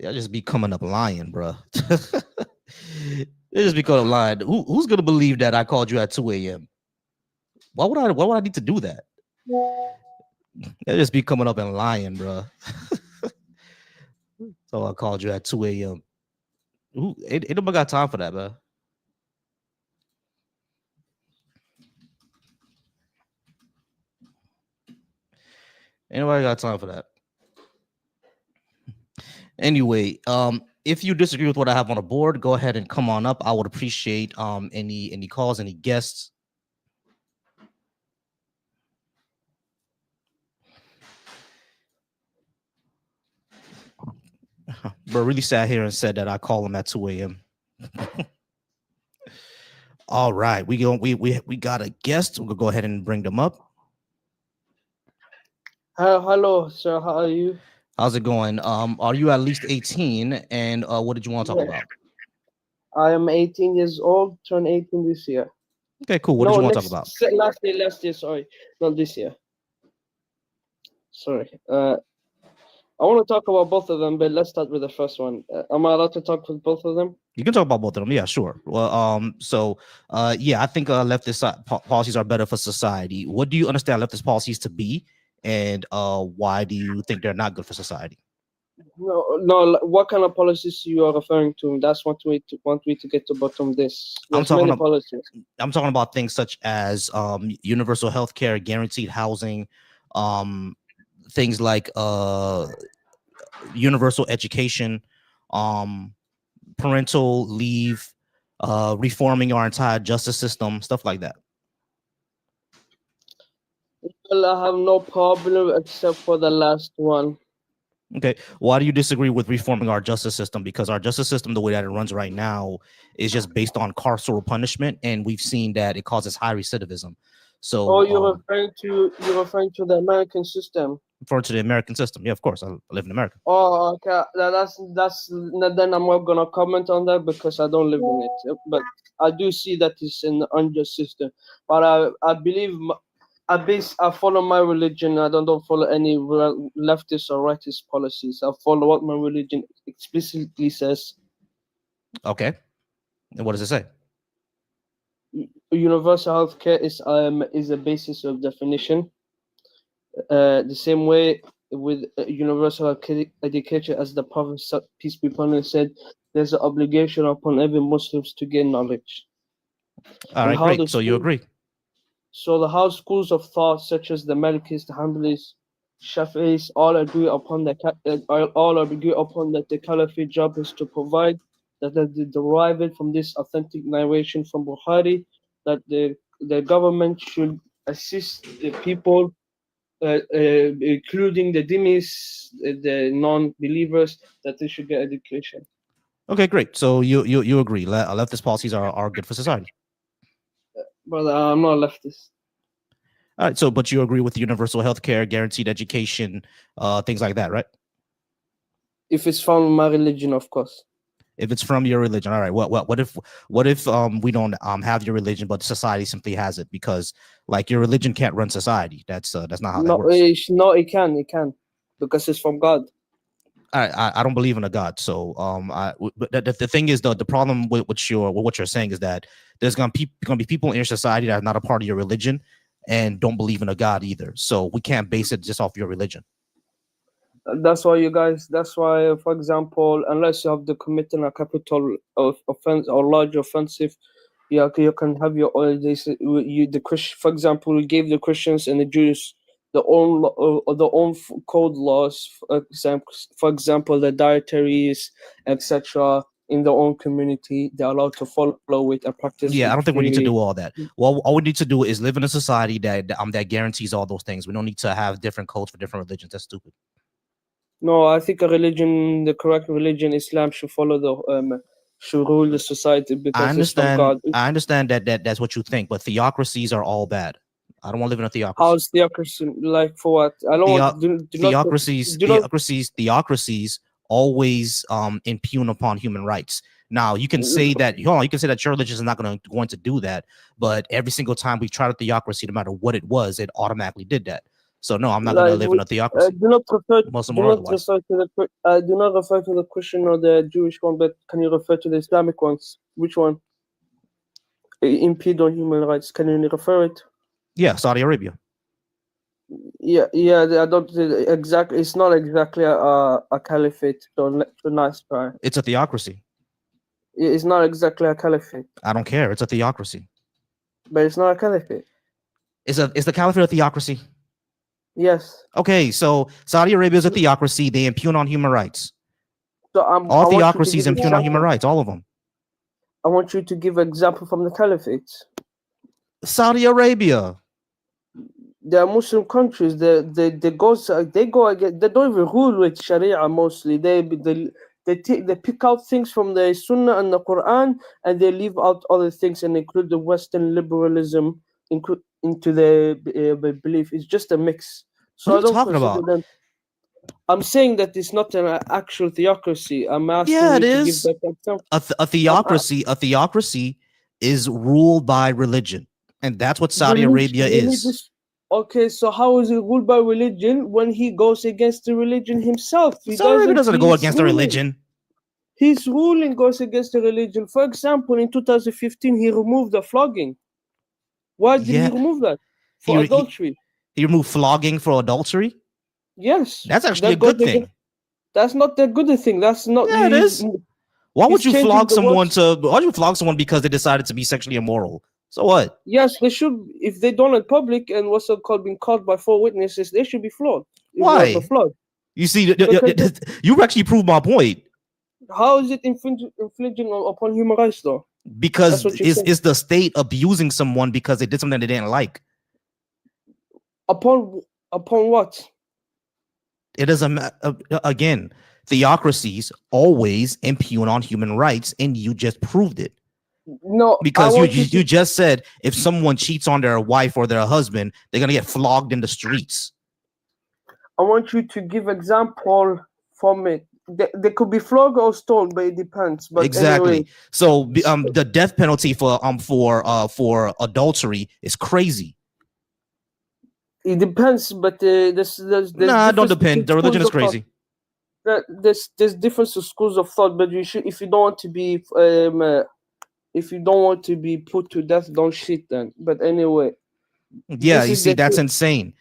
Y'all just be coming up lying, bro. They just be coming up lying. Who's gonna believe that I called you at 2 a.m.? Why would I need to do that? They just be coming up and lying, bro. So I called you at 2 a.m. Ain't nobody got time for that, man. Ain't nobody got time for that. Anyway, if you disagree with what I have on the board, go ahead and come on up. I would appreciate any calls, any guests. Bro really sat here and said that I call him at 2 a.m. All right, we got a guest. We'll go ahead and bring them up. Hello, sir. How are you? How's it going? Are you at least 18? And what did you want to talk Yeah, about? I am 18 years old. Turn 18 this year. Okay, cool. What did No, you want to talk about? last year. Last year. Sorry, not this year. Sorry. I want to talk about both of them, but let's start with the first one. Am I allowed to talk with both of them? You can talk about both of them. Yeah, sure. Well, yeah, I think leftist policies are better for society. What do you understand leftist policies to be, and why do you think they're not good for society? No. What kind of policies you are referring to? That's what we want me to get to bottom of this. I'm There's many talking. policies. I'm talking about things such as universal health care, guaranteed housing, um, things like universal education, um, parental leave, reforming our entire justice system, stuff like that. Well, I have no problem except for the last one. Okay. Why do you disagree with reforming our justice system? Because our justice system, the way that it runs right now, is just based on carceral punishment, and we've seen that it causes high recidivism. So, Oh, you're referring to the American system. refer to the American system. Yeah, of course, I live in America. Oh, okay. Then I'm not gonna comment on that because I don't live in it. But I do see that it's an unjust system. But I believe I follow my religion. I don't follow any leftist or rightist policies. I follow what my religion explicitly says. Okay. And what does it say? Universal healthcare is a basis of definition. The same way with universal education, as the Prophet peace be upon him said, there's an obligation upon every Muslims to gain knowledge. All And right, how the great. So you agree? so the how schools of thought such as the Malikis, the Hanbalis, Shafi'is all agree upon that the Caliphate job is to provide that they derive it from this authentic narration from Bukhari that the government should assist the people, including the dhimmis, the non-believers, that they should get education. Okay, great. So you agree? Leftist policies are good for society. But I'm not a leftist. All right. So, but you agree with universal health care, guaranteed education, things like that, right? If it's from my religion, of course. If it's from your religion, all right. What if we don't have your religion, but society simply has it? Because like your religion can't run society. That's not how that No, works. it can, because it's from God. I don't believe in a God. So but the thing is the problem with what you're saying is that there's gonna be people in your society that are not a part of your religion and don't believe in a God either. So we can't base it just off your religion. That's why, for example, unless you have the committing a capital of offense or large offensive, you can have your own. For example, we gave the Christians and the Jews the own code laws. For example, the dietaries, etc. In their own community, they're allowed to follow it and practice Yeah, I it don't think we need to freely. do all that. Well, all we need to do is live in a society that guarantees all those things. We don't need to have different codes for different religions. That's stupid. No, I think the correct religion, Islam, should rule the society I because it's from understand. God. I understand that's what you think, but theocracies are all bad. I don't want to live in a theocracy. How's theocracy like for what? I don't want Theocracies always impugn upon human rights. Now you can say that you can say that your religion is not going to do that, but every single time we tried a theocracy, no matter what it was, it automatically did that. So no, I'm not gonna Like, live in a theocracy, Muslim do or not otherwise. refer to do not refer to the Christian or the Jewish one, but can you refer to the Islamic ones? Which one? Impede on human rights. Can you refer it? Yeah, Saudi Arabia. Yeah, I don't exactly. It's not exactly a caliphate. So nice, right? It's a theocracy. It's not exactly a caliphate, I don't care. It's a theocracy. but it's not a caliphate. Is the caliphate a theocracy? Yes. Okay, so Saudi Arabia is a theocracy. They impugn on human rights. So All I want you to theocracies give impugn on human example. rights. All of them. I want you to give example from the caliphate. Saudi Arabia. There are Muslim countries. They go against. They don't even rule with Sharia mostly. They pick out things from the Sunnah and the Quran, and they leave out other things and include the Western liberalism into the belief. It's just a mix. What So are I you don't talking consider about? them. I'm saying that it's not an actual theocracy. I'm asking Yeah, it you to give is. that example. A theocracy is ruled by religion, and that's what Saudi Arabia is. Okay, so how is it ruled by religion when he goes against the religion himself? Saudi Arabia doesn't go against the religion. His ruling goes against the religion. For example, in 2015, he removed the flogging. Why did he remove that? For adultery. He removed flogging for adultery? Yes. That's actually a good thing. That's not the good thing. That's not. Yeah, it is. Why would you flog someone because they decided to be sexually immoral? So what? Yes, they should. If they done it public and was so-called being caught by 4 witnesses, they should be flogged. Why? You see, you actually proved my point. How is it infringing upon human rights, though? Because is the state abusing someone because they did something they didn't like? Upon what? It doesn't matter. Again, theocracies always impugn on human rights, and you just proved it. No, because you just said if someone cheats on their wife or their husband, they're gonna get flogged in the streets. I want you to give example from it. They could be flogged or stoned, but it depends. But exactly. Anyway. So the death penalty for adultery is crazy. It depends, but there's don't depend. The religion is crazy. There's different schools of thought, but you should, if you don't want to be put to death, don't shit then. But anyway. Yeah, you see, that's insane.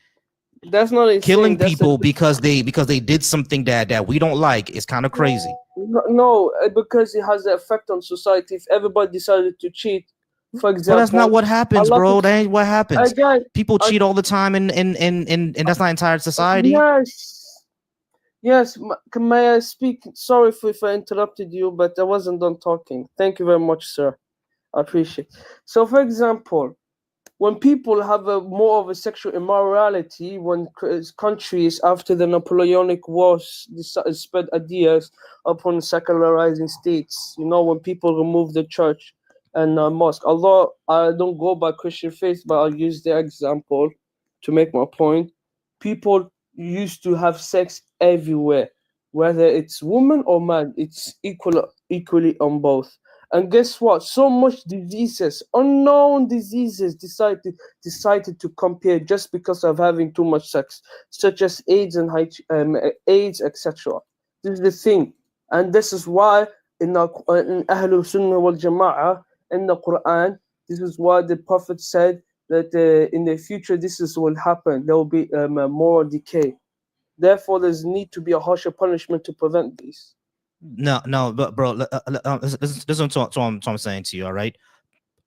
That's not insane. Killing people because they did something that we don't like is kind of crazy. No, because it has an effect on society. If everybody decided to cheat, for example, that's not what happens, bro. That ain't what happens. People cheat all the time, and that's not entire society. Yes. May I speak? Sorry if I interrupted you, but I wasn't done talking. Thank you very much, sir. I appreciate it. So, for example, when people have more of a sexual immorality, when countries after the Napoleonic Wars spread ideas upon secularizing states, when people remove the church and mosque. Although I don't go by Christian faith, but I'll use the example to make my point. People used to have sex everywhere, whether it's woman or man. It's equally on both. And guess what? So much diseases, unknown diseases, decided to compare just because of having too much sex, such as AIDS and AIDS, etc. This is the thing, and this is why in Ahlul Sunnah wal Jama'ah in the Quran, this is why the Prophet said that in the future this will happen. There will be moral decay. Therefore, there's need to be a harsher punishment to prevent this. No, but bro, this is what I'm saying to you. All right,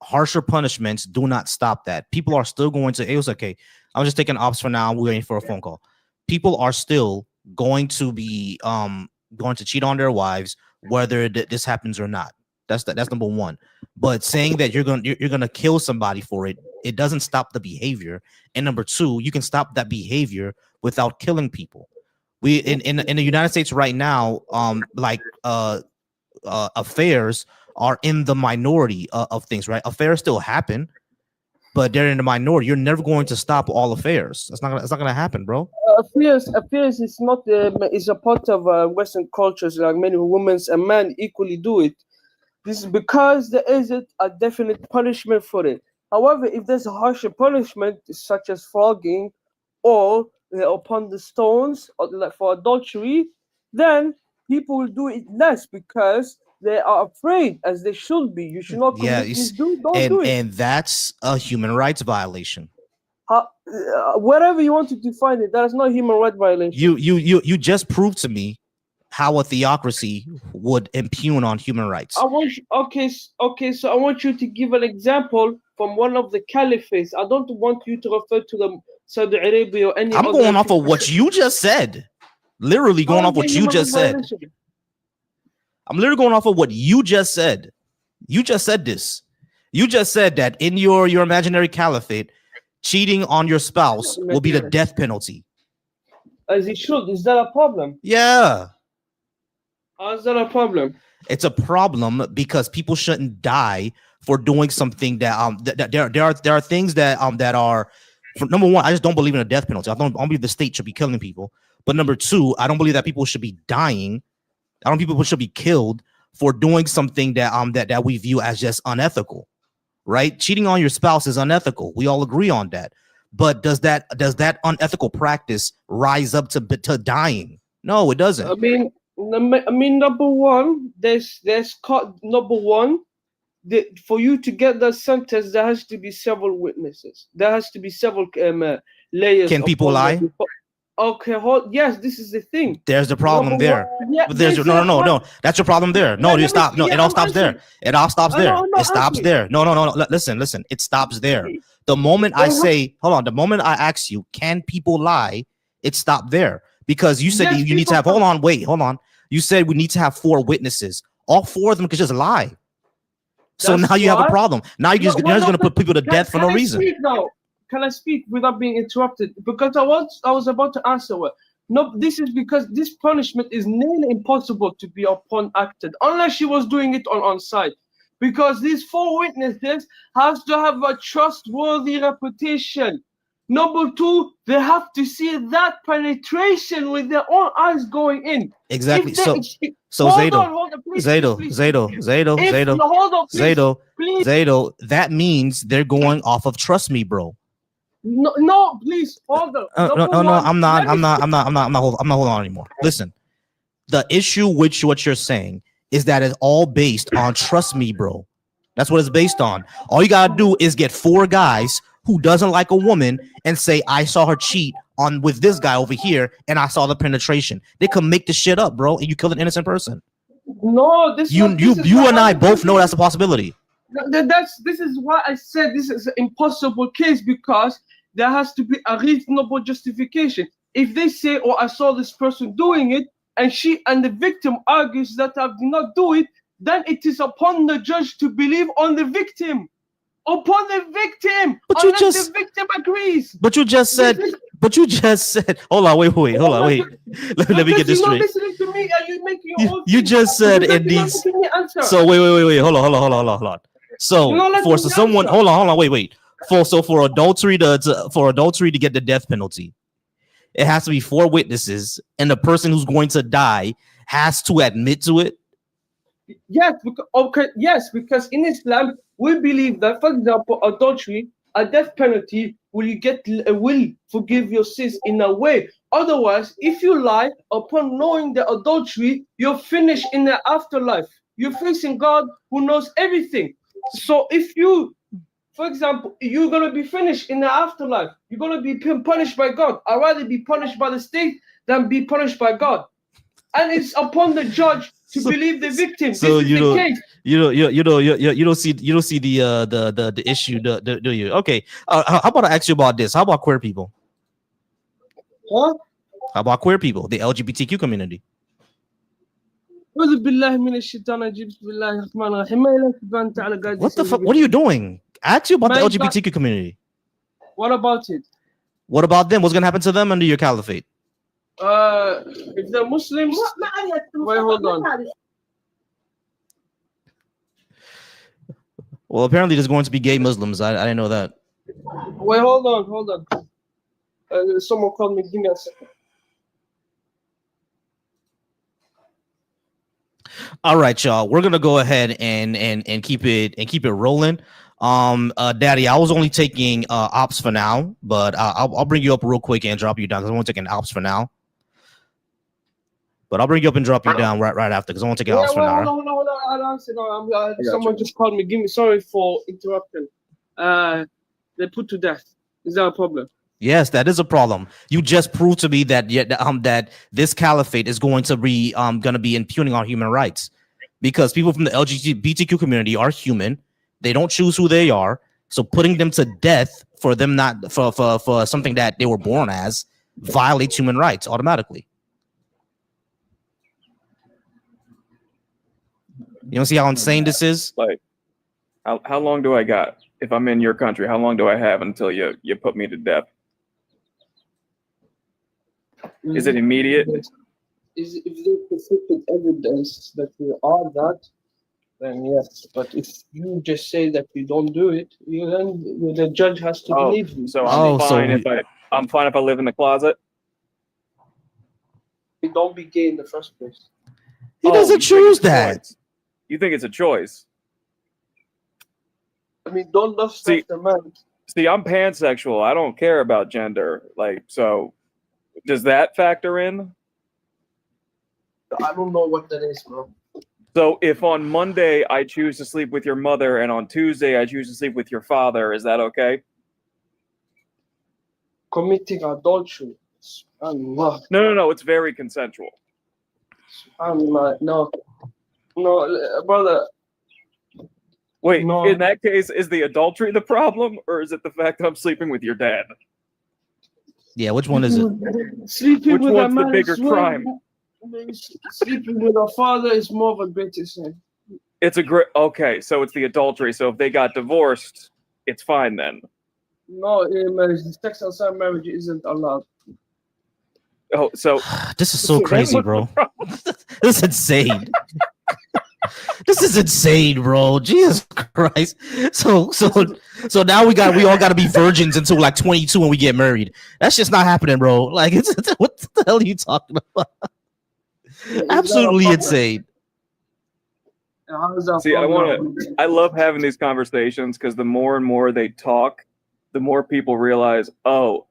harsher punishments do not stop that. People are still going to. It was okay. I'm just taking ops for now. We're waiting for a phone call. People are still going to be going to cheat on their wives, whether this happens or not. That's number one. But saying that you're gonna kill somebody for it, it doesn't stop the behavior. And number two, you can stop that behavior without killing people. We in the United States right now, affairs are in the minority of things, right? Affairs still happen, but they're in the minority. You're never going to stop all affairs. It's not gonna happen, bro. Affairs is not is a part of Western cultures. Like many women and men equally do it. This is because there isn't a definite punishment for it. However, if there's a harsher punishment, such as flogging or upon the stones, or like for adultery, then people will do it less because they are afraid, as they should be. You should not Yeah, commit this. Don't do it. and that's a human rights violation. Whatever you want to define it, that is not human right violation. You just proved to me how a theocracy would impugn on human rights. Okay, so I want you to give an example from one of the caliphates. I don't want you to refer to the Saudi Arabia or any. I'm going off of what you just said. Literally going off what you just said. I'm literally going off of what you just said. You just said this. You just said that in your imaginary caliphate, cheating on your spouse will be the death penalty. As it should. Is that a problem? Yeah. Is that a problem? It's a problem because people shouldn't die for doing something that there are things that are, for number one, I just don't believe in a death penalty. I don't believe the state should be killing people. But number two, I don't believe that people should be dying. I don't think people should be killed for doing something that we view as just unethical, right? Cheating on your spouse is unethical. We all agree on that. But does that unethical practice rise up to dying? No, it doesn't. I mean, number one, number one. For you to get that sentence, there has to be several witnesses. There has to be several layers. Can people lie? Okay, yes, this is the thing. There's the problem there. Yeah, but there's no. That's your problem there. No, you stop. No, it all stops there. It all stops there. It stops there. No. Listen. It stops there. The moment I say, hold on, the moment I ask you, can people lie? It stopped there because you said you need to have. Hold on. You said we need to have 4 witnesses. All 4 of them could just lie. So now you have a problem. Now you're just going to put people to death for no reason. Can I speak without being interrupted? Because I was about to answer. No, this is because this punishment is nearly impossible to be upon acted unless she was doing it on site. Because these 4 witnesses have to have a trustworthy reputation. Number 2, they have to see that penetration with their own eyes going in. Exactly. Zaydo, that means they're going off of trust me, bro. No, please hold on. No, I'm not holding on anymore. Listen, the issue with what you're saying is that it's all based on trust me, bro. That's what it's based on. All you gotta do is get 4 guys who doesn't like a woman and say, I saw her cheat with this guy over here and I saw the penetration. They can make this shit up, bro, and you kill an innocent person. No, you and I both know that's a possibility. This is why I said this is an impossible case, because there has to be a reasonable justification. If they say, oh, I saw this person doing it, and the victim argues that I did not do it, then it is upon the judge to believe on the victim. Upon the victim, the victim agrees. But you just said. Hold on, wait. Let me get this straight. Listening to me, are you making your own you just said in these. So wait. Hold on. So hold on, wait. For adultery to get the death penalty, it has to be 4 witnesses, and the person who's going to die has to admit to it. Yes, because in Islam we believe that, for example, adultery, a death penalty will forgive your sins in a way. Otherwise, if you lie upon knowing the adultery, you're finished in the afterlife. You're facing God who knows everything. So if you, for example, you're gonna be finished in the afterlife, you're gonna be punished by God. I'd rather be punished by the state than be punished by God. And it's upon the judge to believe the victim. So you don't see the issue, do you? Okay. How about I ask you about this? How about queer people? What? How about queer people? The LGBTQ community. What the fuck? What are you doing? I asked you about the LGBTQ community. What about it? What about them? What's gonna happen to them under your caliphate? If they're Muslims, wait, hold on. Well, apparently there's going to be gay Muslims. I didn't know that. Wait, hold on. Someone called me. Give me a second. All right, y'all. We're gonna go ahead and keep it rolling. Daddy, I was only taking ops for now, but I'll bring you up real quick and drop you down because I won't take an ops for now. But I'll bring you up and drop you down right after because I won't take an ops for now. Hold on. Someone just called me. Sorry for interrupting. They put to death. Is that a problem? Yes, that is a problem. You just proved to me that that this caliphate is going to be impugning our human rights because people from the LGBTQ community are human. They don't choose who they are. So putting them to death for them not for something that they were born as violates human rights automatically. You don't see how insane this is? Like, how long do I got? If I'm in your country, how long do I have until you put me to death? Is it immediate? If there's specific evidence that you are that, then yes. But if you just say that you don't do it, then the judge has to believe you. So I'm fine if I live in the closet. You don't be gay in the first place. He doesn't choose that. You think it's a choice? I mean, don't lust after man. See, I'm pansexual. I don't care about gender. Like, so does that factor in? I don't know what that is, bro. So if on Monday I choose to sleep with your mother and on Tuesday I choose to sleep with your father, is that okay? Committing adultery. No, it's very consensual. No, brother. Wait, no. In that case, is the adultery the problem, or is it the fact that I'm sleeping with your dad? Yeah, which one is it? Sleeping which with one's a man the bigger crime? Sleeping with a father is more of a greater sin. It's a great. Okay, so it's the adultery. So if they got divorced, it's fine then. No, in marriage, sex outside marriage isn't allowed. Oh, so this is so crazy, bro. This is insane. This is insane, bro. Jesus Christ. So now we all got to be virgins until like 22 when we get married. That's just not happening, bro. Like, what the hell are you talking about? Absolutely insane. See, I love having these conversations because the more and more they talk, the more people realize, oh,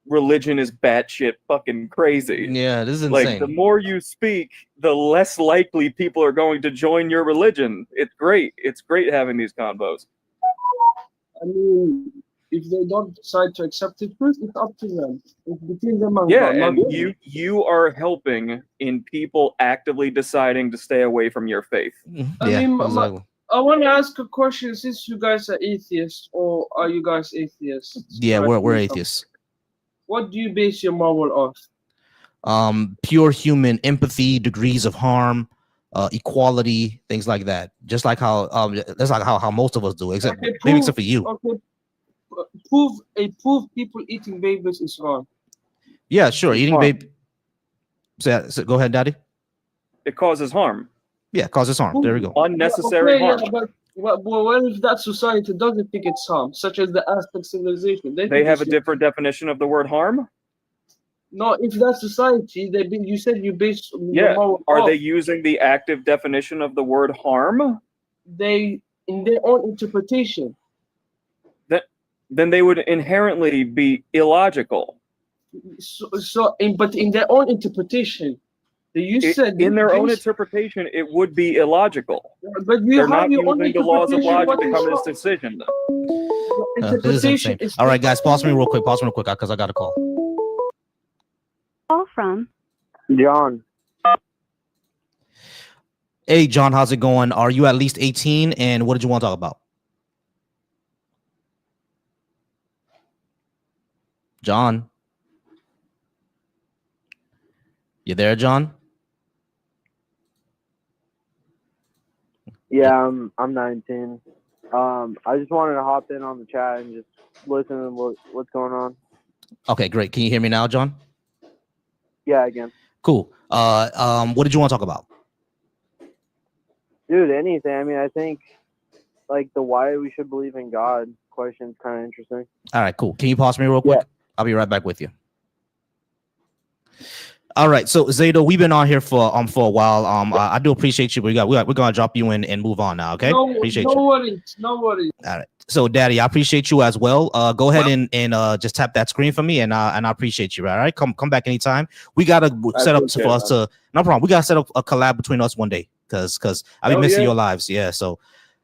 religion is batshit fucking crazy. Yeah, this is insane. Like, the more you speak, the less likely people are going to join your religion. It's great. It's great having these convos. I mean, if they don't decide to accept it first, it's up to them. It's between them and God. Yeah, and you are helping in people actively deciding to stay away from your faith. Exactly. I want to ask a question. Since you guys are atheists, or are you guys atheists? Yeah, we're atheists. What do you base your moral off? Pure human empathy, degrees of harm, equality, things like that. Just like how that's like how most of us do, except maybe except for you. Okay. Prove people eating babies is wrong. Yeah, sure. Eating baby. So go ahead, Daddy. It causes harm. Yeah, it causes harm. There we go. Unnecessary harm. Yeah, but what if that society doesn't think it's harm, such as the Aztec civilization? They have a different definition of the word harm? No, if that society, you said you base. Yeah, are they using the active definition of the word harm? They, in their own interpretation. Then they would inherently be illogical. But in their own interpretation, said in their own interpretation, it would be illogical. But they're not using the laws of logic to come to this decision. This is insane. All right, guys, pause me real quick because I got a call. Call from John. Hey, John, how's it going? Are you at least 18? And what did you want to talk about? John. You there, John? Yeah, I'm 19. I just wanted to hop in on the chat and just listen to what's going on. Okay, great. Can you hear me now, John? Yeah, again. Cool. What did you want to talk about? Dude, anything. I mean, I think like the why we should believe in God question is kind of interesting. All right, cool. Can you pause me real quick? Yeah. I'll be right back with you. All right, so Zaydo, we've been on here for a while. I do appreciate you, but we're gonna drop you in and move on now. Okay, appreciate you. No worries. All right. So, Daddy, I appreciate you as well. Go ahead and just tap that screen for me, and I appreciate you. All right, come back anytime. We gotta set up for us to. No problem. We gotta set up a collab between us one day, because I've been missing your lives. Yeah. So,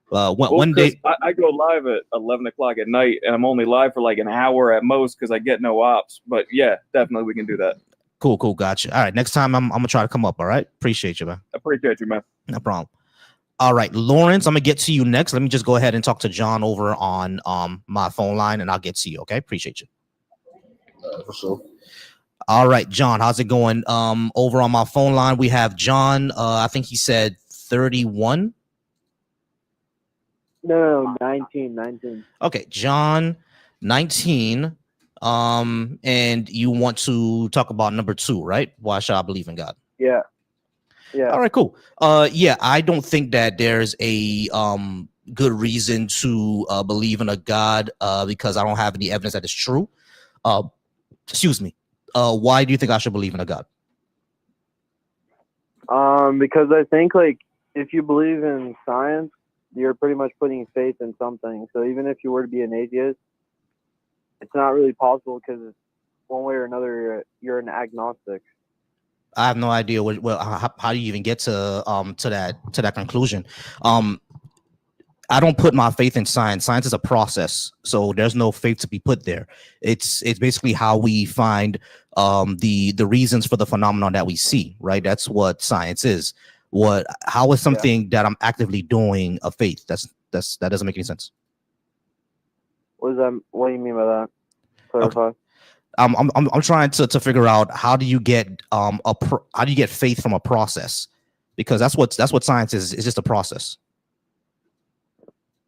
one day I go live at 11 o'clock at night, and I'm only live for like an hour at most because I get no ops. But yeah, definitely we can do that. Cool. Gotcha. All right. Next time I'm gonna try to come up. All right. Appreciate you, man. Appreciate you, man. No problem. All right, Lawrence, I'm gonna get to you next. Let me just go ahead and talk to John over on my phone line, and I'll get to you. Okay, appreciate you. For sure. All right, John, how's it going? Over on my phone line, we have John. I think he said 31. No, 19. Okay, John, 19. And you want to talk about number 2, right? Why should I believe in God? Yeah. All right, cool. Yeah, I don't think that there's a good reason to believe in a God because I don't have any evidence that it's true. Excuse me. Why do you think I should believe in a God? Because I think, like, if you believe in science, you're pretty much putting faith in something. So even if you were to be an atheist, it's not really possible because one way or another you're an agnostic. I have no idea how do you even get to that conclusion. I don't put my faith in science. Science is a process, so there's no faith to be put there. It's basically how we find the reasons for the phenomenon that we see, right? That's what science is. How is something that I'm actively doing a faith? That doesn't make any sense. What do you mean by that? Clarify. Okay. I'm trying to figure out how do you get faith from a process, because that's what science is. It's just a process.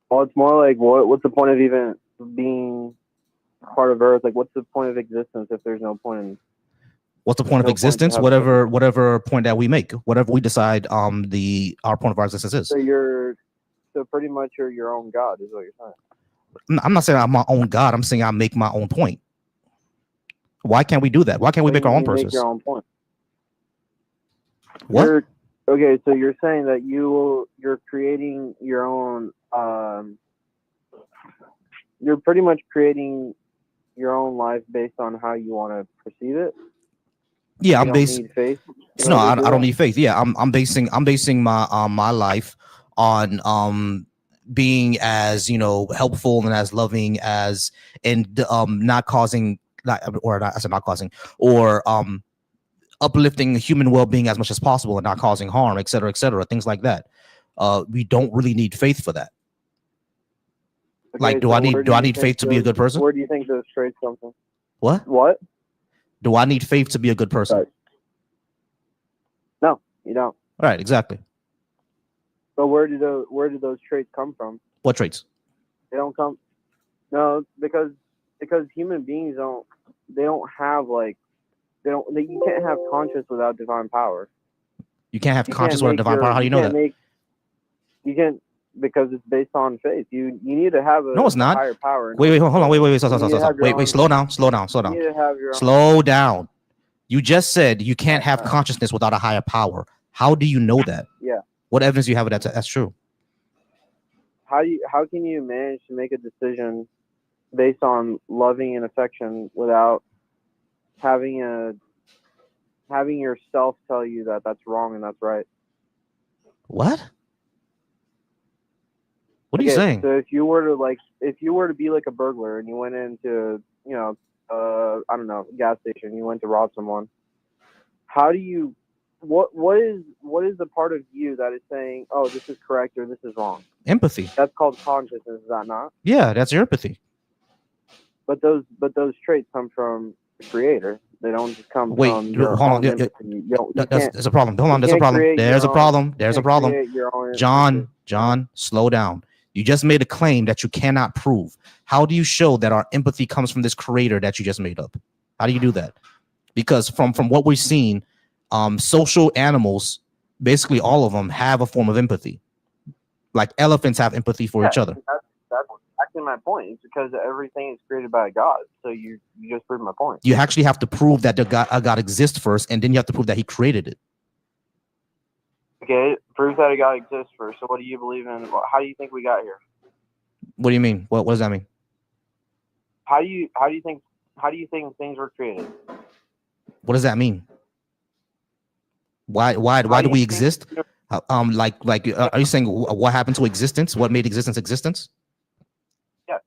Well, it's more like what's the point of even being part of Earth? Like, what's the point of existence if there's no point in? What's the point of existence? Whatever point that we make, whatever we decide our point of our existence is. So pretty much you're your own God, is what you're saying. I'm not saying I'm my own God. I'm saying I make my own point. Why can't we do that? Why can't we make our own process? Make your own point. What? Okay, so you're saying that you're creating your own. You're pretty much creating your own life based on how you want to perceive it. Yeah, I'm basing faith. No, I don't need faith. Yeah, I'm basing my life on being as helpful and as loving as not causing uplifting human well-being as much as possible and not causing harm, et cetera, things like that. We don't really need faith for that. Okay, like, do I need faith to be a good person? Where do you think those traits come from? What? Do I need faith to be a good person? Right. No, you don't. Right, exactly. So where do those traits come from? What traits? They don't come. No, because human beings don't have you can't have conscience without divine power. You can't have conscience without divine power. How do you know that? You can't, because it's based on faith. You need to have a higher power. Wait, hold on. Wait, stop. Wait, slow down. You need to have your slow down. You just said you can't have consciousness without a higher power. How do you know that? Yeah. What evidence do you have that that's true? How can you manage to make a decision based on loving and affection without having yourself tell you that that's wrong and that's right? What? What are you saying? So if you were to be like a burglar and you went into, I don't know, gas station, you went to rob someone, how do you, what is the part of you that is saying, oh, this is correct or this is wrong? Empathy. That's called consciousness, is that not? Yeah, that's your empathy. But those traits come from the Creator. They don't just come from your hold on. There's a problem. Hold on. There's a problem. There's a problem. John, slow down. You just made a claim that you cannot prove. How do you show that our empathy comes from this Creator that you just made up? How do you do that? Because from what we've seen, social animals, basically all of them, have a form of empathy. Like elephants have empathy for each other. That's exactly my point. It's because everything is created by God. So you just proved my point. You actually have to prove that a God exists first, and then you have to prove that He created it. Okay, prove that a God exists first. So what do you believe in? How do you think we got here? What do you mean? What does that mean? How do you think things were created? What does that mean? Why do we exist? Are you saying what happened to existence? What made existence existence? Yeah.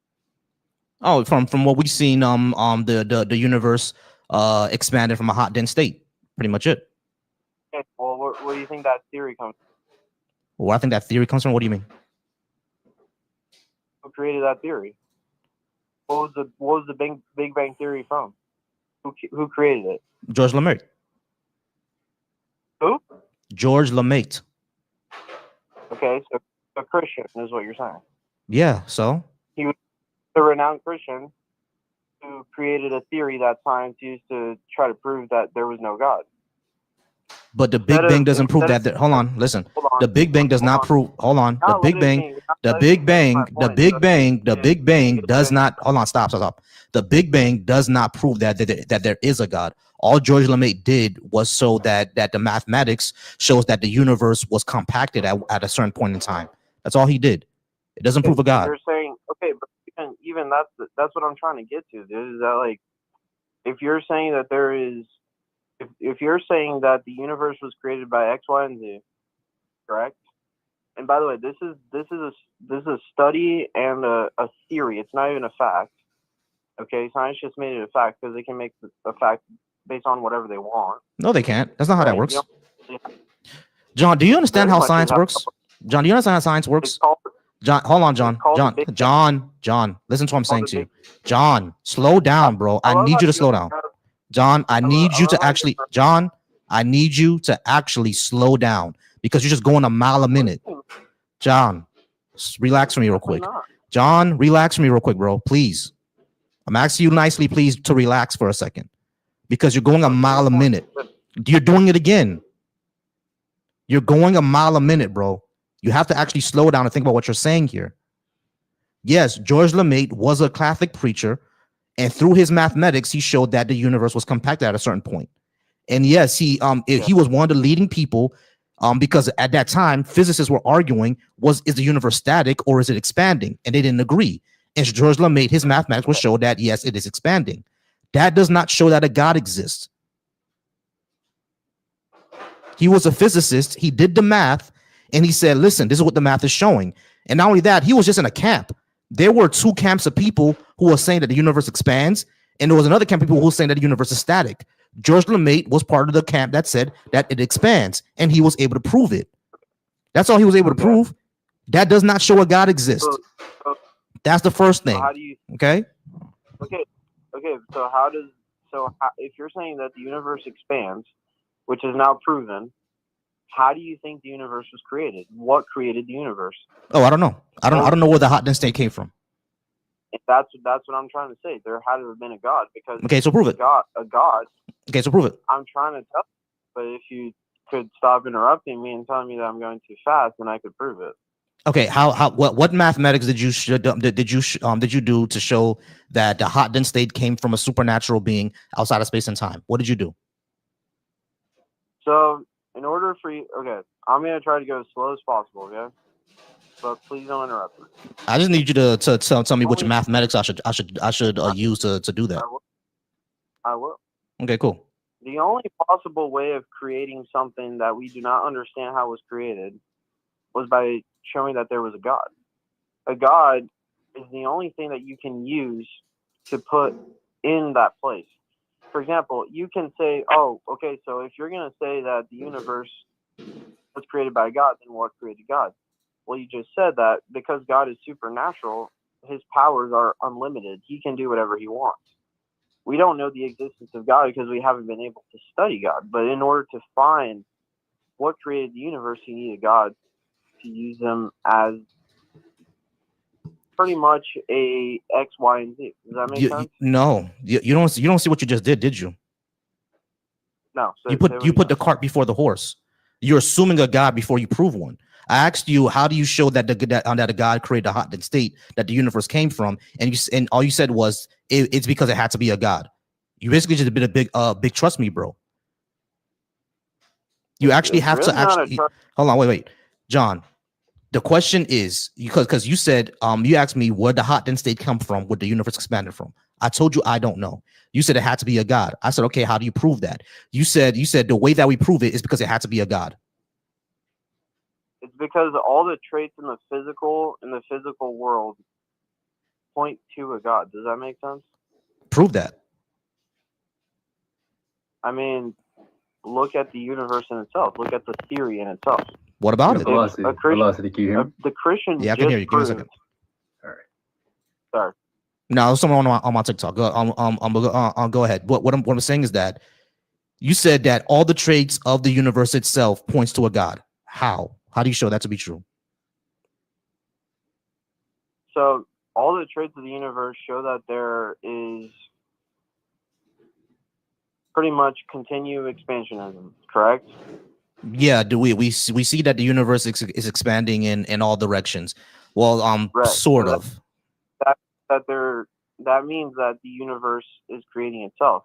Oh, from what we've seen, the universe expanded from a hot dense state. Pretty much it. Okay, well, where do you think that theory comes from? Well, I think that theory comes from. What do you mean? Who created that theory? What was the Big Bang Theory from? Who created it? George LeMaitre. Who? George LeMaitre. Okay, so a Christian is what you're saying. Yeah. So. He was a renowned Christian who created a theory that science used to try to prove that there was no God. But the Big Bang doesn't prove that. Hold on, listen. The Big Bang does not prove. Hold on. The Big Bang does not. Hold on. Stop. The Big Bang does not prove that there is a God. All George LeMaitre did was so that the mathematics shows that the universe was compacted at a certain point in time. That's all he did. It doesn't prove a God. You're saying, okay, but even that's what I'm trying to get to, dude. Is that like, if you're saying that there is, if you're saying that the universe was created by X, Y, and Z, correct? And by the way, this is a study and a theory. It's not even a fact. Okay, science just made it a fact because they can make a fact based on whatever they want. No, they can't. That's not how that works. Yeah. John, do you understand how science works? John, do you understand how science works? John, hold on, John. John, listen to what I'm saying to you. John, slow down, bro. I need you to slow down. John, I need you to actually slow down because you're just going a mile a minute. John, relax for me real quick. John, relax for me real quick, bro. Please. I'm asking you nicely, please, to relax for a second because you're going a mile a minute. You're doing it again. You're going a mile a minute, bro. You have to actually slow down and think about what you're saying here. Yes, George LeMaitre was a Catholic preacher, and through his mathematics, he showed that the universe was compacted at a certain point. And yes, he was one of the leading people because at that time, physicists were arguing, is the universe static or is it expanding? And they didn't agree. And George LeMaitre, his mathematics will show that, yes, it is expanding. That does not show that a God exists. He was a physicist. He did the math, and he said, listen, this is what the math is showing. And not only that, he was just in a camp. There were two camps of people who were saying that the universe expands, and there was another camp of people who were saying that the universe is static. George LeMaitre was part of the camp that said that it expands, and he was able to prove it. That's all he was able to prove. That does not show a God exists. That's the first thing. How do you? Okay. So if you're saying that the universe expands, which is now proven, how do you think the universe was created? What created the universe? Oh, I don't know. I don't know where the hot dense state came from. That's what I'm trying to say. There had to have been a God because okay, so prove it. A God. Okay, so prove it. I'm trying to tell you, but if you could stop interrupting me and telling me that I'm going too fast, then I could prove it. Okay, what mathematics did you do to show that the hot dense state came from a supernatural being outside of space and time? What did you do? So, in order for you, okay, I'm gonna try to go as slow as possible, okay? But please don't interrupt me. I just need you to tell me which mathematics I should use to do that. I will. Okay, cool. The only possible way of creating something that we do not understand how it was created was by showing that there was a God. A God is the only thing that you can use to put in that place. For example, you can say, oh, okay, so if you're going to say that the universe was created by God, then what created God? Well, you just said that because God is supernatural, his powers are unlimited. He can do whatever he wants. We don't know the existence of God because we haven't been able to study God. But in order to find what created the universe, you need a God to use them as pretty much a X, Y, and Z. Does that make sense? No, you don't see what you just did you? No. So you put the cart before the horse. You're assuming a God before you prove one. I asked you, how do you show that that a God created a hot dense state that the universe came from, and all you said was it's because it had to be a God. You basically just did a big trust me, bro. You actually have to hold on, wait, John. The question is, because you said you asked me where the hot dense state come from, where the universe expanded from. I told you I don't know. You said it had to be a god. I said, okay, how do you prove that? You said the way that we prove it is because it had to be a god. It's because all the traits in the physical world point to a god. Does that make sense? Prove that. I mean, look at the universe in itself. Look at the theory in itself. What about it? Velocity, can you hear me? The Christian Yeah, I can hear you. Give me a proved. second. All right. Sorry. No, someone on my TikTok. Go ahead. What I'm saying is that you said that all the traits of the universe itself points to a god. How? How do you show that to be true? So all the traits of the universe show that there is pretty much continued expansionism, correct? Yeah, do we see that the universe is expanding in all directions? Well, Right. sort So of. that means that the universe is creating itself.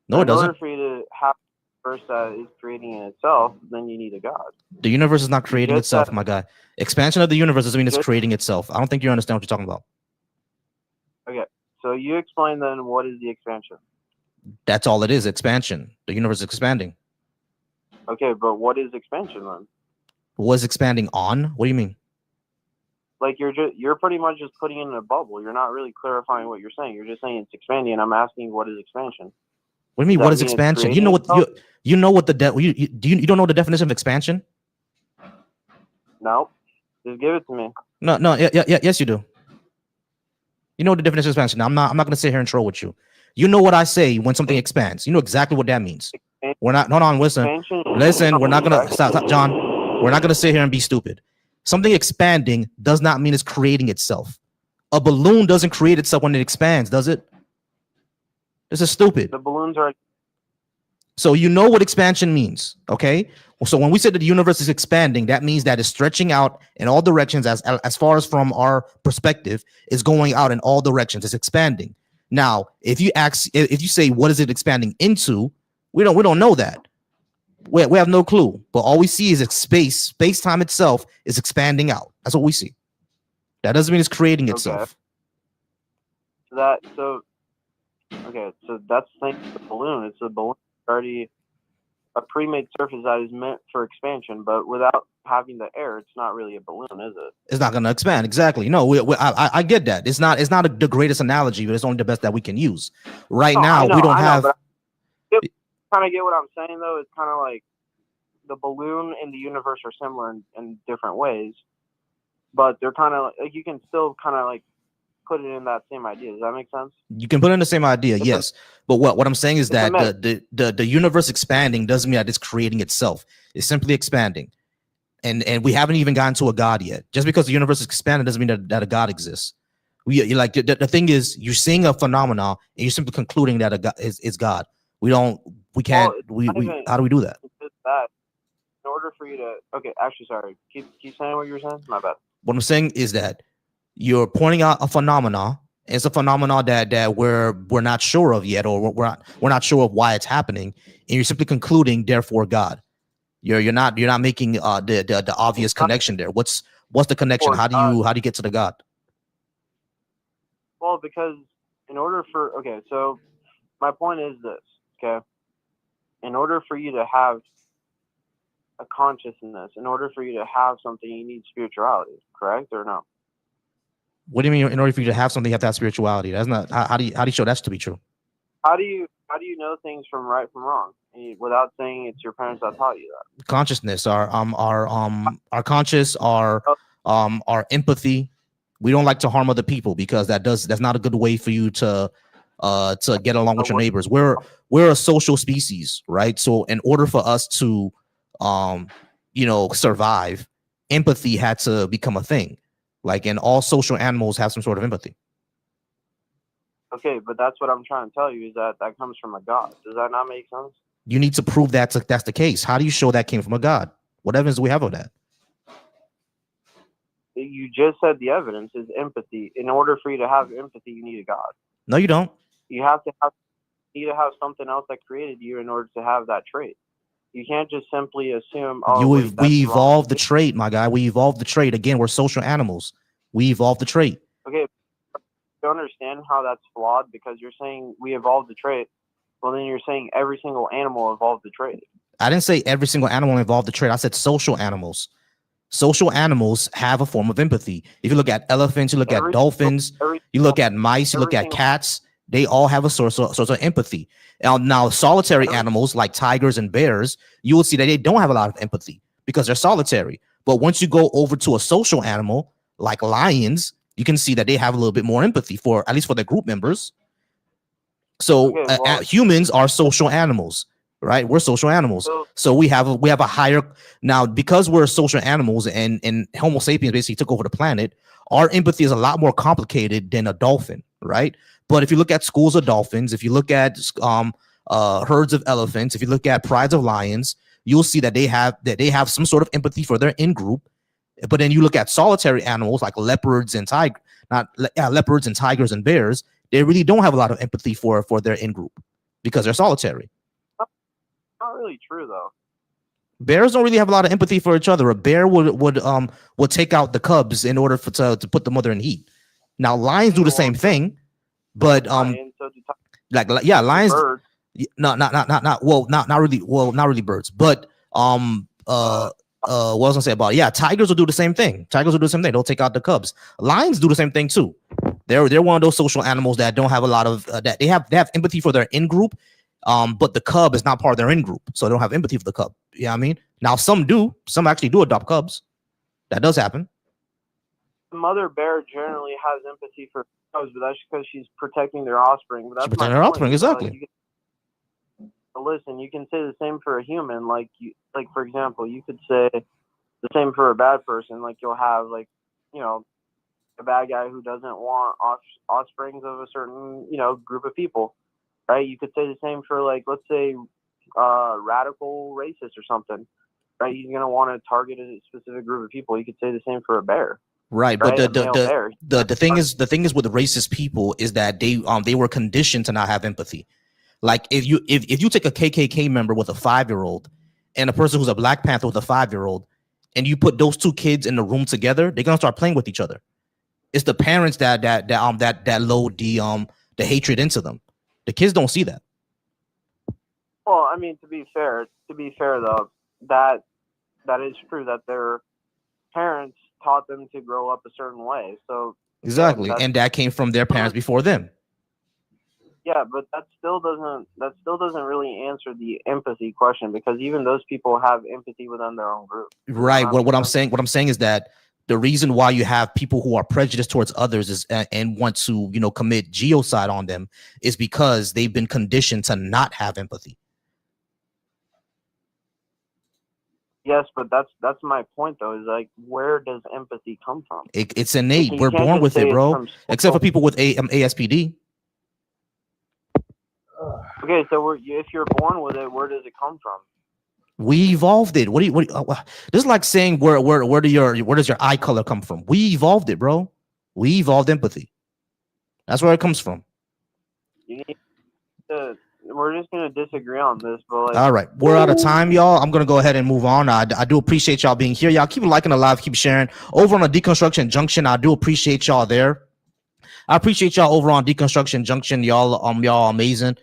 No, it in order doesn't. for you to have a universe that is creating itself, then you need a god. The universe is not creating just itself, said- my guy. Expansion of the universe doesn't mean it's Just- creating itself. I don't think you understand what you're talking about. Okay, so you explain then what is the expansion? That's all it is. Expansion. The universe is expanding. Okay, but what is expansion then? Was expanding on? What do you mean? Like you're pretty much just putting it in a bubble. You're not really clarifying what you're saying. You're just saying it's expanding, and I'm asking what is expansion? What do you mean? Does What that is mean it's expansion? You creating know what itself? you know what you don't know the definition of expansion? No, just give it to me. No, yes, you do. You know the definition of expansion. I'm not gonna sit here and troll with you. You know what I say when something expands. You know exactly what that means. We're not. Hold on. Listen. Expansion. Listen. We're not gonna stop, John. We're not gonna sit here and be stupid. Something expanding does not mean it's creating itself. A balloon doesn't create itself when it expands, does it? This is stupid. The balloons are. So you know what expansion means, okay? So when we say that the universe is expanding, that means that it's stretching out in all directions as far as from our perspective, is going out in all directions. It's expanding. Now, if you say what is it expanding into, we don't know that. We have no clue. But all we see is that space-time itself is expanding out. That's what we see. That doesn't mean it's creating itself. Okay, so that's the thing with the balloon. It's a balloon already a pre-made surface that is meant for expansion, but without having the air, it's not really a balloon, is it? It's not going to expand. Exactly. No, I get that. It's not the greatest analogy, but it's only the best that we can use. Right now, we don't have. Kind of get what I'm saying, though. It's kind of like the balloon and the universe are similar in different ways, but they're kind of like you can still kind of like put it in that same idea. Does that make sense? You can put in the same idea, yes. But what I'm saying is that the universe expanding doesn't mean that it's creating itself. It's simply expanding. And we haven't even gotten to a God yet. Just because the universe is expanding doesn't mean that a God exists. You're like the thing is you're seeing a phenomenon and you're simply concluding that a God is God. How do we do that? In order for you to actually sorry. Keep saying what you were saying. My bad. What I'm saying is that you're pointing out a phenomenon. It's a phenomenon that we're not sure of yet, or we're not sure of why it's happening, and you're simply concluding, therefore, God. You're not making the obvious connection there. What's the connection? How do you get to the God? Well, because in order for so my point is this. Okay, in order for you to have a consciousness, in order for you to have something, you need spirituality. Correct or no? What do you mean? In order for you to have something, you have to have spirituality. That's not. How do you show that to be true? How do you know things from right from wrong without saying it's your parents that taught you that? Consciousness, our conscious, our empathy. We don't like to harm other people because that's not a good way for you to get along with your neighbors. We're a social species, right? So in order for us to survive, empathy had to become a thing. And all social animals have some sort of empathy. Okay, but that's what I'm trying to tell you is that comes from a God. Does that not make sense? You need to prove that's the case. How do you show that came from a God? What evidence do we have of that? You just said the evidence is empathy. In order for you to have empathy, you need a God. No, you don't. You need to have something else that created you in order to have that trait. You can't just simply assume. Oh, we wait, that's evolved the wrong. trait, my guy. We evolved the trait. Again, we're social animals. We evolved the trait. Okay, you understand how that's flawed because you're saying we evolved the trait. Well, then you're saying every single animal evolved the trait. I didn't say every single animal evolved the trait. I said social animals. Social animals have a form of empathy. If you look at elephants, you look at dolphins, you look at mice, you look at cats, they all have a source of empathy. Now, solitary animals like tigers and bears, you will see that they don't have a lot of empathy because they're solitary. But once you go over to a social animal like lions, you can see that they have a little bit more empathy for, at least for their group members. So humans are social animals, right? We're social animals. So we have a higher, now because we're social animals and Homo sapiens basically took over the planet, our empathy is a lot more complicated than a dolphin, right? But if you look at schools of dolphins, if you look at herds of elephants, if you look at prides of lions, you'll see that they have some sort of empathy for their in-group. But then you look at solitary animals like leopards and leopards and tigers and bears, they really don't have a lot of empathy for their in-group because they're solitary. Not really true though. Bears don't really have a lot of empathy for each other. A bear would take out the cubs in order to put the mother in heat. Now lions do the same thing, but lions. Not really birds, but what was I gonna say about it? Yeah, tigers will do the same thing. They'll take out the cubs. Lions do the same thing too. They're one of those social animals that don't have a lot of that they have empathy for their in-group. But the cub is not part of their in-group, so they don't have empathy for the cub. You know what I mean? Now some actually do adopt cubs. That does happen. The mother bear generally has empathy for cubs, but that's because she's protecting their offspring. But that's she's protecting her offspring, exactly. Listen, you can say the same for a human. Like for example, you could say the same for a bad person. Like you'll have a bad guy who doesn't want offsprings of a certain group of people. Right, you could say the same for let's say radical racist or something. Right, he's gonna want to target a specific group of people. You could say the same for a bear. Right, but the thing is with the racist people is that they were conditioned to not have empathy. Like if you take a KKK member with a 5-year-old and a person who's a Black Panther with a 5-year-old, and you put those two kids in the room together, they're gonna start playing with each other. It's the parents that load the hatred into them. The kids don't see that. Well, I mean, to be fair though, that is true that their parents taught them to grow up a certain way. So exactly, and that came from their parents before them. Yeah, but that still doesn't really answer the empathy question because even those people have empathy within their own group. Right. What I'm saying is that the reason why you have people who are prejudiced towards others is and want to, commit genocide on them is because they've been conditioned to not have empathy. Yes, but that's my point though. Is where does empathy come from? It's innate. We're born with it, bro. Except for people with ASPD. Okay, so if you're born with it, where does it come from? We evolved it. This is like saying where does your eye color come from? We evolved it, bro. We evolved empathy. That's where it comes from. We're just gonna disagree on this, but all right, we're out of time, y'all. I'm gonna go ahead and move on. I do appreciate y'all being here. Y'all keep liking the live, keep sharing. Over on the Deconstruction Junction, I do appreciate y'all there. I appreciate y'all over on Deconstruction Junction. Y'all amazing.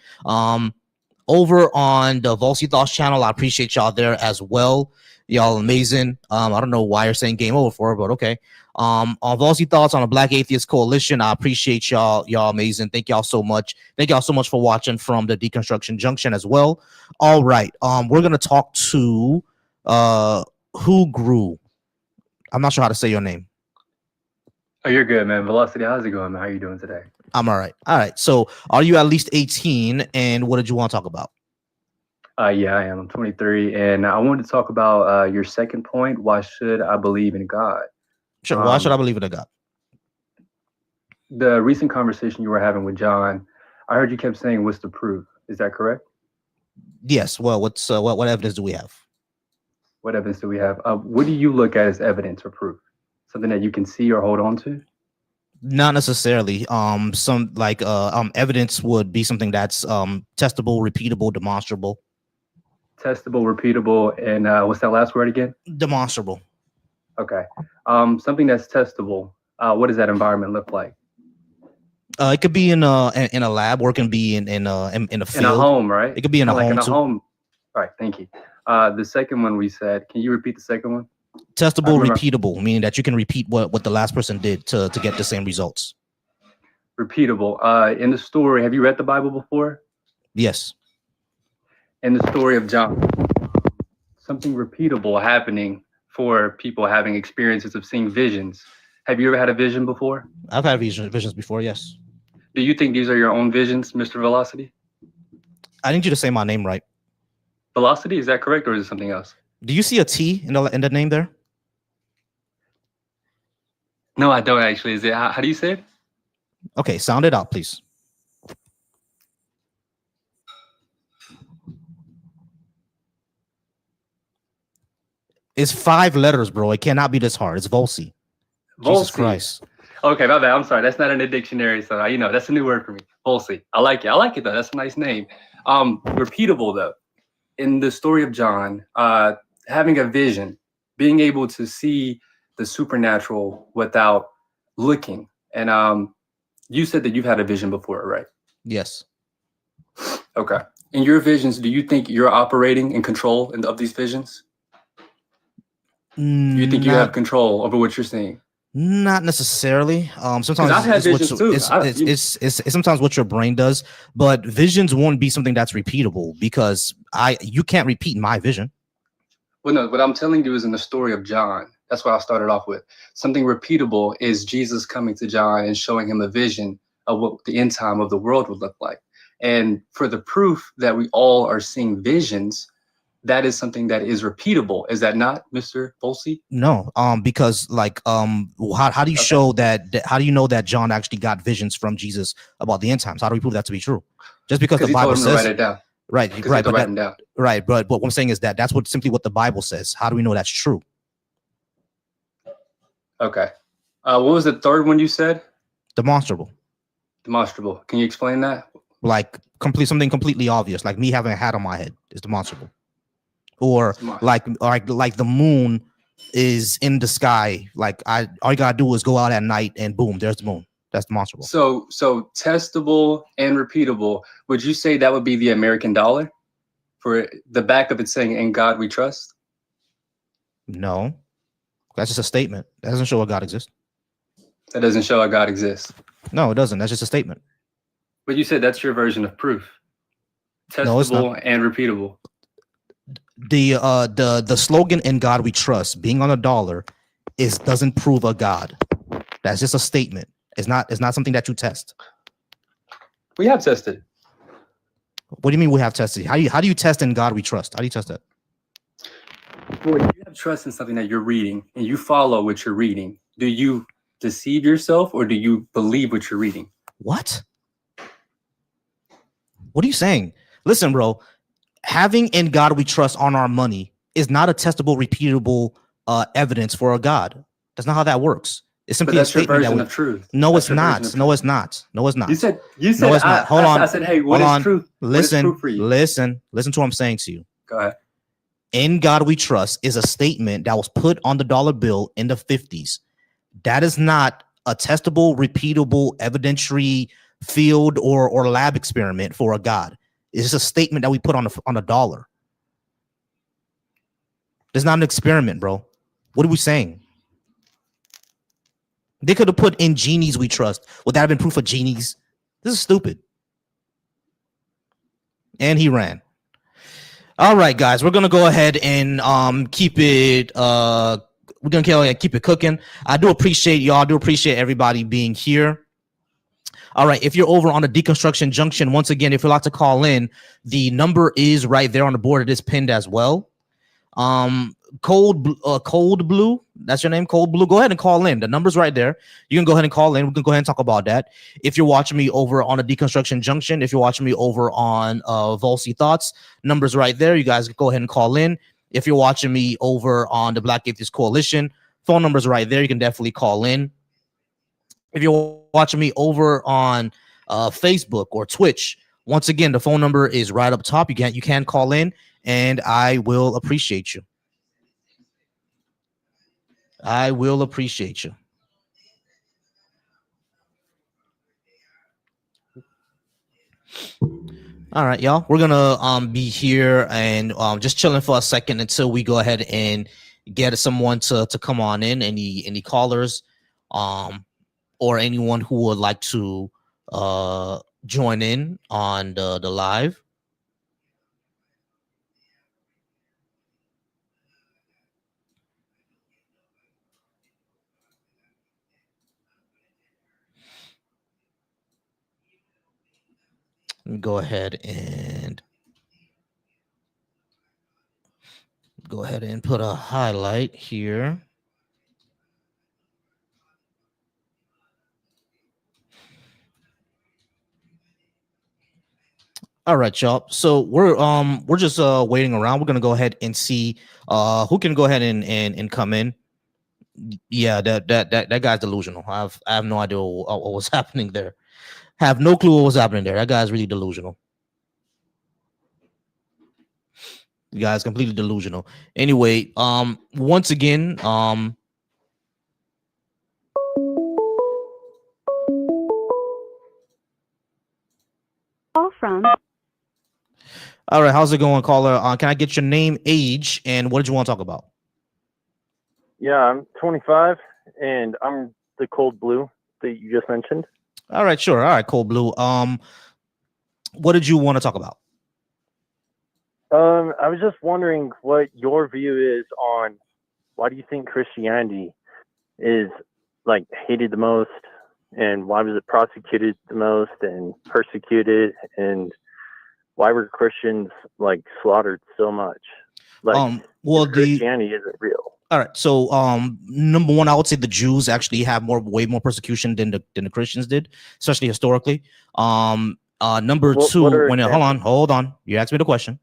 Over on the Volsy Thoughts channel, I appreciate y'all there as well. Y'all amazing. I don't know why you're saying game over for, but okay. On Volsy Thoughts on the Black Atheist Coalition, I appreciate y'all. Y'all amazing. Thank y'all so much. Thank y'all so much for watching from the Deconstruction Junction as well. All right. We're gonna talk to Who Grew. I'm not sure how to say your name. Oh, you're good, man. Velocity, how's it going, man? How are you doing today? I'm all right. All right. So are you at least 18? And what did you want to talk about? Yeah, I am. I'm 23. And I wanted to talk about your second point. Why should I believe in God? Sure. Why should I believe in a God? The recent conversation you were having with John, I heard you kept saying, what's the proof? Is that correct? Yes. Well, what evidence do we have? What evidence do we have? What do you look at as evidence or proof? Something that you can see or hold on to? Not necessarily. Evidence would be something that's testable, repeatable, demonstrable. testable, repeatable, and what's that last word again? Demonstrable. Okay. Something that's testable. What does that environment look like? It could be in a lab, or it can be in a field. In a home, right? It could be in a like home in a too. home. All right, thank you. The second one we said. Can you repeat the second one? Testable, repeatable, meaning that you can repeat what the last person did to get the same results. Repeatable. In the story, have you read the Bible before? Yes. In the story of John, something repeatable happening for people having experiences of seeing visions. Have you ever had a vision before? I've had visions before, yes. Do you think these are your own visions, Mr. Velocity? I need you to say my name right. Velocity, is that correct, or is it something else? Do you see a T in the name there? No, I don't actually. Is it? How do you say it? Okay, sound it out, please. It's 5 letters, bro. It cannot be this hard. It's Volsi. Jesus Christ. Okay, my bad. I'm sorry. That's not in the dictionary, so that's a new word for me. Volsi. I like it. I like it though. That's a nice name. Repeatable though. In the story of John, having a vision, being able to see the supernatural without looking. And you said that you've had a vision before, right? Yes. Okay. In your visions, do you think you're operating in control of these visions? Do you think you have control over what you're seeing? Not necessarily. Sometimes I've had visions too. It's sometimes what your brain does, but visions won't be something that's repeatable because you can't repeat my vision. Well, no, what I'm telling you is in the story of John. That's what I started off with. Something repeatable is Jesus coming to John and showing him a vision of what the end time of the world would look like. And for the proof that we all are seeing visions, that is something that is repeatable. Is that not, Mr. Volsi? No, because how do you show that? How do you know that John actually got visions from Jesus about the end times? How do we prove that to be true? Just because the Bible says, write it down. Right, but what I'm saying is that's simply what the Bible says. How do we know that's true? Okay. What was the third one you said? Demonstrable. Demonstrable. Can you explain that? Like something completely obvious, like me having a hat on my head is demonstrable. Or like the moon is in the sky. Like all you gotta do is go out at night and boom, there's the moon. That's demonstrable. So testable and repeatable. Would you say that would be the American dollar? For the back of it saying "In God We Trust"? No, that's just a statement. That doesn't show a God exists. That doesn't show a God exists. No, it doesn't. That's just a statement. But you said that's your version of proof. Testable and repeatable. The slogan "In God We Trust" being on a dollar doesn't prove a God. That's just a statement. It's not something that you test. We have tested. What do you mean we have tested? How do you test "In God We Trust"? How do you test that? Well, you have trust in something that you're reading and you follow what you're reading. Do you deceive yourself or do you believe what you're reading? What? What are you saying? Listen, bro. Having "In God We Trust" on our money is not a testable, repeatable evidence for a God. That's not how that works. It's simply a statement version of truth. No, it's not. No, it's not. No, it's not. You said no, it's not. Hold on. I said, hey, what is truth? Listen, what is truth for you? listen to what I'm saying to you. Go ahead. "In God We Trust" is a statement that was put on the dollar bill in the 50s. That is not a testable, repeatable, evidentiary field or lab experiment for a God. It's just a statement that we put on a dollar. It's not an experiment, bro. What are we saying? They could have put "In genies we trust." Would that have been proof of genies? This is stupid. And he ran. All right, guys, we're gonna go ahead and keep it. We're gonna keep it cooking. I do appreciate y'all. I do appreciate everybody being here. All right, if you're over on the Deconstruction Junction, once again, if you'd like to call in, the number is right there on the board. It is pinned as well. Cold Blue, that's your name, Cold Blue. Go ahead and call in. The number's right there. You can go ahead and call in. We can go ahead and talk about that. If you're watching me over on the Deconstruction Junction, if you're watching me over on Volsi Thoughts, number's right there. You guys can go ahead and call in. If you're watching me over on the Black Atheist Coalition, phone number's right there. You can definitely call in. If you're watching me over on Facebook or Twitch, once again, the phone number is right up top. You can call in and I will appreciate you. I will appreciate you. All right, y'all. We're gonna be here and just chilling for a second until we go ahead and get someone to come on in. Any callers, or anyone who would like to join in on the live. Go ahead and put a highlight here. All right, y'all. So we're just waiting around. We're gonna go ahead and see who can go ahead and come in. Yeah, that guy's delusional. I have no idea what was happening there. Have no clue what was happening there. That guy's really delusional. The guy's completely delusional. Anyway, once again, All from. All right, how's it going, caller? Can I get your name, age, and what did you want to talk about? Yeah, I'm 25, and I'm the cold blue that you just mentioned. All right, sure. All right, cold blue. What did you want to talk about? I was just wondering what your view is on why do you think Christianity is like hated the most, and why was it prosecuted the most and persecuted, and why were Christians like slaughtered so much? Like, well, Christianity isn't real. All right, so number one, I would say the Jews actually have way more persecution than the Christians did, especially historically. Number two, hold on, you asked me the question.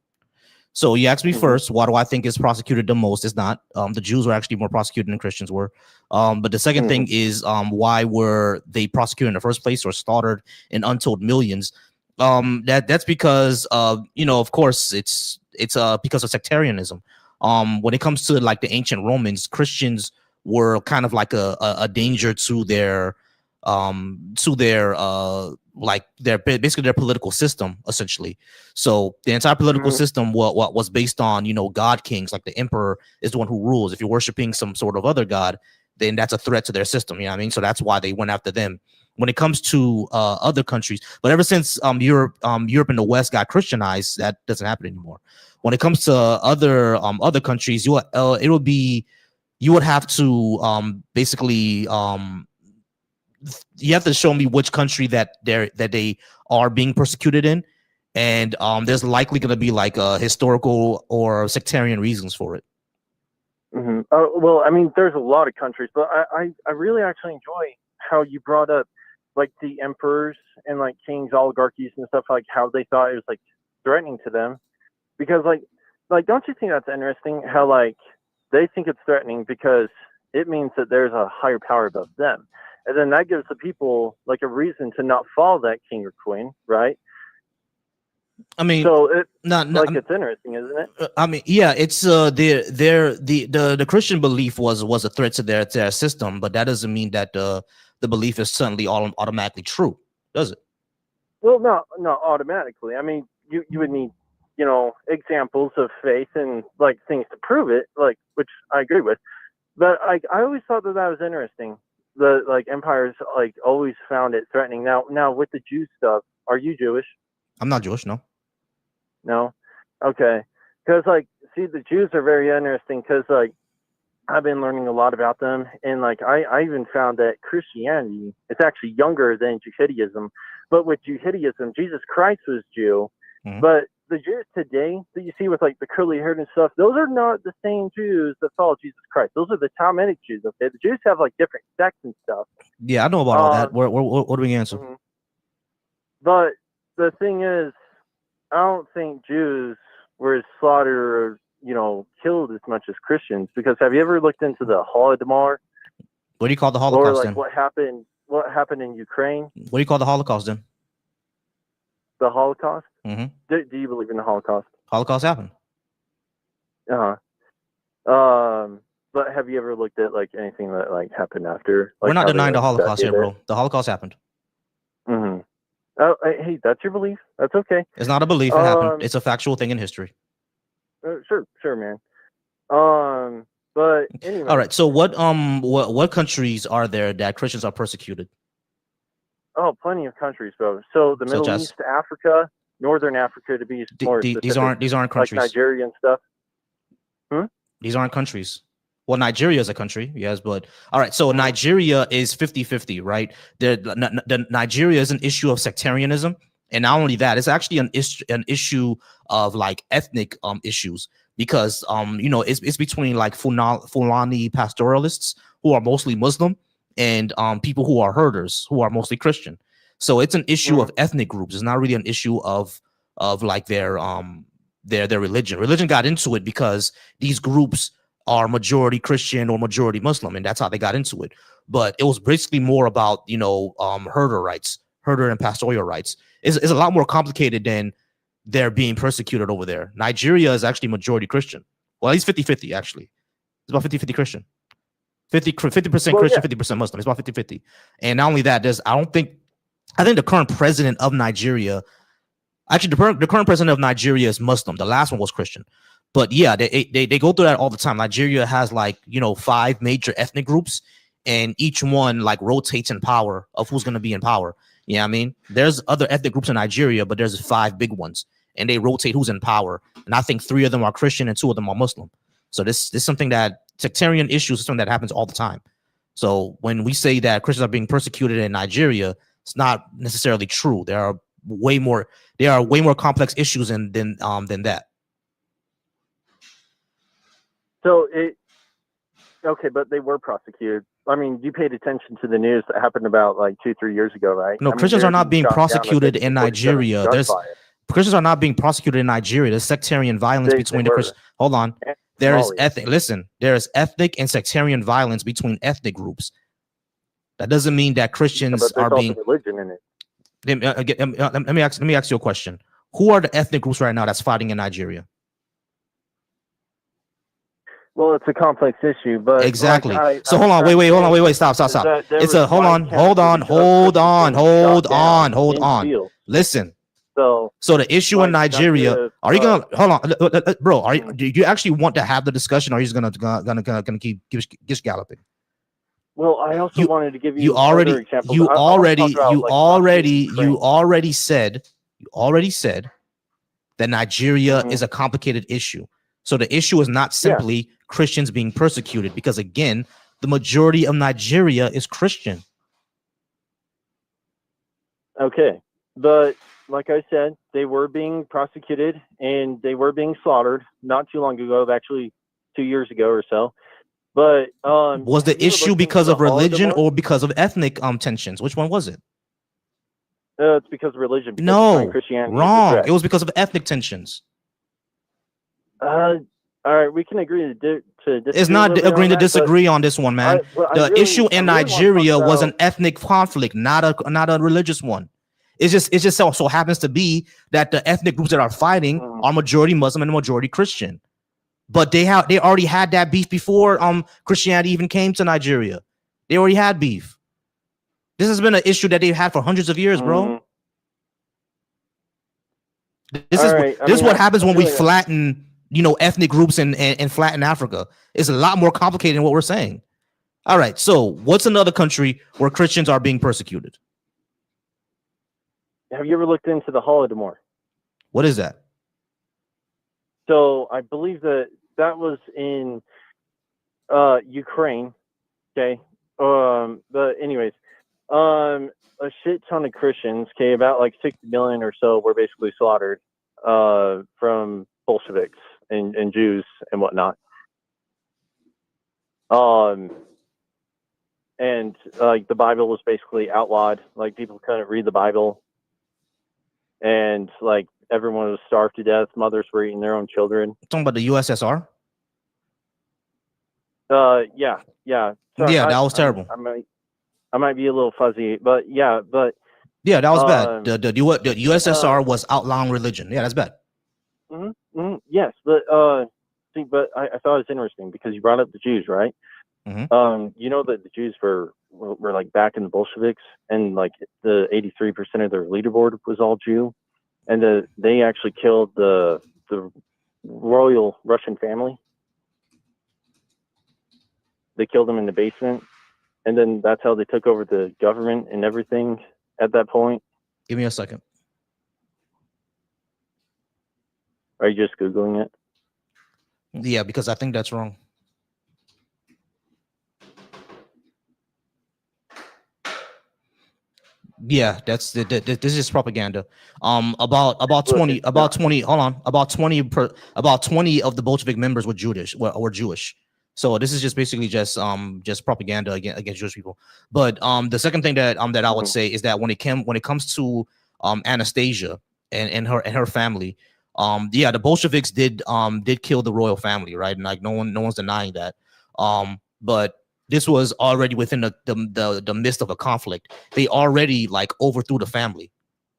So you asked me first, why do I think is prosecuted the most? It's not. The Jews were actually more prosecuted than Christians were. But the second thing is, why were they prosecuted in the first place or slaughtered in untold millions? That's because of course it's because of sectarianism. When it comes to like the ancient Romans, Christians were kind of like a danger to their basically their political system, essentially. So the entire political system what was based on god kings, like the emperor is the one who rules. If you're worshiping some sort of other god, then that's a threat to their system, you know what I mean? So that's why they went after them. When it comes to other countries, but ever since Europe and the West got Christianized, that doesn't happen anymore. When it comes to other countries, you would have to basically you have to show me which country that they are being persecuted in, and there's likely going to be like historical or sectarian reasons for it. Well, I mean, there's a lot of countries, but I really actually enjoy how you brought up like the emperors and like kings, oligarchies and stuff, like how they thought it was like threatening to them, because like don't you think that's interesting how like they think it's threatening because it means that there's a higher power above them, and then that gives the people like a reason to not follow that king or queen, right? I mean, so it's interesting, isn't it? I mean, yeah, it's the Christian belief was a threat to their system, but that doesn't mean that the belief is suddenly automatically true, does it? Well, not automatically. I mean, you would need examples of faith and like things to prove it, like, which I agree with. But I always thought that was interesting. The like empires like always found it threatening. Now with the Jew stuff, are you Jewish? I'm not Jewish, no. No? Okay. Because, like, see, the Jews are very interesting because, like, I've been learning a lot about them. And, like, I even found that Christianity is actually younger than Judaism. But with Judaism, Jesus Christ was Jew. But the Jews today that you see with, like, the curly hair and stuff, those are not the same Jews that follow Jesus Christ. Those are the Talmudic Jews, okay? The Jews have, like, different sects and stuff. Yeah, I know about all that. What do we answer? But the thing is, I don't think Jews were slaughtered or, killed as much as Christians, because have you ever looked into the Holodomor? What do you call the Holocaust, or like then? what happened in Ukraine? What do you call the Holocaust, then? The Holocaust? Mm-hmm. Do you believe in the Holocaust? Holocaust happened. But have you ever looked at like anything that like happened after? Like We're not how they, denying the like, Holocaust here, studied bro. The Holocaust happened. it? Mm-hmm. Oh, hey, that's your belief. That's okay. It's not a belief. It happened. It's a factual thing in history. Sure, man. But anyway. All right. So what countries are there that Christians are persecuted? Oh, plenty of countries, bro. So the Middle East, Africa, Northern Africa, to be more specific. These aren't countries. Like Nigeria and stuff. These aren't countries. Well, Nigeria is a country, yes, but all right. So Nigeria is 50-50, right? The Nigeria is an issue of sectarianism, and not only that, it's actually an issue of like ethnic issues because it's between like Fulani pastoralists who are mostly Muslim and people who are herders who are mostly Christian. So it's an issue of ethnic groups. It's not really an issue of like their religion. Religion got into it because these groups are majority Christian or majority Muslim, and that's how they got into it. But it was basically more about herder rights, herder and pastoral rights. It's a lot more complicated than they're being persecuted over there. Nigeria is actually majority Christian. Well, at least 50-50 actually. It's about 50-50 Christian. 50% Christian, 50% Muslim. It's about 50-50. And not only that, I think the current president of Nigeria, actually the current president of Nigeria is Muslim. The last one was Christian. But yeah, they go through that all the time. Nigeria has 5 major ethnic groups, and each one like rotates in power of who's going to be in power. You know what I mean? There's other ethnic groups in Nigeria, but there's 5 big ones, and they rotate who's in power. And I think 3 of them are Christian and 2 of them are Muslim. So this is something that sectarian issues is something that happens all the time. So when we say that Christians are being persecuted in Nigeria, it's not necessarily true. There are way more complex issues than that. So okay, but they were prosecuted. I mean, you paid attention to the news that happened about 2-3 years ago, right? No, Christians are not being prosecuted in Nigeria. Christians are not being prosecuted in Nigeria. There's sectarian violence between the Christians. Hold on. There is ethnic and sectarian violence between ethnic groups. That doesn't mean that Christians are being religion in it. Let me ask you a question. Who are the ethnic groups right now that's fighting in Nigeria? Well, it's a complex issue, but exactly. So hold on, wait, stop. It's a hold on. Listen. So the issue in Nigeria, are you gonna hold on, bro? Do you actually want to have the discussion, or are you just gonna keep galloping? Well, I also wanted to give you already said that Nigeria is a complicated issue. So the issue is not simply Christians being persecuted, because again, the majority of Nigeria is Christian. Okay, but like I said, they were being prosecuted and they were being slaughtered not too long ago, actually 2 years ago or so. But was the issue because of religion or because of ethnic tensions? Which one was it? It's because of religion. No, Christianity wrong. It was because of ethnic tensions. All right, we can agree to disagree. It's not agreeing to disagree on this one, man. The issue in Nigeria was an ethnic conflict, not a religious one. It's just so happens to be that the ethnic groups that are fighting are majority Muslim and majority Christian. But they already had that beef before Christianity even came to Nigeria. They already had beef. This has been an issue that they've had for hundreds of years, bro. This is what happens when we flatten, ethnic groups and flatten Africa. It's a lot more complicated than what we're saying. All right, so what's another country where Christians are being persecuted? Have you ever looked into the Holodomor? What is that? So I believe that was in Ukraine. Okay. But anyways, a shit ton of Christians, okay, about 60 million or so were basically slaughtered from Bolsheviks and Jews and whatnot. And the Bible was basically outlawed. People couldn't read the Bible. And everyone was starved to death. Mothers were eating their own children. You're talking about the USSR? Yeah. Sorry, that was terrible. I might be a little fuzzy, but yeah, that was bad. The USSR was outlawing religion. Yeah, that's bad. Yes, but See, but I thought it was interesting because you brought up the Jews, right? You know that the Jews were like back in the Bolsheviks, and like the 83% of their leaderboard was all Jew, and they actually killed the royal Russian family. They killed them in the basement, and then that's how they took over the government and everything at that point. Give me a second. Are you just Googling it? Yeah, because I think that's wrong. Yeah, this is propaganda. About 20 hold on, about 20 of the Bolshevik members were Jewish. So this is just basically just propaganda against Jewish people. But the second thing that I would say is that when it comes to Anastasia and her family, the Bolsheviks did kill the royal family, right? And like no one's denying that. But this was already within the midst of a conflict. They already like overthrew the family,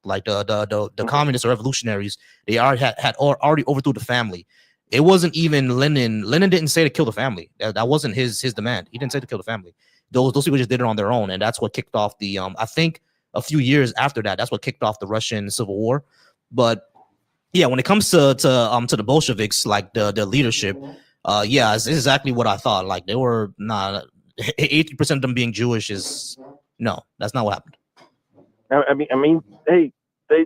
like the communists or revolutionaries. They already had already overthrew the family. It wasn't even Lenin. Lenin didn't say to kill the family. That wasn't his demand. He didn't say to kill the family. Those people just did it on their own, and that's what kicked off the. I think a few years after that, that's what kicked off the Russian Civil War. But yeah, when it comes to the Bolsheviks, like the leadership, yeah, it's exactly what I thought. Like they were not 80% of them being Jewish is no, that's not what happened. I mean, hey,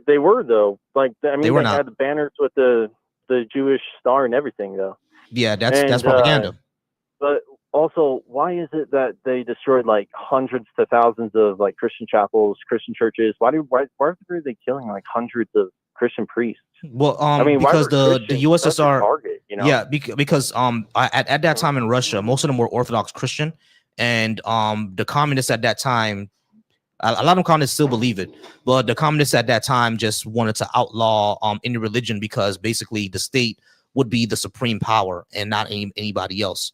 they were though. Like they had the banners with the Jewish star and everything though. Yeah, that's propaganda. But also, why is it that they destroyed like hundreds to thousands of like Christian chapels, Christian churches? Why are they killing like hundreds of Christian priests? Well, because the USSR target, you know? Yeah, because at that time in Russia, most of them were Orthodox Christian, and the communists at that time, a lot of communists still believe it, but the communists at that time just wanted to outlaw any religion because basically the state would be the supreme power and not anybody else,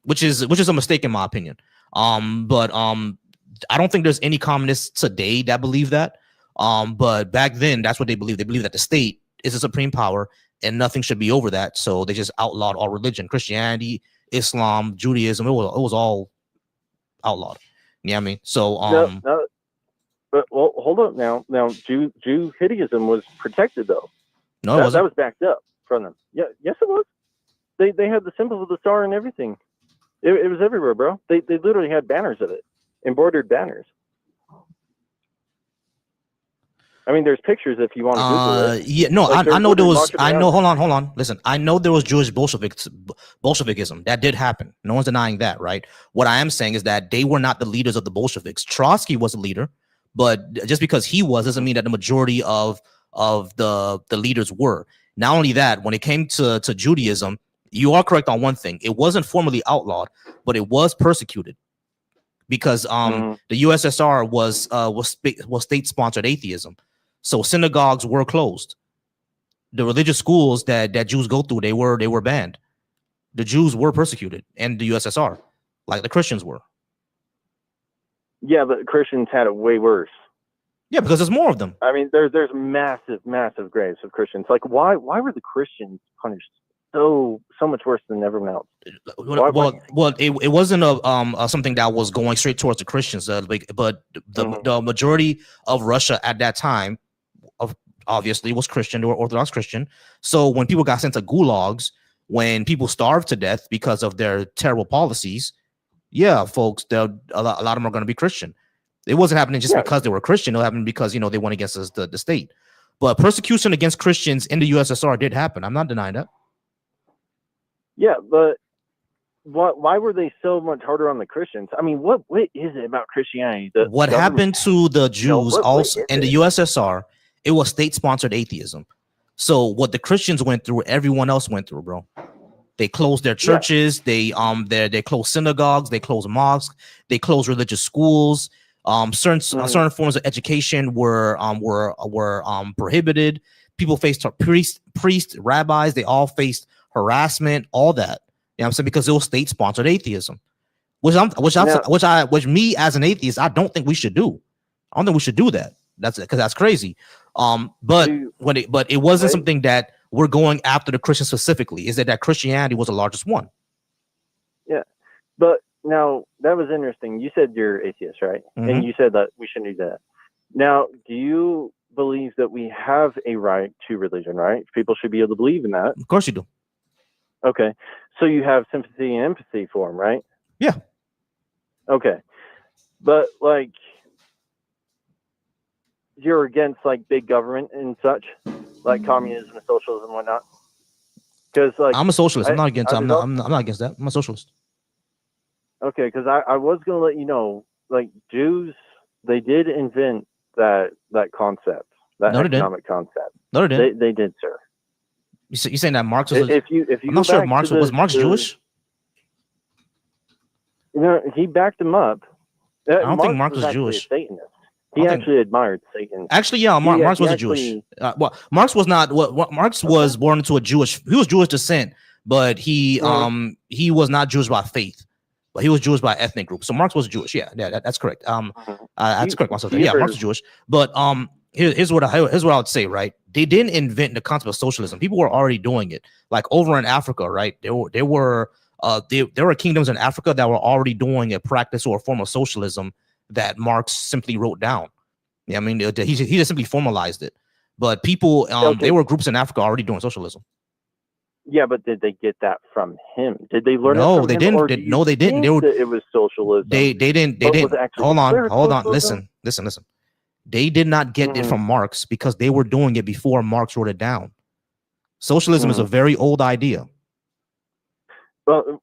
which is a mistake in my opinion. But I don't think there's any communists today that believe that. But back then, that's what they believed. They believed that the state is a supreme power and nothing should be over that. So they just outlawed all religion, Christianity, Islam, Judaism. It was all outlawed. You know what I mean? So but well, hold up now. Now Judaism was protected though. No, it wasn't. That was backed up from them. Yeah, yes it was. They had the symbol of the star and everything. It was everywhere, bro. They literally had banners of it, embroidered banners. I mean, there's pictures if you want to Google it. Yeah, no, like I know there was. I know. Hold on. Listen, I know there was Jewish Bolshevikism. That did happen. No one's denying that, right? What I am saying is that they were not the leaders of the Bolsheviks. Trotsky was a leader, but just because he was doesn't mean that the majority of the leaders were. Not only that, when it came to Judaism, you are correct on one thing. It wasn't formally outlawed, but it was persecuted because the USSR was state-sponsored atheism. So synagogues were closed. The religious schools that Jews go through, they were banned. The Jews were persecuted in the USSR, like the Christians were. Yeah, but Christians had it way worse. Yeah, because there's more of them. I mean, there's massive graves of Christians. Like, why were the Christians punished so much worse than everyone else? Well, it wasn't something that was going straight towards the Christians, but the majority of Russia at that time, obviously, was Christian. They were Orthodox Christian. So when people got sent to gulags, when people starved to death because of their terrible policies, yeah, folks, a lot of them are going to be Christian. It wasn't happening just because they were Christian. It happened because, they went against the state. But persecution against Christians in the USSR did happen. I'm not denying that. Yeah, but why were they so much harder on the Christians? I mean, what is it about Christianity? What happened to the Jews also in the USSR? It was state-sponsored atheism. So what the Christians went through, everyone else went through, bro. They closed their churches. Yeah. They closed synagogues. They closed mosques. They closed religious schools. Certain forms of education were prohibited. People faced priests, rabbis. They all faced harassment, all that. You know what I'm saying? Because it was state-sponsored atheism, which me as an atheist, I don't think we should do. I don't think we should do that. That's because that's crazy. But it wasn't something that we're going after the Christians specifically. Is it that Christianity was the largest one? Yeah, but now that was interesting. You said you're atheist, right? And you said that we shouldn't do that. Now, do you believe that we have a right to religion, right? People should be able to believe in that. Of course you do. Okay. So you have sympathy and empathy for them, right? Yeah. Okay. But like, you're against like big government and such, like communism and socialism and whatnot. Because like, I'm a socialist. I'm not against. I'm not not against that. I'm a socialist. Okay, because I was going to let you know, like Jews, they did invent that concept, that economic concept. No, they didn't. They did, sir. You saying that Marx was? If you I'm not sure if Marx was Marx Jewish. You know, he backed him up. I don't think Marx was Jewish. A Satanist. He actually admired Satan. Actually, yeah, Marx was a Jewish. Well, Marx was not. What Marx was born into a Jewish. He was Jewish descent, but he was not Jewish by faith, but he was Jewish by ethnic group. So Marx was Jewish. Yeah, that's correct. That's correct myself. Yeah, Marx was Jewish. But here's what I would say. Right, they didn't invent the concept of socialism. People were already doing it. Like over in Africa, right? There were kingdoms in Africa that were already doing a practice or a form of socialism that Marx simply wrote down. Yeah, I mean, he just simply formalized it. But people, there were groups in Africa already doing socialism. Yeah, but did they get that from him? Did they learn it from they him? Didn't. No, they didn't. It was socialism. They didn't. Hold on. Listen. They did not get it from Marx because they were doing it before Marx wrote it down. Socialism is a very old idea. Well,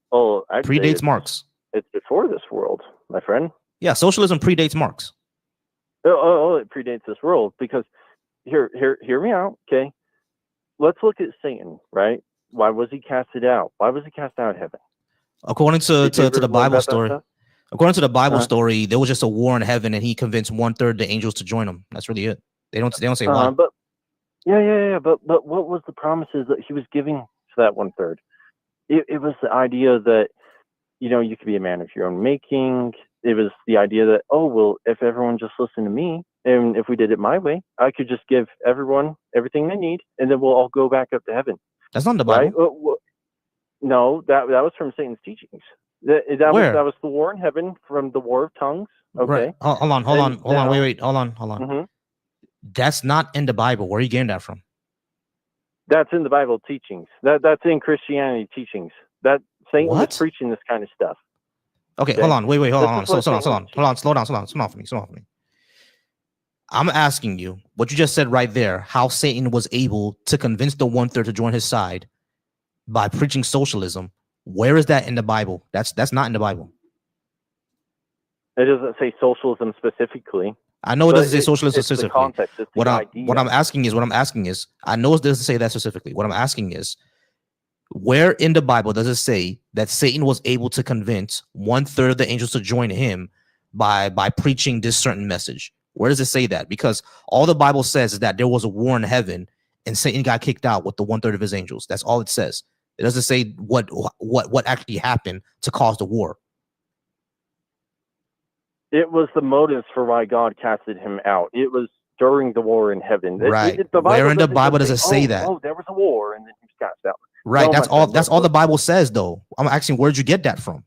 predates Marx. It's before this world, my friend. Yeah, socialism predates Marx. It predates this world because hear me out, okay? Let's look at Satan, right? Why was he casted out? Why was he cast out of heaven? According to the Bible story, story, there was just a war in heaven, and he convinced 1/3 the angels to join him. That's really it. They don't say why. But But what was the promises that he was giving to that 1/3? It was the idea that you could be a man of your own making. It was the idea that, oh, well, if everyone just listened to me and if we did it my way, I could just give everyone everything they need and then we'll all go back up to heaven. That's not the Bible. Right? No, that was from Satan's teachings. That was the war in heaven from the war of tongues. Okay. Right. Hold on. Wait. Hold on. Mm-hmm. That's not in the Bible. Where are you getting that from? That's in the Bible teachings. That's in Christianity teachings. That Satan was preaching this kind of stuff. Okay, hold on. Wait, hold on. Slow down for me. I'm asking you what you just said right there, how Satan was able to convince the 1/3 to join his side by preaching socialism. Where is that in the Bible? That's not in the Bible. It doesn't say socialism specifically. I know it doesn't say socialism specifically. The context, it's what I'm asking is, I know it doesn't say that specifically. What I'm asking is, where in the Bible does it say that Satan was able to convince 1/3 of the angels to join him by preaching this certain message? Where does it say that? Because all the Bible says is that there was a war in heaven and Satan got kicked out with the 1/3 of his angels. That's all it says. It doesn't say what actually happened to cause the war. It was the motives for why God casted him out. It was during the war in heaven. Right. Where in the Bible does it say that? Oh, there was a war and then he was cast out. Right. No, that's all the Bible says, though. I'm asking, where'd you get that from?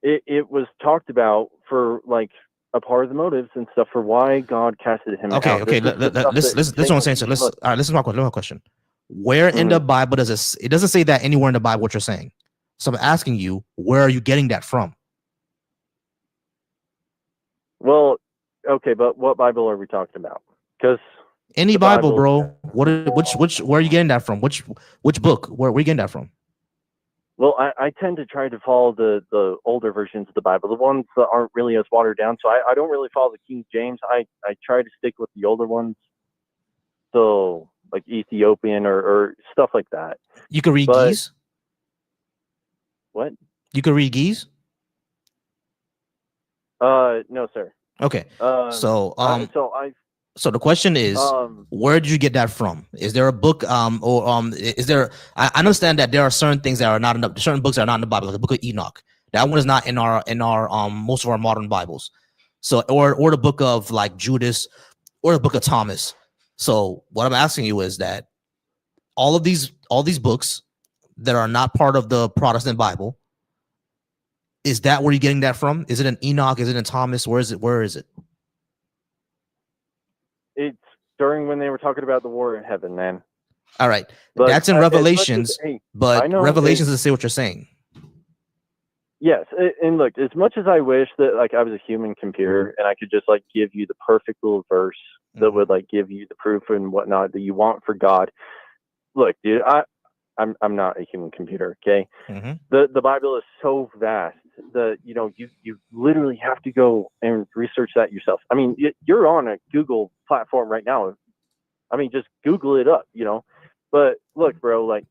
It was talked about for like a part of the motives and stuff for why God casted him out. Okay. Listen what I'm saying. So listen to my question. Where in the Bible does it doesn't say that anywhere in the Bible what you're saying. So I'm asking you, where are you getting that from? Well, okay, but what Bible are we talking about? Because any Bible, bro. Which where are you getting that from? Which book? Where are you getting that from? Well, I tend to try to follow the older versions of the Bible, the ones that aren't really as watered down. So I don't really follow the King James. I try to stick with the older ones. So like Ethiopian or stuff like that. You can read Geese? What? You can read Geese? No, sir. Okay. So the question is, where did you get that from? Is there a book, is there? I understand that there are certain things that are not in certain books that are not in the Bible, like the Book of Enoch. That one is not in our most of our modern Bibles. So or the book of like Judas, or the book of Thomas. So what I'm asking you is that all these books that are not part of the Protestant Bible, is that where you're getting that from? Is it in Enoch? Is it in Thomas? Where is it? Where is it? It's during when they were talking about the war in heaven, man. All right, But that's in Revelations, hey, I but know Revelations doesn't say what you're saying. Yes, and look, as much as I wish that like I was a human computer and I could just like give you the perfect little verse that would like give you the proof and whatnot that you want for God. Look, dude, I'm not a human computer, okay? The Bible is so vast that you literally have to go and research that yourself. I mean, you're on a Google platform right now. I mean, just Google it up, But look, bro, like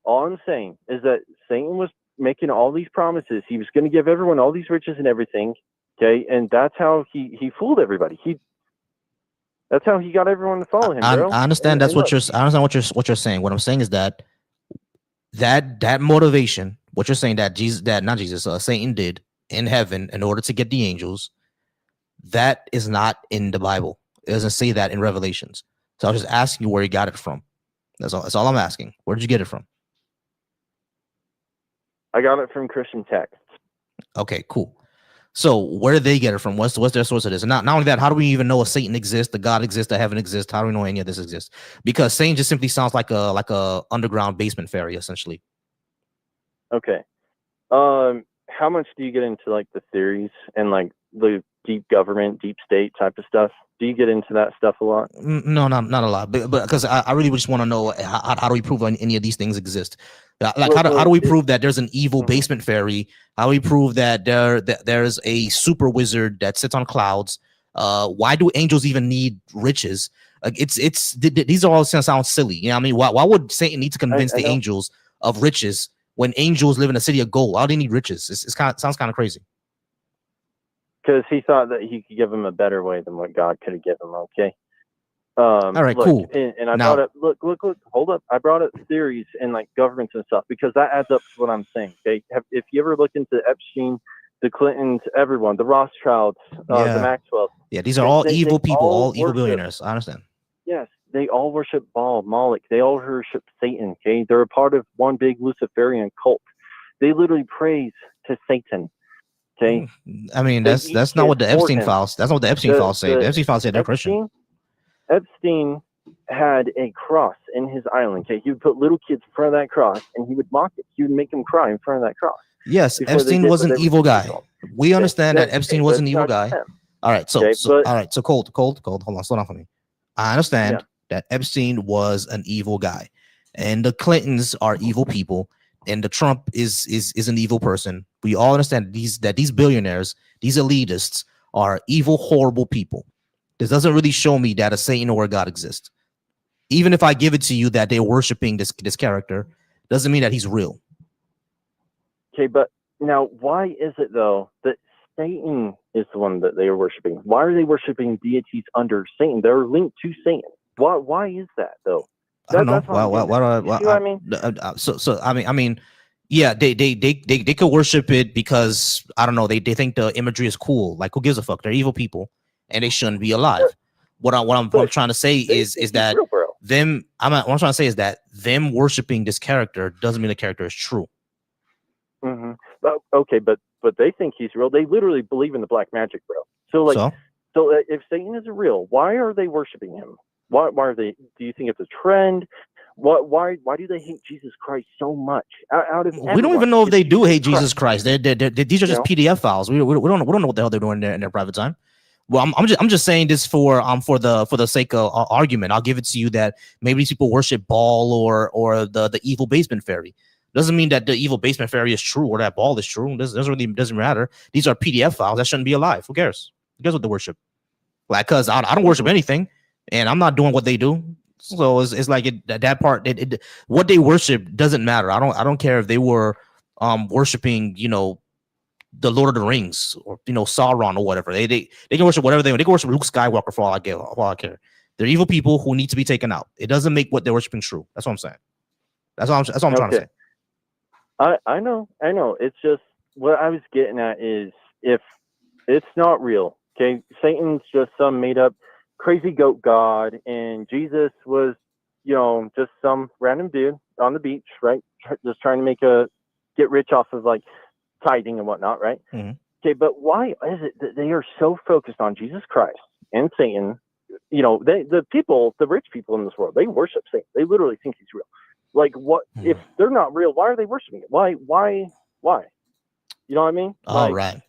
all I'm saying is that Satan was making all these promises. He was going to give everyone all these riches and everything, okay? And that's how he fooled everybody. That's how he got everyone to follow him, bro. I understand I understand what you're saying. What I'm saying is that motivation, what you're saying that Satan did in heaven in order to get the angels, that is not in the Bible. It doesn't say that in Revelations. So I was just asking you where you got it from. That's all I'm asking. Where did you get it from? I got it from Christian texts. Okay, cool. So where did they get it from? What's their source of this? And not only that, how do we even know a Satan exists, the God exists, the heaven exists? How do we know any of this exists? Because Satan just simply sounds like a underground basement fairy, essentially. Okay. How much do you get into like the theories and like the deep government, deep state type of stuff? Do you get into that stuff a lot? No, not a lot. But because I really just want to know how do we prove any of these things exist? Like how do we prove that there's an evil basement fairy? How do we prove that there's a super wizard that sits on clouds? Why do angels even need riches? Like these are all gonna sound silly. You know what I mean? Why would Satan need to convince the angels of riches when angels live in a city of gold? Why do they need riches? Sounds kind of crazy. Because he thought that he could give them a better way than what God could have given them. Okay. All right, look, cool. And I brought up, look, hold up. I brought up theories and like governments and stuff because that adds up to what I'm saying. Okay. If you ever look into Epstein, the Clintons, everyone, the Rothschilds, the Maxwells. Yeah, these are all evil people, all evil worship, billionaires. I understand. Yes, they all worship Baal, Moloch. They all worship Satan. Okay. They're a part of one big Luciferian cult. They literally praise to Satan. Okay. I mean, that's not what the Epstein files. That's not what the Epstein files say. The Epstein files say they're Christian. Epstein had a cross in his island. Okay, he would put little kids in front of that cross, and he would mock it. He would make them cry in front of that cross. Yes, Epstein was an evil guy. We understand that Epstein was an evil guy. All right, so cold. Hold on, slow down for me. I understand that Epstein was an evil guy, and the Clintons are evil people, and the Trump is an evil person. We all understand that these billionaires, these elitists, are evil, horrible people. This doesn't really show me that a Satan or a God exists. Even if I give it to you that they're worshiping this character, doesn't mean that he's real. Okay, but now why is it though that Satan is the one that they are worshiping? Why are they worshiping deities under Satan? They're linked to Satan. Why is that though? I don't know. I mean, yeah, they could worship it because I don't know. They think the imagery is cool. Like, who gives a fuck? They're evil people, and they shouldn't be alive. What I'm trying to say is that them. What I'm trying to say is that them worshiping this character doesn't mean the character is true. Mm-hmm. Okay, but they think he's real. They literally believe in the black magic, bro. So if Satan isn't real, why are they worshiping him? Why are they? Do you think it's a trend? Why do they hate Jesus Christ so much? We don't even know if they do hate Jesus Christ. These are just PDF files. We don't know what the hell they're doing in their private time. Well, I'm just saying this for the sake of argument. I'll give it to you that maybe these people worship Baal or the evil basement fairy. Doesn't mean that the evil basement fairy is true or that Baal is true. Doesn't matter. These are PDF files that shouldn't be alive. Who cares? Who cares what they worship? Like, cause I don't worship anything, and I'm not doing what they do. So it's like that part. What they worship doesn't matter. I don't care if they were worshiping, the Lord of the Rings or Sauron or whatever. They can worship whatever they want. They can worship Luke Skywalker for all I care. They're evil people who need to be taken out. It doesn't make what they're worshiping true. That's what I'm saying. That's all I'm trying to say. I know. It's just what I was getting at is if it's not real, okay, Satan's just some made up crazy goat god, and Jesus was, just some random dude on the beach, right? Just trying to get rich off of like tithing and whatnot, right? Mm-hmm. Okay, but why is it that they are so focused on Jesus Christ and Satan? The rich people in this world, they worship Satan. They literally think he's real. Like, what if they're not real? Why are they worshiping it? Why? You know what I mean? All right.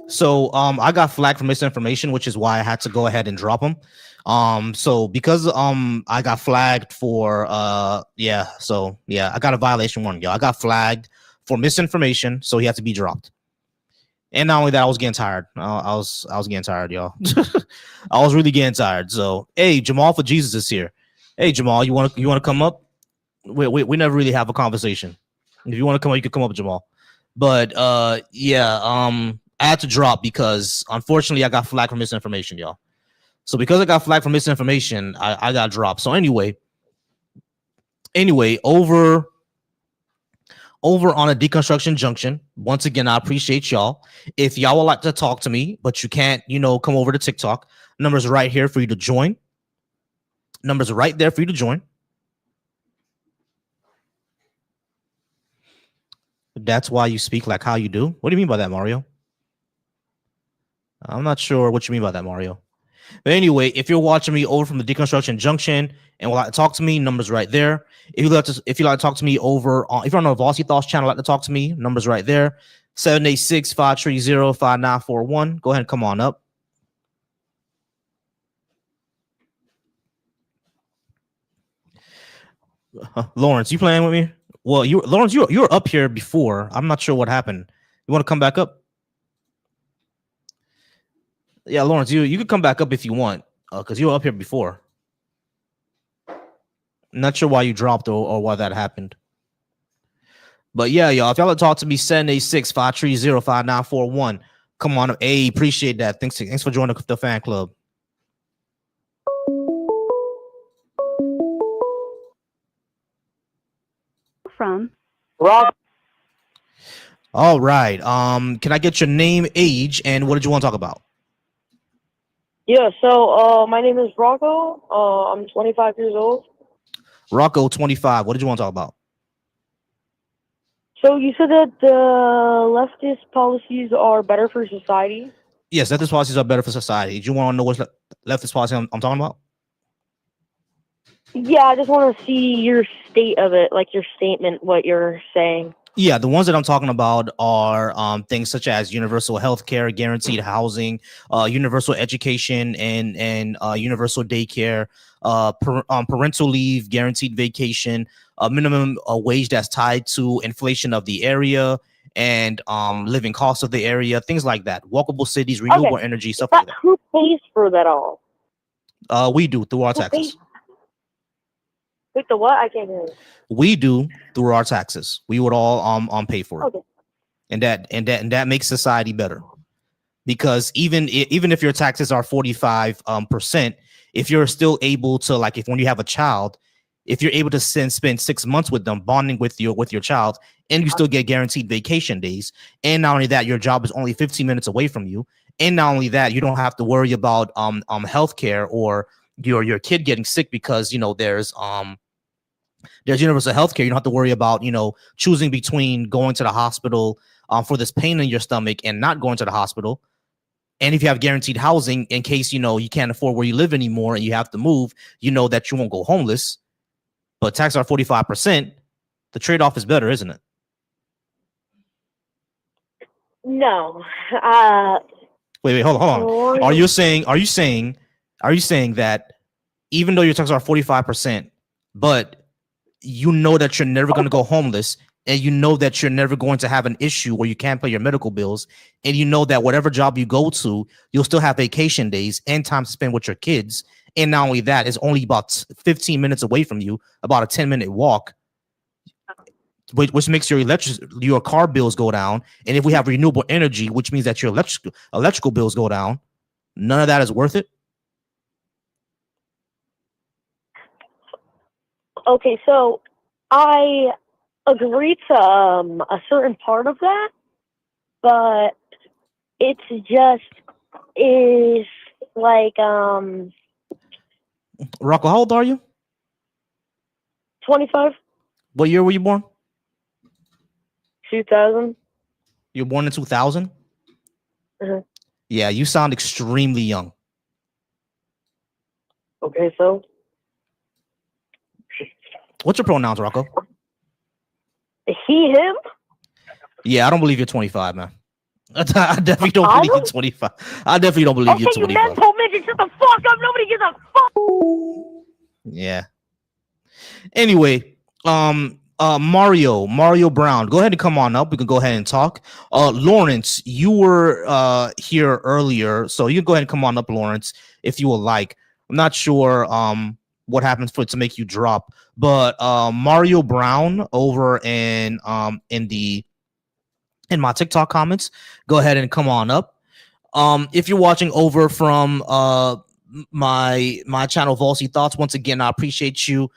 So I got flagged for misinformation, which is why I had to go ahead and drop him. So because I got flagged for I got a violation warning, y'all. I got flagged for misinformation, so he had to be dropped. And not only that, I was getting tired. I was getting tired, y'all. I was really getting tired. So hey, Jamal for Jesus is here. Hey Jamal, you wanna come up? We never really have a conversation. If you want to come up, you can come up, Jamal. But I had to drop because unfortunately I got flagged for misinformation, y'all. So because I got flagged for misinformation, I got dropped. So anyway, over on a deconstruction junction. Once again, I appreciate y'all. If y'all would like to talk to me, but you can't, come over to TikTok, numbers right here for you to join. Numbers right there for you to join. That's why you speak like how you do. What do you mean by that, Mario? I'm not sure what you mean by that, Mario. But anyway, if you're watching me over from the Deconstruction Junction and would like to talk to me, numbers right there. If you like to talk to me over on, if you're on the Vossi Thoughts channel, like to talk to me, numbers right there. 786-530-5941. Go ahead and come on up. Lawrence, you playing with me? Well, Lawrence, you were up here before. I'm not sure what happened. You want to come back up? Yeah, Lawrence, you could come back up if you want, because you were up here before. Not sure why you dropped or why that happened. But yeah, y'all, if y'all want to talk to me, 786-530-5941. Come on up. Hey, appreciate that. Thanks for joining the fan club. From Rob. All right. Can I get your name, age, and what did you want to talk about? Yeah, so my name is Rocco. I'm 25 years old. Rocco, 25. What did you want to talk about? So you said that the leftist policies are better for society? Yes, leftist policies are better for society. Do you want to know what leftist policy I'm talking about? Yeah, I just want to see your state of it, like your statement, what you're saying. Yeah, the ones that I'm talking about are things such as universal health care, guaranteed housing, universal education, and universal daycare, parental leave, guaranteed vacation, a minimum wage that's tied to inflation of the area, and living costs of the area, things like that. Walkable cities, renewable energy, stuff like that. Who pays for that all? We do through our taxes. Wait, the what? I can't hear you. We do through our taxes. We would all pay for it. Okay. And that makes society better. Because even if your taxes are 45%, if you're still able to, like, if when you have a child, if you're able to spend 6 months with them, bonding with your child, and you still get guaranteed vacation days, and not only that, your job is only 15 minutes away from you, and not only that, you don't have to worry about healthcare or your kid getting sick because there's universal healthcare. You don't have to worry about choosing between going to the hospital for this pain in your stomach and not going to the hospital. And if you have guaranteed housing, in case you can't afford where you live anymore and you have to move, that you won't go homeless. But taxes are 45%. The trade-off is better, isn't it? No. Wait, hold on. Are you saying that even though your taxes are 45%, but you know that you're never going to go homeless, and you know that you're never going to have an issue where you can't pay your medical bills, and you know that whatever job you go to, you'll still have vacation days and time to spend with your kids, and not only that, it's only about 15 minutes away from you, about a 10-minute walk, which makes your car bills go down. And if we have renewable energy, which means that your electrical bills go down, none of that is worth it. Okay, so I agree to a certain part of that, but it's just like Rocco, how old are you? 25, What year were you born? 2000. You were born in 2000? Uh-huh. Yeah, you sound extremely young. Okay, so What's your pronouns, Rocco? he, him. Yeah, I don't believe you're 25, man. I definitely don't I believe you're don't- 25. I definitely don't believe you're Okay, you 25. mental midget, shut the fuck up. Nobody gives a fuck. Yeah. Anyway, Mario Brown, go ahead and come on up. We can go ahead and talk. Lawrence, you were here earlier, so you can go ahead and come on up, Lawrence, if you would like. I'm not sure what happens for it to make you drop, but Mario Brown over in my TikTok comments, go ahead and come on up. If you're watching over from my channel Volsy Thoughts, once again, I appreciate you.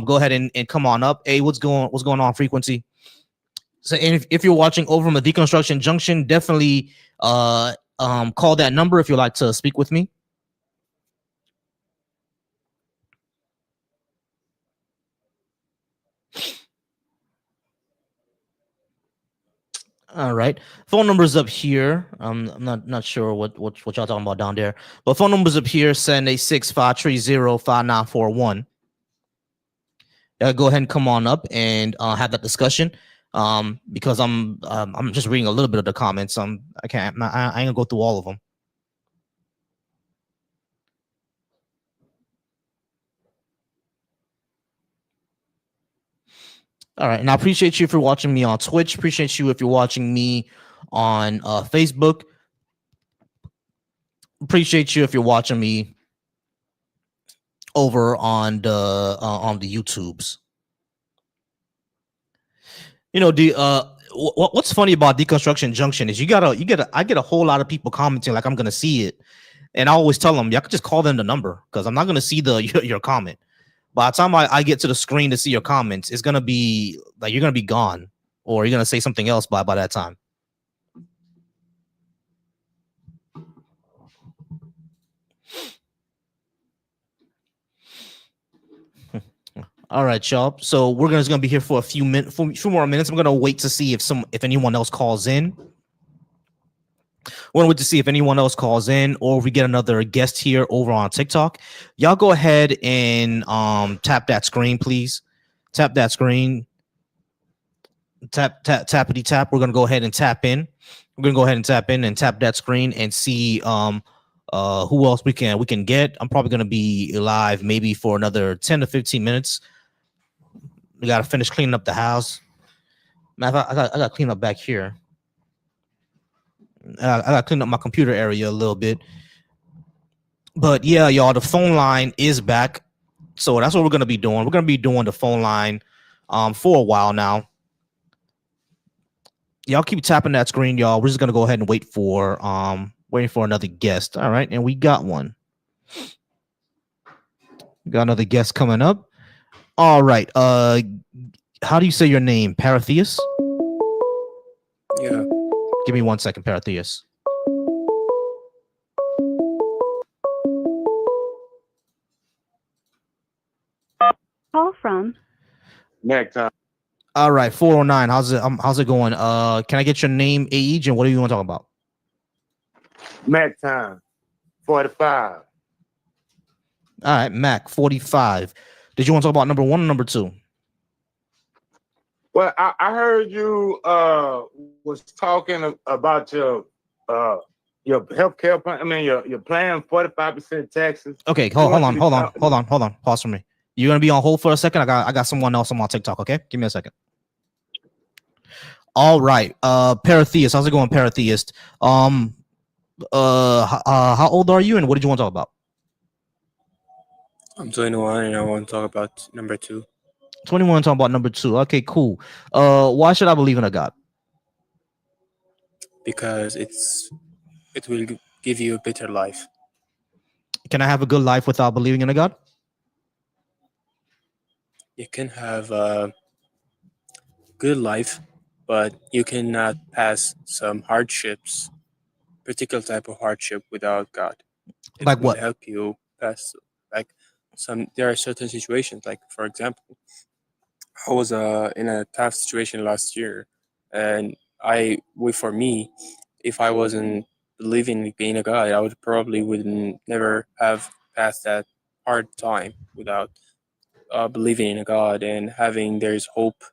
Go ahead and come on up. Hey, what's going on, Frequency? So, and if you're watching over from the Deconstruction Junction, definitely call that number if you'd like to speak with me. All right, phone numbers up here. I'm not sure what y'all talking about down there, but phone numbers up here: 786-530-5941. Go ahead and come on up and have that discussion. Because I'm just reading a little bit of the comments. I ain't gonna go through all of them. All right, and I appreciate you for watching me on Twitch. Appreciate you if you're watching me on Facebook. Appreciate you if you're watching me over on the YouTubes. You know, what's funny about Deconstruction Junction is I get a whole lot of people commenting like I'm gonna see it, and I always tell them, y'all could just call them the number because I'm not gonna see your comment. By the time I get to the screen to see your comments, it's gonna be like you're gonna be gone, or you're gonna say something else by that time. All right, y'all. So we're gonna be here for a few more minutes. I'm gonna wait to see if anyone else calls in. We're gonna wait to see if anyone else calls in, or if we get another guest here over on TikTok. Y'all go ahead and tap that screen, please. Tap that screen. Tappity tap. We're gonna go ahead and tap in. We're gonna go ahead and tap in and tap that screen and see who else we can get. I'm probably gonna be live maybe for another 10 to 15 minutes. We gotta finish cleaning up the house. Man, I gotta clean up back here. I gotta clean up my computer area a little bit. But yeah, y'all, the phone line is back. So that's what we're gonna be doing. We're gonna be doing the phone line for a while now. Y'all keep tapping that screen, y'all. We're just gonna go ahead and wait for another guest. All right, and we got one. We got another guest coming up. All right. How do you say your name? Paratheus? Yeah. Give me 1 second, Paratheus. Call from Next time. All right, 409. How's it going? Can I get your name, age, and what do you want to talk about? Mac time. 45. All right, Mac, 45. Did you want to talk about number one or number two? Well, I heard you was talking about your healthcare plan. I mean your plan 45% taxes. Okay, hold on. Pause for me. You're gonna be on hold for a second. I got someone else on my TikTok. Okay, give me a second. All right, Paratheist. How's it going, Paratheist? How old are you, and what did you want to talk about? I'm 21, and I want to talk about number two. 21. Talking about number two. Okay, cool. Why should I believe in a God? Because it will give you a better life. Can I have a good life without believing in a God? You can have a good life, but you cannot pass some hardships, particular type of hardship without God. it Like will what? help you pass. Like there are certain situations. Like for example, I was in a tough situation last year, and for me, if I wasn't believing in a God, I would probably wouldn't never have passed that hard time without believing in a God and having there's hope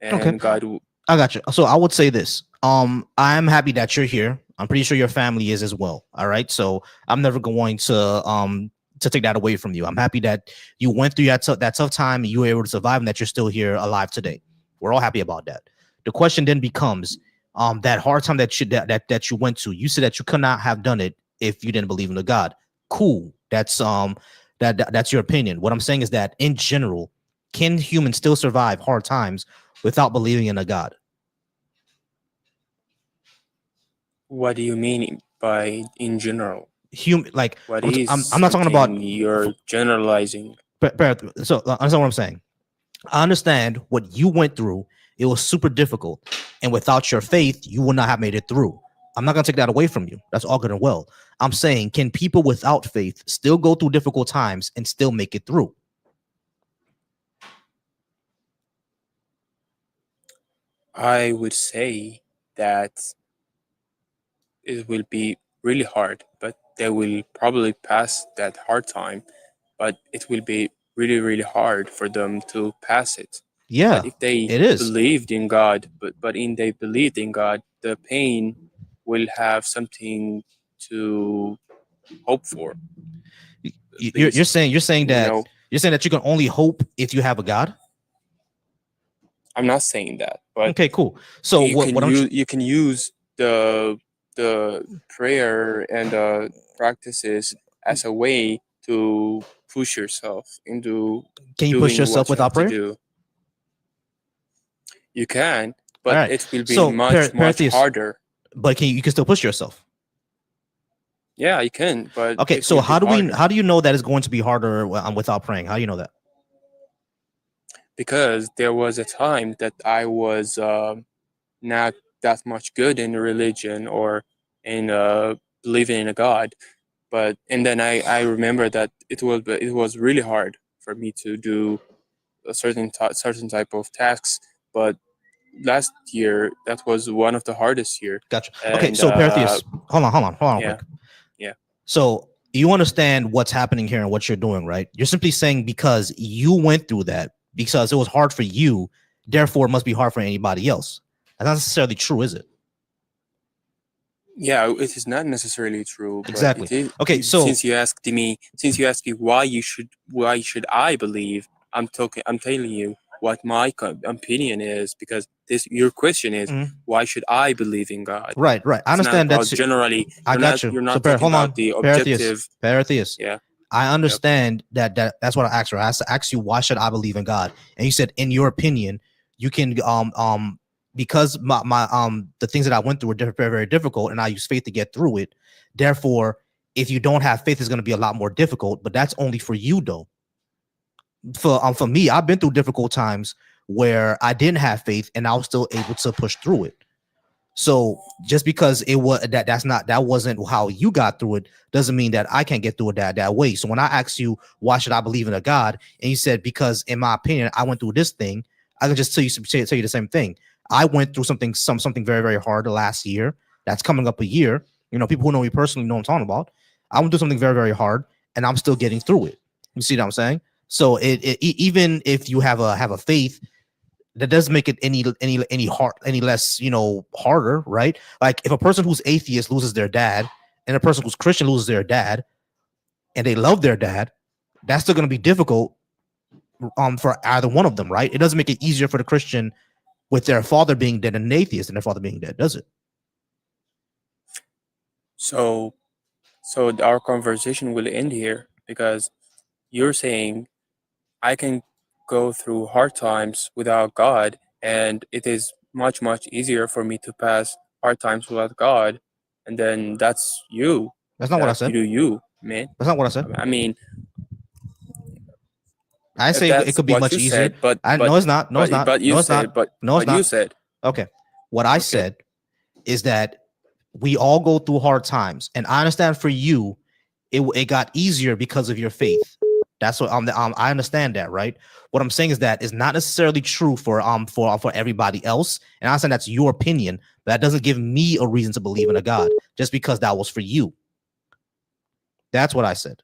Okay, and God. I got you. So I would say this. I'm happy that you're here. I'm pretty sure your family is as well. All right. So I'm never going to take that away from you. I'm happy that you went through that tough time and you were able to survive and that you're still here alive today. We're all happy about that. The question then becomes that hard time that you went to. You said that you could not have done it if you didn't believe in the God. Cool. That's that's your opinion. What I'm saying is that in general, can humans still survive hard times without believing in a God? What do you mean by in general? Like What I'm is not talking about. something you're generalizing? So understand what I'm saying. I understand what you went through. It was super difficult, and without your faith, you would not have made it through. I'm not gonna take that away from you. That's all good and well. I'm saying, can people without faith still go through difficult times and still make it through? I would say that it will be really hard, but they will probably pass that hard time. But it will be really, really hard for them to pass it. Yeah, but if they it is. believed in God, they believed in God, the pain will have something to hope for. You're saying that know, you're saying that you can only hope if you have a God. I'm not saying that, but okay, cool. So you can use the prayer and practices as a way to push yourself into can you doing push yourself what you without have to prayer? do. You can, but All right. it will be So, much harder. But you can still push yourself. Yeah, you can, but okay. So how do you know that it's going to be harder without praying? How do you know that? Because there was a time that I was not that much good in religion or in believing in a God, and then I remember that it was really hard for me to do a certain type of tasks, but last year that was one of the hardest year. Gotcha. Okay, so Pertheus, hold on yeah, quick. yeah. So you understand what's happening here and what you're doing, right? You're simply saying because you went through that, because it was hard for you, therefore it must be hard for anybody else. That's not necessarily true, is it? Yeah, it is not necessarily true. Exactly. But it is, okay, so since you asked me why should I believe, I'm telling you what my opinion is, because your question is why should I believe in God? Right. I understand that's that's generally. I got you. You're not so talking hold on, about the objective. Pertheus. Yeah. I understand that's what I asked her. I asked to ask you why should I believe in God, and you said in your opinion you can because my the things that I went through were very, very difficult, and I use faith to get through it. Therefore, if you don't have faith, it's going to be a lot more difficult. But that's only for you, though. For me, I've been through difficult times where I didn't have faith, and I was still able to push through it. So just because it was that wasn't how you got through it doesn't mean that I can't get through it that way. So when I asked you why should I believe in a God, and you said because in my opinion I went through this thing, I can just tell you the same thing. I went through something very, very hard last year. That's coming up a year. You know, people who know me personally know what I'm talking about. I went through something very, very hard, and I'm still getting through it. You see what I'm saying? So even if you have a faith, that doesn't make it any less harder, right? Like if a person who's atheist loses their dad and a person who's Christian loses their dad and they love their dad, that's still going to be difficult for either one of them, right? It doesn't make it easier for the Christian with their father being dead and an atheist and their father being dead, does it? So our conversation will end here because you're saying I can go through hard times without God, and it is much easier for me to pass hard times without God, and then that's you. That's not what I said. You do you, man. That's not what I said. I mean, I say it could be much easier. No, it's not. No, it's not. But you said. No, it's not. You said. Okay. What I said is that we all go through hard times, and I understand for you, it got easier because of your faith. That's what I understand that, right? What I'm saying is that it's not necessarily true for everybody else, and I understand that's your opinion, but that doesn't give me a reason to believe in a God just because that was for you. That's what I said.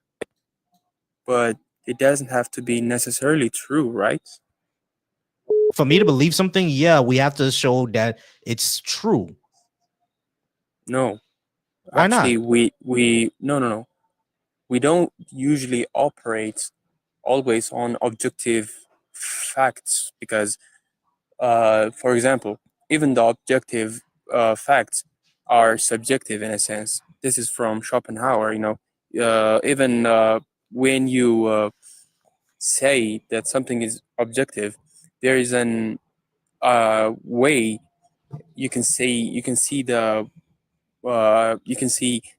But it doesn't have to be necessarily true, right? For me to believe something, yeah, we have to show that it's true. No. Why Actually, not? no. We don't usually operate always on objective facts because, for example, even the objective facts are subjective in a sense. This is from Schopenhauer. Even when you say that something is objective, there is an way you can see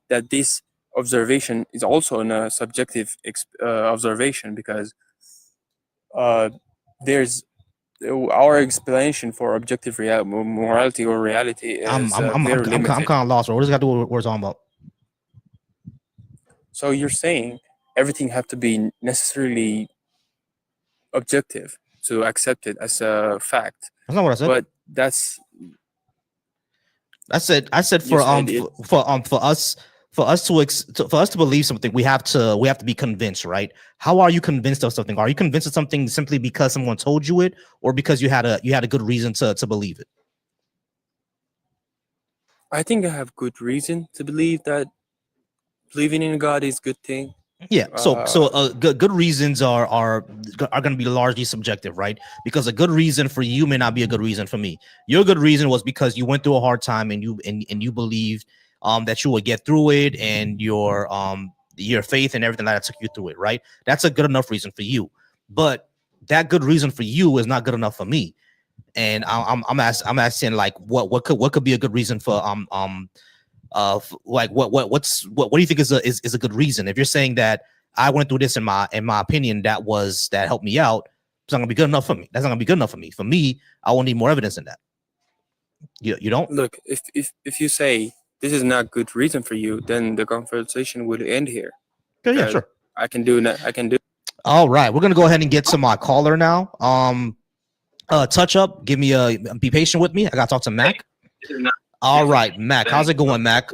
that this observation is also a subjective observation because there's our explanation for objective morality or reality is very limited. I'm kind of lost. What does that do with what we're talking about? So you're saying everything have to be necessarily objective to accept it as a fact. That's not what I said. But I said for us to believe something, we have to be convinced, right? How are you convinced of something? Are you convinced of something simply because someone told you it, or because you had a good reason to believe it? I think I have good reason to believe that believing in God is a good thing. Yeah, so good reasons are going to be largely subjective, right? Because a good reason for you may not be a good reason for me. Your good reason was because you went through a hard time and you believed that you would get through it, and your faith and everything that took you through it, right? That's a good enough reason for you. But that good reason for you is not good enough for me. And I'm asking, like, what could be a good reason for like what do you think is a good reason? If you're saying that I went through this in my opinion that helped me out, it's not gonna be good enough for me. That's not gonna be good enough for me. For me, I will need more evidence than that. You don't look, if you say this is not good reason for you, then the conversation will end here. Okay, yeah, sure. I can do. All right, we're gonna go ahead and get to my caller now. Touch up. Be patient with me. I gotta talk to Mac. All right, Mac. How's it going, Mac?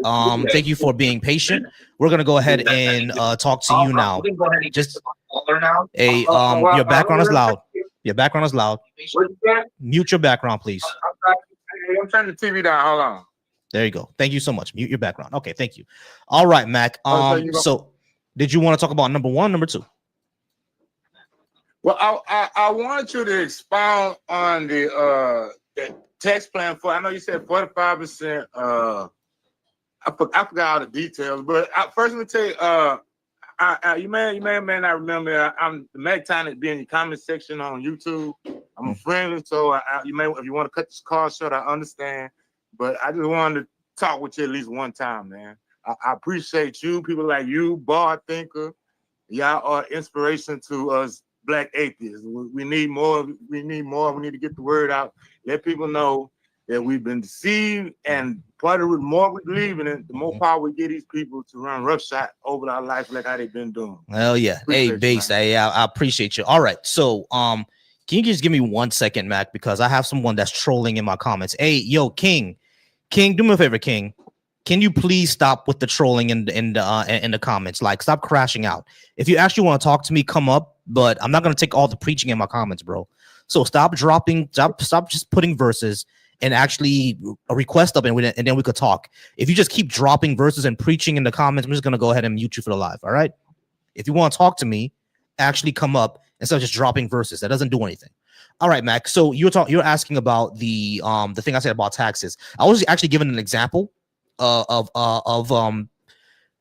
Thank you for being patient. We're gonna go ahead and talk to you now. Just your background is loud. Your background is loud. Mute your background, please. I'm turning the TV down. Hold on. There you go. Thank you so much. Mute your background. Okay, thank you. All right, Mac. So did you want to talk about number one, number two? Well, I wanted you to expound on the tax plan for. I know you said 45%. I forgot all the details, but first let me tell you. You may or may not remember. I'm the next time it be in the comment section on YouTube. I'm a friend, so you may, if you want to cut this call short, I understand. But I just wanted to talk with you at least one time, man. I appreciate you, people like you, Bar Thinker. Y'all are inspiration to us Black atheists. We need more. We need more. We need to get the word out. Let people know that we've been deceived, and part of the more we believe in it, the more power we get these people to run roughshod over our life like how they've been doing. Hell yeah. Hey, Base. Hey, I appreciate you. All right. So, can you just give me 1 second, Mac? Because I have someone that's trolling in my comments. Hey, yo, King, do me a favor, King. Can you please stop with the trolling in the comments? Like, stop crashing out. If you actually want to talk to me, come up. But I'm not gonna take all the preaching in my comments, bro. So stop just putting verses and actually a request up, and then we could talk. If you just keep dropping verses and preaching in the comments, I'm just gonna go ahead and mute you for the live. All right. If you want to talk to me, actually come up instead of just dropping verses. That doesn't do anything. All right, Mac. So you're asking about the thing I said about taxes. I was actually giving an example of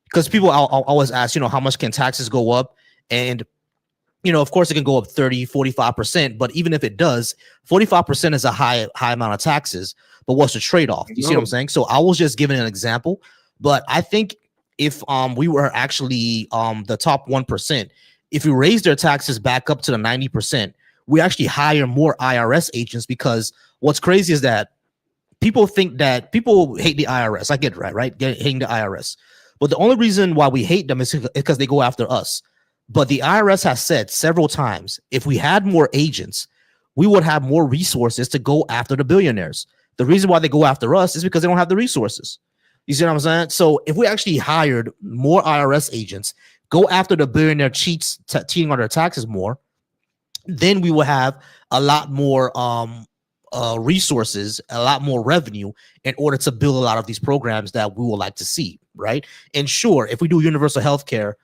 because people always ask, how much can taxes go up? And of course it can go up 30-45%, but even if it does, 45% is a high amount of taxes. But what's the trade-off? You see what I'm saying? So I was just giving an example, but I think if we were actually the top 1%, if we raise their taxes back up to the 90%, we actually hire more IRS agents, because what's crazy is that people hate the IRS. I get it, right? Hating the IRS. But the only reason why we hate them is because they go after us. But the IRS has said several times, if we had more agents, we would have more resources to go after the billionaires. The reason why they go after us is because they don't have the resources. You see what I'm saying? So if we actually hired more IRS agents, go after the billionaire cheating on their taxes more, then we will have a lot more resources, a lot more revenue in order to build a lot of these programs that we would like to see, right? And sure, if we do universal health care,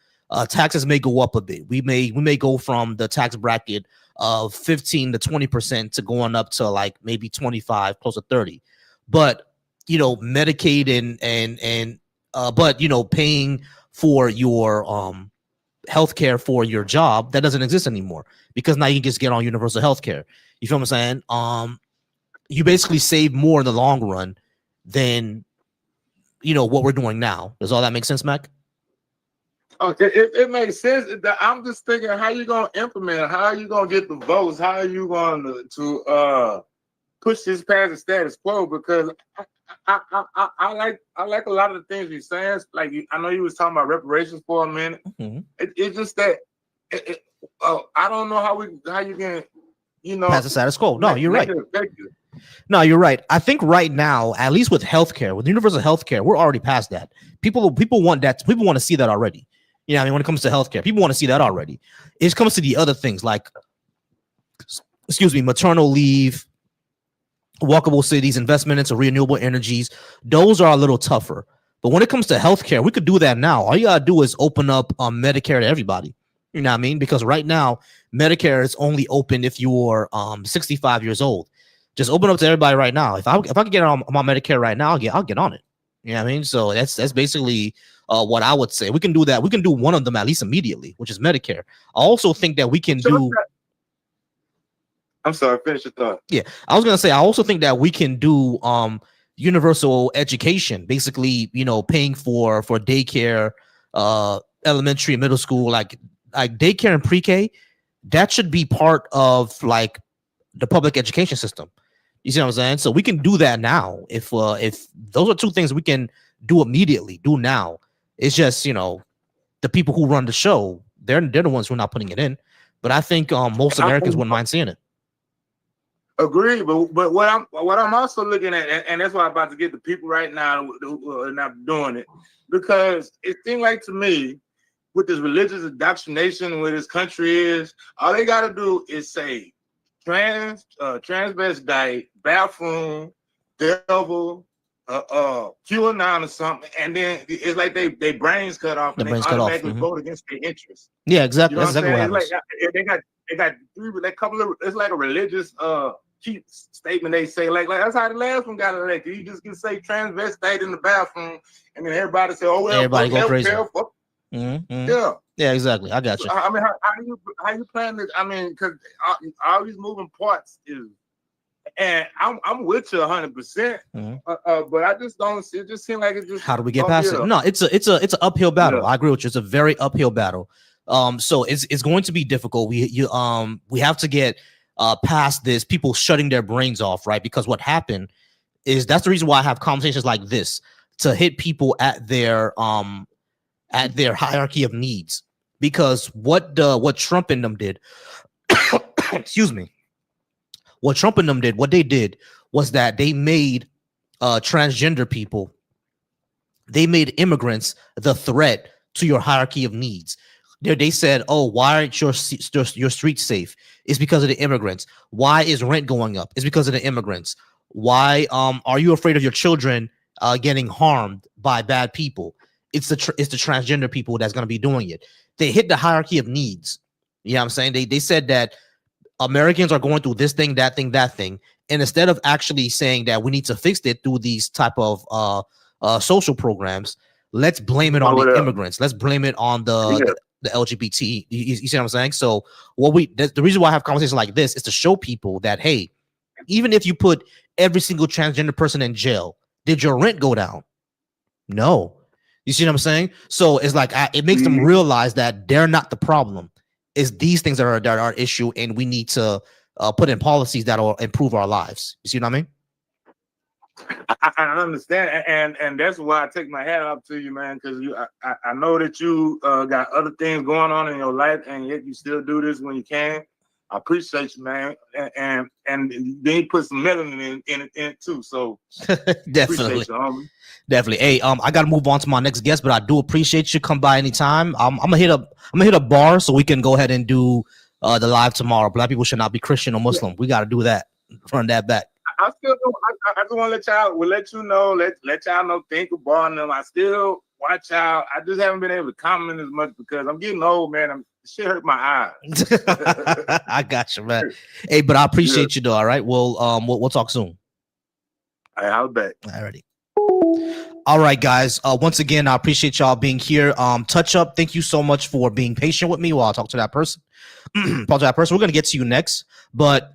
taxes may go up a bit. We may go from the tax bracket of 15 to 20% to going up to like maybe 25, close to 30. But you know, Medicaid and but you know, paying for your healthcare for your job, that doesn't exist anymore, because now you can just get on universal healthcare. You feel what I'm saying? You basically save more in the long run than, you know, what we're doing now. Does all that make sense, Mac? Okay, it makes sense. I'm just thinking, how you gonna implement it? How are you gonna get the votes? How are you going to push this past the status quo? Because I like a lot of the things you're saying. Like I know you was talking about reparations for a minute. Mm-hmm. It's just that I don't know how you can, you know, pass the status quo. No, you're right. Effective. No, you're right. I think right now, at least with healthcare, with universal healthcare, we're already past that. People want that. People want to see that already. You know what I mean? When it comes to healthcare, people want to see that already. It comes to the other things like, maternal leave, walkable cities, investment into renewable energies. Those are a little tougher. But when it comes to healthcare, we could do that now. All you gotta do is open up Medicare to everybody. You know what I mean? Because right now, Medicare is only open if you're 65 years old. Just open up to everybody right now. If I can get on my Medicare right now, I'll get on it. You know what I mean? So that's basically what I would say. We can do that. We can do one of them at least immediately, which is Medicare. I also think that we can do. I'm sorry, finish your thought. Yeah, I was gonna say I also think that we can do universal education, basically, you know, paying for daycare, elementary and middle school, like daycare and pre-K. That should be part of like the public education system. You see what I'm saying? So we can do that now. If those are two things we can do immediately, do now. It's just, you know, the people who run the show, they're the ones who are not putting it in. But I think most Americans wouldn't mind seeing it. Agree, but what I'm also looking at, and that's why I'm about to get the people right now who are not doing it, because it seems like to me, with this religious indoctrination where this country is, all they got to do is say transvestite, bathroom, devil, QAnon or something, and then it's like they brains cut off, and they automatically vote against their interests. Yeah, exactly. You know That's exactly what happens. They got a couple of, it's like a religious key statement they say, like that's how the last one got elected. You just can say transvestite in the bathroom, and then everybody say, oh well, everybody go crazy. Yeah, exactly. I got you. I mean, how you plan this? I mean, because all these moving parts is, and I'm with you 100%. But I just don't. It just seems like it just. How do we get past it? No, it's an uphill battle. Yeah. I agree with you. It's a very uphill battle. So it's going to be difficult. We have to get past this. People shutting their brains off, right? Because what happened is that's the reason why I have conversations like this, to hit people at their hierarchy of needs. Because what Trump and them did, excuse me, what Trump and them did, what they did was that they made transgender people, they made immigrants the threat to your hierarchy of needs. They said, oh, why aren't your streets safe? It's because of the immigrants. Why is rent going up? It's because of the immigrants. Why are you afraid of your children getting harmed by bad people? It's the transgender people that's going to be doing it. They hit the hierarchy of needs. You know what I'm saying? They said that Americans are going through this thing, that thing, that thing. And instead of actually saying that we need to fix it through these type of social programs, let's blame it on the immigrants. Let's blame it on the LGBT. You see what I'm saying? So the reason why I have conversations like this is to show people that, hey, even if you put every single transgender person in jail, did your rent go down? No. You see what I'm saying? So it's like it makes them realize that they're not the problem. It's these things that are our issue, and we need to put in policies that will improve our lives. You see what I mean? I understand, and that's why I take my hat off to you, man, because I know that you got other things going on in your life, and yet you still do this when you can. I appreciate you, man, and then you put some melanin in it too. So Definitely, appreciate you, homie. Definitely. Hey, I gotta move on to my next guest, but I do appreciate you. Come by anytime. I'm gonna hit a bar so we can go ahead and do the live tomorrow. Black people should not be Christian or Muslim. We got to do that. Run that back. I still don't, I just want to let you know, let y'all know, think about them. I still watch out. I just haven't been able to comment as much because I'm getting old, man. Shit hurt my eyes. I got you, man. Hey, but I appreciate you though. All right. We'll talk soon. I'll bet. Alrighty. All right, guys. Once again, I appreciate y'all being here. Touch Up, thank you so much for being patient with me while I talk to that person. We're gonna get to you next, but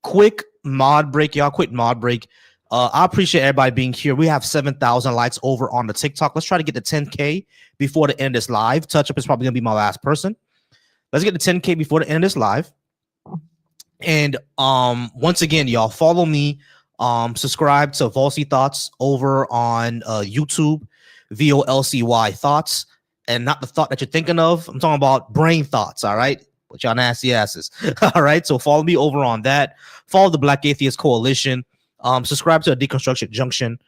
quick mod break, y'all. Quick mod break. I appreciate everybody being here. We have 7,000 likes over on the TikTok. Let's try to get to 10K before the end of this live. Touch Up is probably gonna be my last person. Let's get to 10K before the end of this live. And once again, y'all follow me. Subscribe to Volcy Thoughts over on YouTube, VOLCY Thoughts, and not the thought that you're thinking of. I'm talking about brain thoughts. All right, with y'all nasty asses. All right, so follow me over on that. Follow the Black Atheist Coalition. Subscribe to the Deconstruction Junction.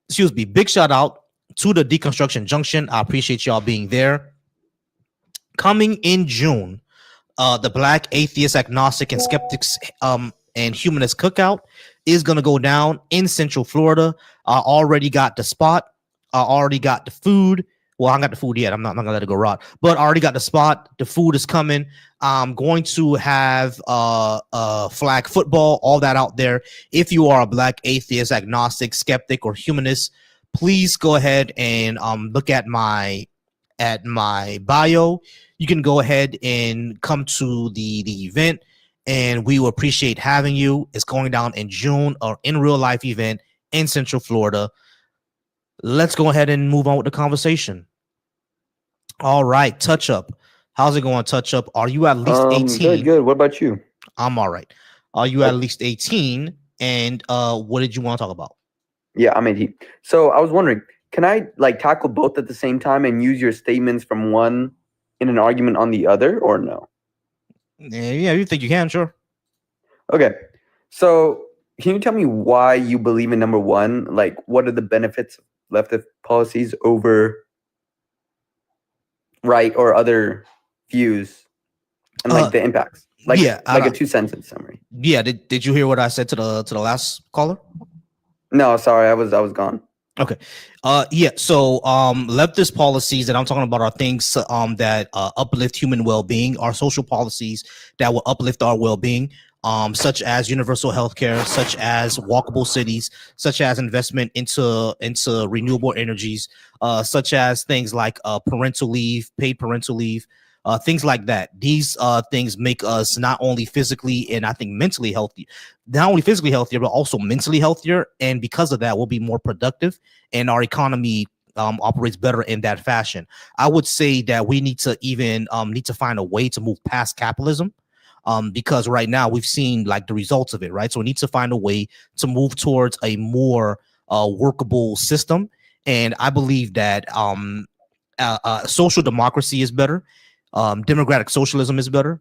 Excuse me. Big shout out to the Deconstruction Junction. I appreciate y'all being there. Coming in June, the Black Atheist, Agnostic, and Skeptics and Humanist Cookout is going to go down in Central Florida. I already got the spot. I already got the food. Well, I haven't got the food yet. I'm not going to let it go rot. But I already got the spot. The food is coming. I'm going to have flag football, all that out there. If you are a Black Atheist, Agnostic, Skeptic, or Humanist, please go ahead and look at my bio. You can go ahead and come to the event, and we will appreciate having you. It's going down in June, or in real life event in Central Florida. Let's go ahead and move on with the conversation. All right, Touch Up. How's it going, Touch Up? Are you at least 18? Good. What about you? I'm all right. Are you at least 18? And what did you want to talk about? Yeah, I'm 18. So I was wondering, can I tackle both at the same time and use your statements from one in an argument on the other, or no? Yeah, you think you can? Sure. Okay. So can you tell me why you believe in number one? Like, what are the benefits of leftist policies over right or other views, and the impacts? A 2-sentence summary. Yeah. Did you hear what I said to the last caller? No, sorry, I was gone. Okay. Yeah. So leftist policies that I'm talking about are things that uplift human well-being, are social policies that will uplift our well-being, such as universal healthcare, such as walkable cities, such as investment into renewable energies, such as things like parental leave, paid parental leave, things like that. These things make us not only physically and I think mentally healthy, not only physically healthier, but also mentally healthier. And because of that, we'll be more productive, and our economy operates better in that fashion. I would say that we need to even need to find a way to move past capitalism. Because right now we've seen the results of it, right? So we need to find a way to move towards a more workable system. And I believe that social democracy is better. Democratic socialism is better.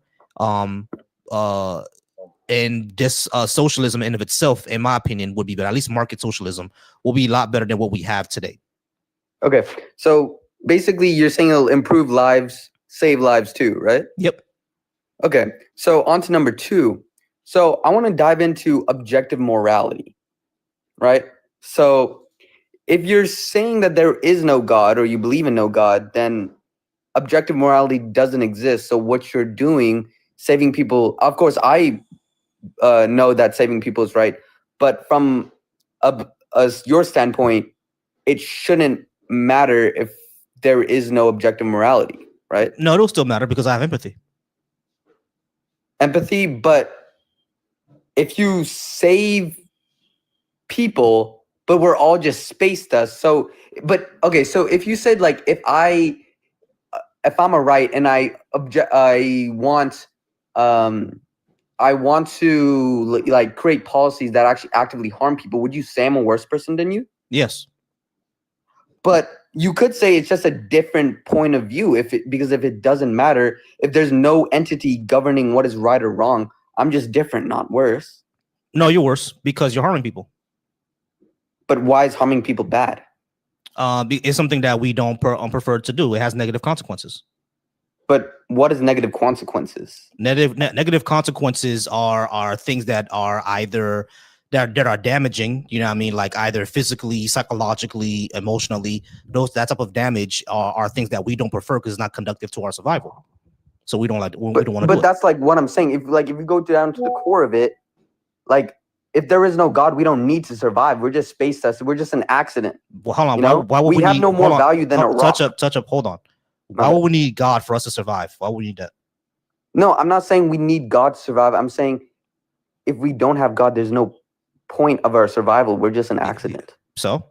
And this socialism in of itself, in my opinion, would be better. At least market socialism will be a lot better than what we have today. Okay. So basically you're saying it'll improve lives, save lives too, right? Yep. Okay, so on to number two. So I want to dive into objective morality, right? So if you're saying that there is no God, or you believe in no God, then objective morality doesn't exist. So what you're doing, saving people, of course, I know that saving people is right, but from your standpoint, it shouldn't matter if there is no objective morality, right? No, it'll still matter because I have empathy. But if you save people, but we're all just space dust. So if you said if I'm a right and I want I want to like create policies that actually actively harm people, would you say I'm a worse person than you? Yes. But you could say it's just a different point of view because if it doesn't matter, if there's no entity governing what is right or wrong, I'm just different, not worse. No, you're worse because you're harming people. But why is harming people bad? It's something that we don't prefer to do. It has negative consequences. But what is negative consequences? Negative consequences are things that are either that are damaging, you know what I mean, like either physically, psychologically, emotionally. That type of damage are things that we don't prefer because it's not conducive to our survival. So we don't like we don't want to do it. But that's like what I'm saying. If you go down to the core of it, like if there is no God, we don't need to survive. We're just space tested. We're just an accident. Well, hold on. You know? Why would we have no more value than a rock. Touch up. Hold on. Why would we need God for us to survive? Why would we need that? No, I'm not saying we need God to survive. I'm saying if we don't have God, there's no point of our survival. We're just an accident. So?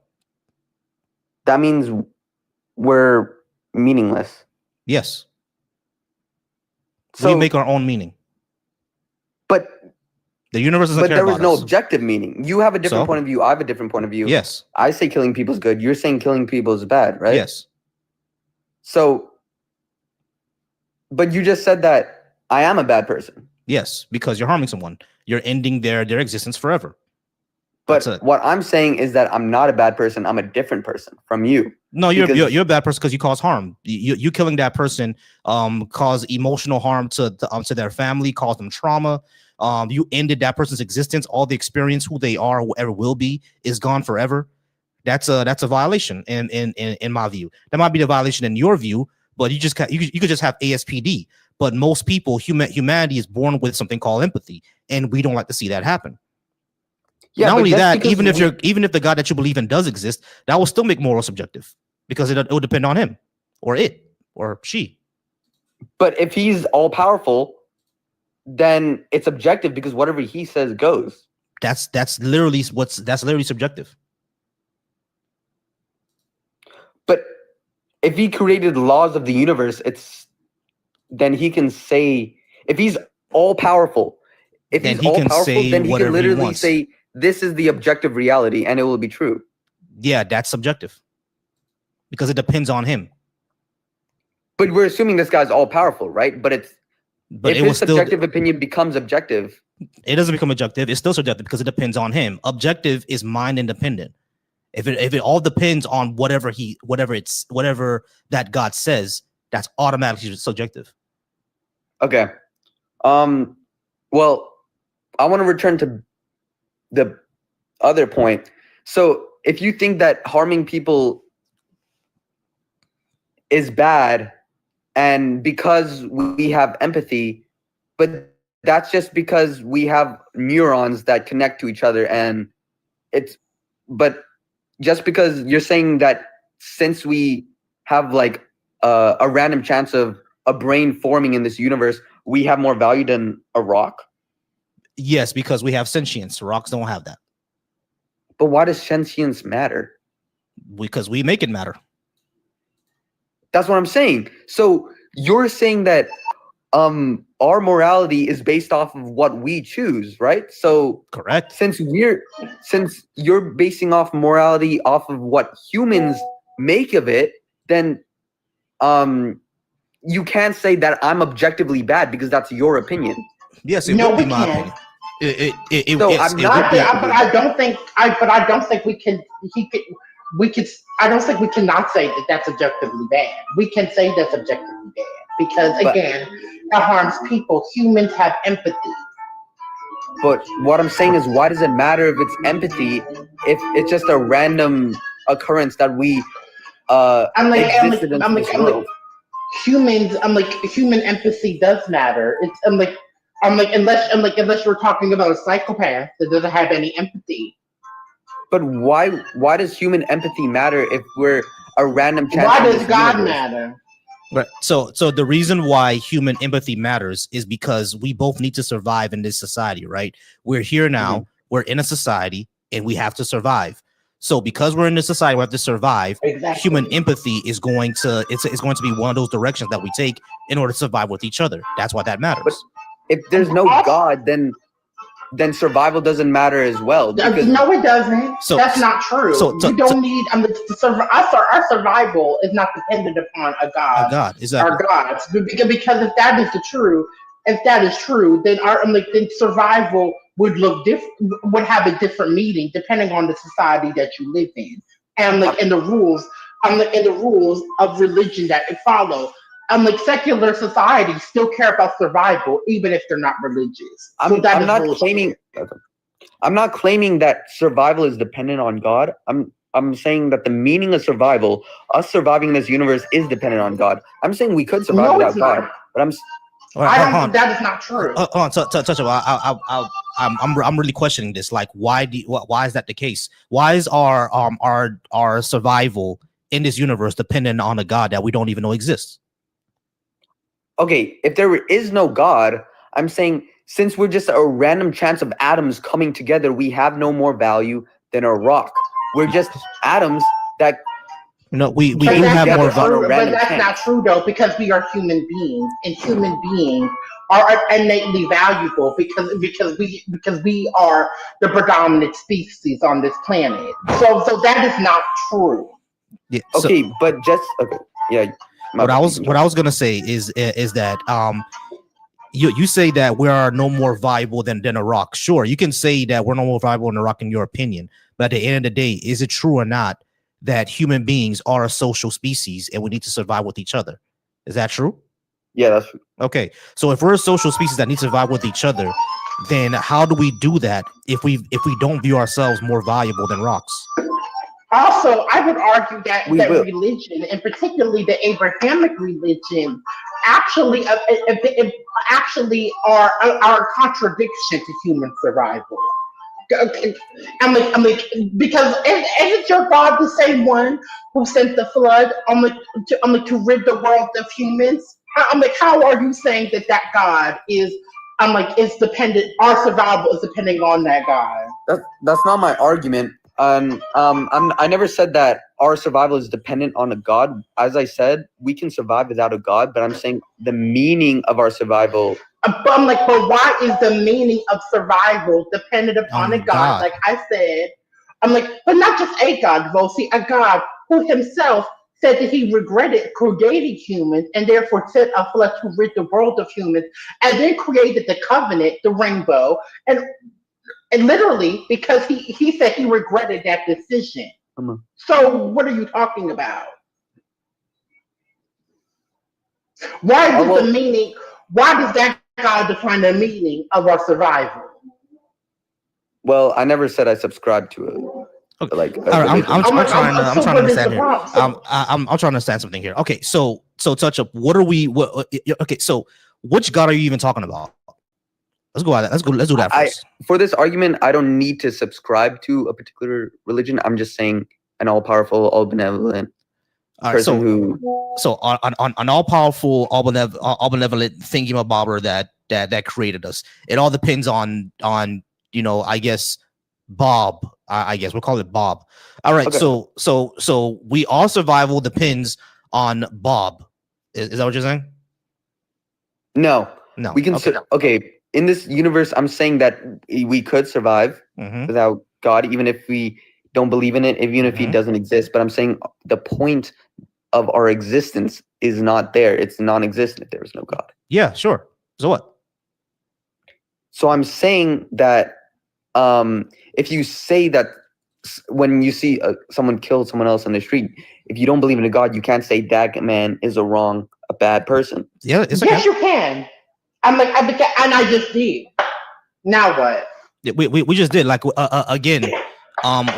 That means we're meaningless. Yes. So we make our own meaning. But the universe doesn't care about us. But there is no objective meaning. You have a different point of view. I have a different point of view. Yes. I say killing people is good. You're saying killing people is bad, right? Yes. So, but you just said that I am a bad person. Yes, because you're harming someone. You're ending their existence forever. But what I'm saying is that I'm not a bad person. I'm a different person from you. No, you're a bad person because you cause harm. You killing that person cause emotional harm to their family, cause them trauma. You ended that person's existence. All the experience, who they are, whoever will be, is gone forever. That's a violation in my view. That might be the violation in your view, but you could just have ASPD. But most people, humanity is born with something called empathy, and we don't like to see that happen. Yeah, not only that, even if the God that you believe in does exist, that will still make moral subjective because it will depend on him or it or she. But if he's all powerful, then it's objective because whatever he says goes. That's literally subjective. But if he created the laws of the universe, then he can say, if he's all powerful, then he can literally say, this is the objective reality, and it will be true. Yeah, that's subjective because it depends on him. But we're assuming this guy's all powerful, right? But if his subjective opinion becomes objective, it doesn't become objective. It's still subjective because it depends on him. Objective is mind independent. If it all depends on whatever that God says, that's automatically subjective. Okay. Well, I want to return to the other point. So if you think that harming people is bad, and because we have empathy, but that's just because we have neurons that connect to each other, and but just because you're saying that since we have like a random chance of a brain forming in this universe, we have more value than a rock? Yes, because we have sentience. Rocks don't have that. But why does sentience matter? Because we make it matter. That's what I'm saying. So you're saying that our morality is based off of what we choose, right? So correct. Since you're basing off morality off of what humans make of it, then you can't say that I'm objectively bad because that's your opinion. Yes, it would be my opinion. But I don't think we can. I don't think we cannot say that that's objectively bad. We can say that's objectively bad because again, it harms people. Humans have empathy. But what I'm saying is, why does it matter if it's empathy if it's just a random occurrence that we existed in this world? Humans, human empathy does matter. It's unless you're talking about a psychopath that doesn't have any empathy. But why does human empathy matter if we're a random chance? Why does God matter? Right. So the reason why human empathy matters is because we both need to survive in this society, right? We're here now, we're in a society, and we have to survive. So because we're in this society, we have to survive. Exactly. Human empathy is going to be one of those directions that we take in order to survive with each other. That's why that matters. if there's no God, then survival doesn't matter as well. Because No, it doesn't. That's not true. You don't need. Our survival is not dependent upon a God. A God, exactly. Our gods, because if that is true, then then survival would look different. Would have a different meaning depending on the society that you live in, and and the rules, and the rules of religion that it follows. Secular societies still care about survival, even if they're not religious. I'm not claiming that survival is dependent on God. I'm saying that the meaning of survival, us surviving in this universe, is dependent on God. I'm saying we could survive without God, but I don't think that is not true. I'm really questioning this. Like, why is that the case? Why is our survival in this universe dependent on a God that we don't even know exists? Okay, if there is no God, I'm saying since we're just a random chance of atoms coming together, we have no more value than a rock. We're just atoms that. No, we do have more value. But that's not true though, because we are human beings, and human beings are innately valuable because we are the predominant species on this planet. So that is not true. Yeah. Okay, but just okay. Yeah. What I was gonna say is that you say that we are no more valuable than a rock. Sure, you can say that we're no more valuable than a rock in your opinion, but at the end of the day, is it true or not that human beings are a social species and we need to survive with each other? Is that true? Yeah, that's true. Okay, so if we're a social species that need to survive with each other, then how do we do that if we don't view ourselves more valuable than rocks? Also, I would argue that religion, and particularly the Abrahamic religion, actually are a contradiction to human survival. Because isn't your God the same one who sent the flood to rid the world of humans? How are you saying that God is dependent? Our survival is depending on that God. That's not my argument. I never said that our survival is dependent on a God. As I said, we can survive without a God, but I'm saying the meaning of our survival. But why is the meaning of survival dependent upon a God? Like I said, but not just a God, though. See, a God who himself said that he regretted creating humans and therefore sent a flood to rid the world of humans, and then created the covenant, the rainbow, and literally because he said he regretted that decision. So what are you talking about? Why does that God define the meaning of our survival? Well, I never said I subscribe to it. Like, I'm trying to understand here. I'm trying to understand something here. Okay, so touch up. Okay, so which God are you even talking about? Let's do that first. For this argument, I don't need to subscribe to a particular religion. I'm just saying an all-powerful, all-benevolent person So an all-powerful, all-benevolent thingamabobber that created us. It all depends on I guess Bob. I guess we'll call it Bob. All right. Okay. So all survival depends on Bob. Is that what you're saying? No. We can. Okay. In this universe, I'm saying that we could survive without God, even if we don't believe in it, even if he doesn't exist. But I'm saying the point of our existence is not there. It's non-existent if there is no God. Yeah, sure. So what? So I'm saying that if you say that when you see someone kill someone else on the street, if you don't believe in a God, you can't say that man is a bad person. Yeah, yes, you can. And I just did. Now what? We just did. Like again,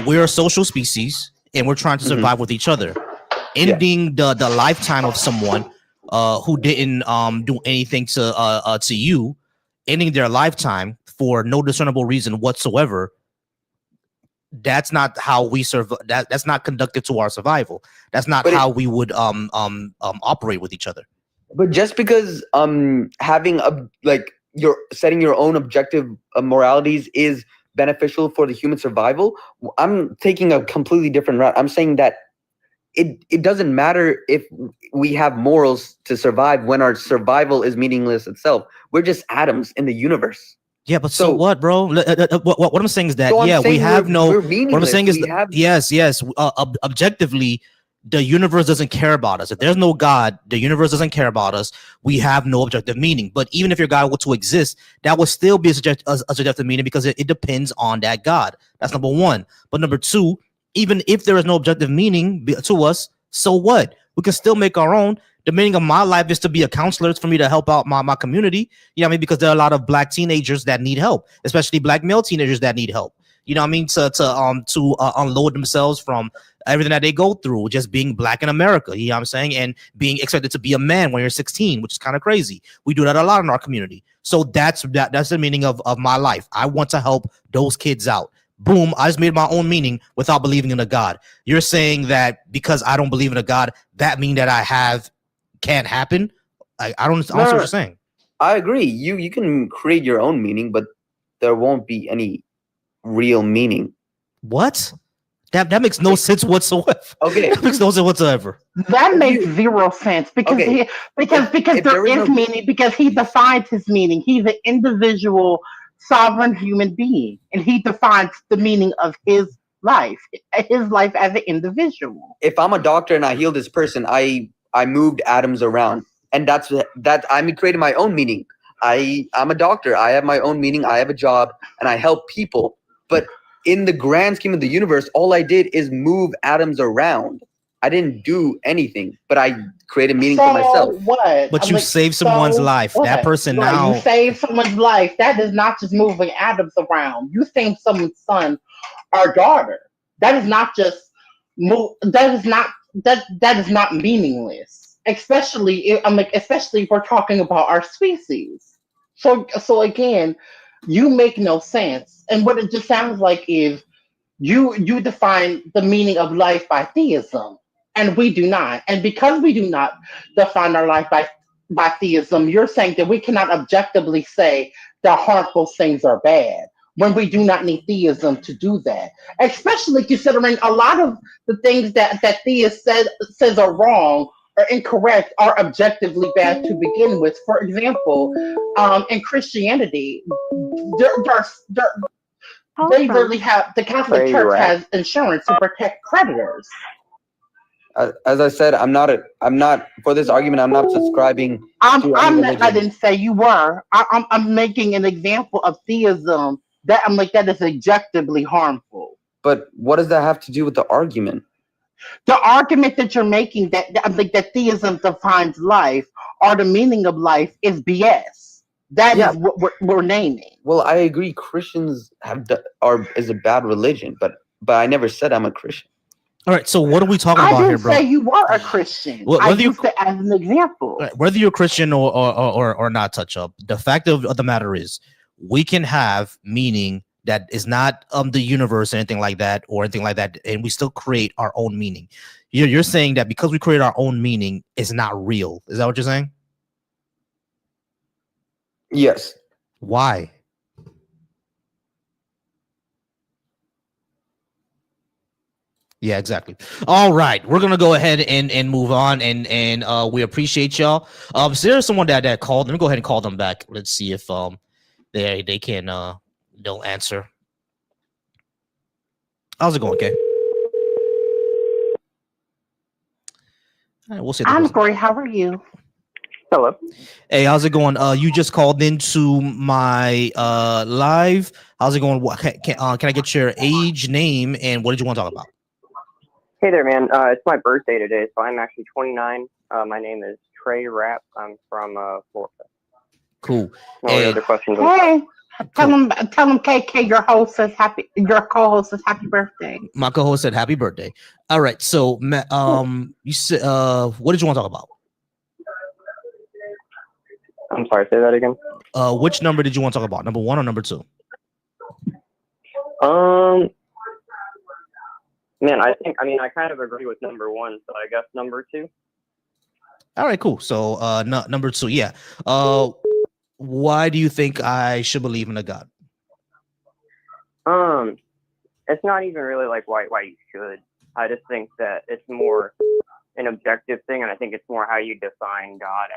we're a social species and we're trying to survive with each other. Ending the lifetime of someone who didn't do anything to you, ending their lifetime for no discernible reason whatsoever. That's not how we survive. That's not conductive to our survival. That's not how we would operate with each other. But just because having you're setting your own objective moralities is beneficial for the human survival, I'm taking a completely different route. I'm saying that it doesn't matter if we have morals to survive when our survival is meaningless itself. We're just atoms in the universe. Yeah, but so what, bro? What I'm saying is that, So I'm yeah, we saying have no. we're What I'm meaningless. saying is, We have yes. Objectively, the universe doesn't care about us. If there's no God, the universe doesn't care about us. We have no objective meaning. But even if your God were to exist, that would still be a subjective meaning because it depends on that God. That's number one. But number two, even if there is no objective meaning to us, so what? We can still make our own. The meaning of my life is to be a counselor. It's for me to help out my community. You know what I mean? Because there are a lot of black teenagers that need help, especially black male teenagers that need help. You know what I mean? To unload themselves from everything that they go through, just being black in America. You know what I'm saying? And being expected to be a man when you're 16, which is kind of crazy. We do that a lot in our community. So that's the meaning of my life. I want to help those kids out. Boom, I just made my own meaning without believing in a God. You're saying that because I don't believe in a God, that mean that can't happen? I don't see what you're saying. I agree. You can create your own meaning, but there won't be any real meaning. What? That makes no sense whatsoever. Okay. That makes no sense whatsoever. That makes zero sense because if there is meaning, because he defines his meaning. He's an individual, sovereign human being, and he defines the meaning of his life as an individual. If I'm a doctor and I heal this person, I moved atoms around, and that's I'm creating my own meaning. I'm a doctor. I have my own meaning. I have a job, and I help people. But in the grand scheme of the universe, all I did is move atoms around. I didn't do anything, but I created meaning for myself. What? But you saved someone's life. What? That person Right, now. you saved someone's life. That is not just moving atoms around. You saved someone's son or daughter. That is not just move. That is not meaningless. Especially if we're talking about our species. So again, you make no sense. And what it just sounds like is you define the meaning of life by theism, and we do not. And because we do not define our life by theism, you're saying that we cannot objectively say that harmful things are bad when we do not need theism to do that. Especially considering a lot of the things that theist says are wrong or incorrect are objectively bad to begin with. For example, in Christianity, they literally have the Catholic Church has insurance to protect creditors. As I said, I'm not for this argument. I'm not subscribing to any religion. I didn't say you were. I'm making an example of theism that that is objectively harmful. But what does that have to do with the argument? The argument that you're making that theism defines life or the meaning of life is BS. That is what we're naming. Well, I agree. Christians is a bad religion, but I never said I'm a Christian. All right, so what are we talking about here, bro? I didn't say you were a Christian. I used it as an example. Whether you're Christian or not, touch up. The fact of the matter is, we can have meaning that is not the universe or anything like that, and we still create our own meaning. You're saying that because we create our own meaning, it's not real. Is that what you're saying? Yes. Why? Yeah, exactly. All right, we're gonna go ahead and move on, and we appreciate y'all. So there's someone that called. Let me go ahead and call them back. Let's see if they can they'll answer. How's it going, okay? All right, we'll see. I'm great. How are you? Hello. Hey, how's it going? You just called into my live. How's it going? Can I get your age, name, and what did you want to talk about? Hey there, man. It's my birthday today, so I'm actually 29. My name is Trey Rapp. I'm from Florida. Cool. No other questions? Hey, tell them, KK, your co-host says happy birthday. My co-host said happy birthday. All right. So, you said, what did you want to talk about? I'm sorry. Say that again. Which number did you want to talk about? Number 1 or number 2? Man, I kind of agree with number 1, so I guess number 2. All right, cool. So, number 2, yeah. Why do you think I should believe in a God? It's not even really like why you should. I just think that it's more an objective thing, and I think it's more how you define God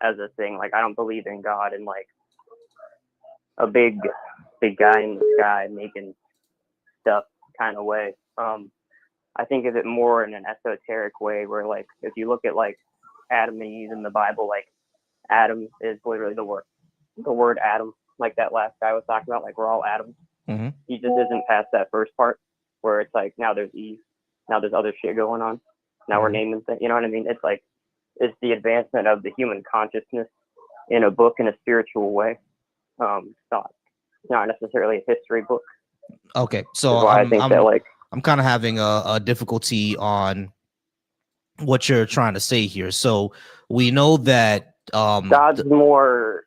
as a thing. Like, I don't believe in God in like a big guy in the sky making stuff kind of way. I think of it more in an esoteric way, where like if you look at like Adam and Eve in the Bible, like Adam is literally the word Adam, like that last guy was talking about, like we're all atoms. Mm-hmm. He just isn't past that first part where it's like now there's Eve, now there's other shit going on, now we're naming things, you know what I mean? It's like it's the advancement of the human consciousness in a book in a spiritual way. Not necessarily a history book. Okay, so I think that like I'm kind of having a difficulty on what you're trying to say here. So we know that God's more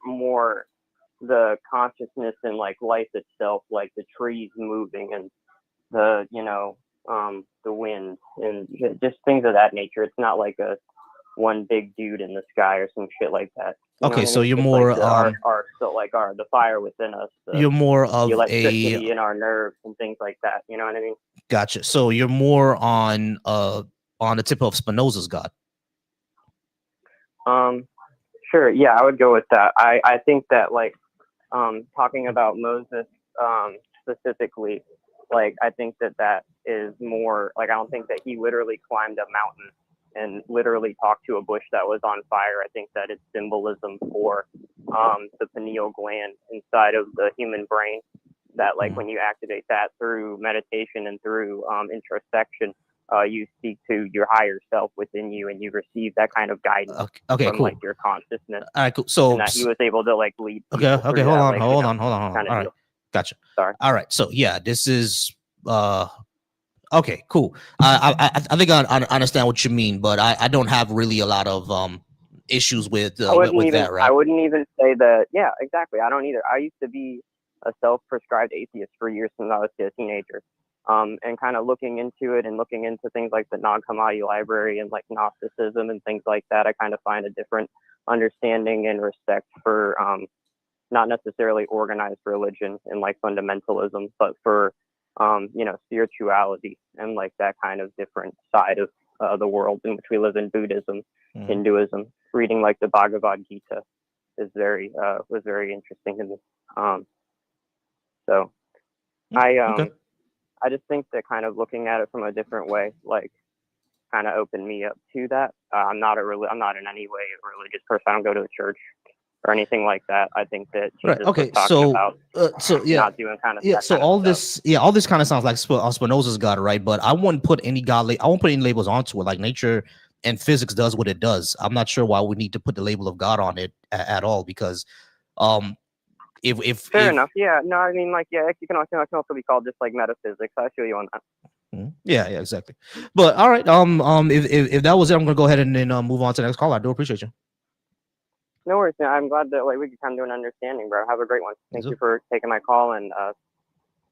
the consciousness and like life itself, like the trees moving and the the wind and just things of that nature. It's not like a one big dude in the sky or some shit like that. Okay, so you're it's more like the fire within us. You're more of the electricity in our nerves and things like that. You know what I mean? Gotcha. So you're more on the tip of Spinoza's God. Sure. Yeah, I would go with that. I think that like talking about Moses specifically, like I think that is more like I don't think that he literally climbed a mountain and literally talked to a bush that was on fire. I think that it's symbolism for the pineal gland inside of the human brain, that like when you activate that through meditation and through introspection, you speak to your higher self within you and you receive that kind of guidance Okay, from cool. like your consciousness. All right, cool. So and that he was able to like lead okay, people through hold that, on, like, hold you on. know, All kind of right, deal. gotcha. Sorry. All right, so yeah, this is okay, cool. I think I understand what you mean, but I don't have really a lot of issues with that, right? I wouldn't even say that. Yeah, exactly. I don't either. I used to be a self-prescribed atheist for years since I was a teenager, and kind of looking into it and looking into things like the Nag Hammadi library and like Gnosticism and things like that. I kind of find a different understanding and respect for not necessarily organized religion and like fundamentalism, but for spirituality and like that kind of different side of the world in which we live in. Buddhism, Hinduism. Reading like the Bhagavad Gita is was very interesting to me. So I just think that kind of looking at it from a different way, like kind of opened me up to that. I'm not in any way a religious person. I don't go to a church or anything like that. I think that Jesus Okay, was talking about not doing kind of so all this kind of sounds like Spinoza's God, right? But I wouldn't put any I won't put any labels onto it. Like nature and physics does what it does. I'm not sure why we need to put the label of God on it at all, because if fair enough. Yeah, no, I mean, like, yeah, it can also be called just like metaphysics. I feel you on that. Yeah, exactly. But all right, if that was it, I'm gonna go ahead and then move on to the next call. I do appreciate you. No worries, man. I'm glad that like we could come to an understanding, bro. Have a great one. Thank you for taking my call, and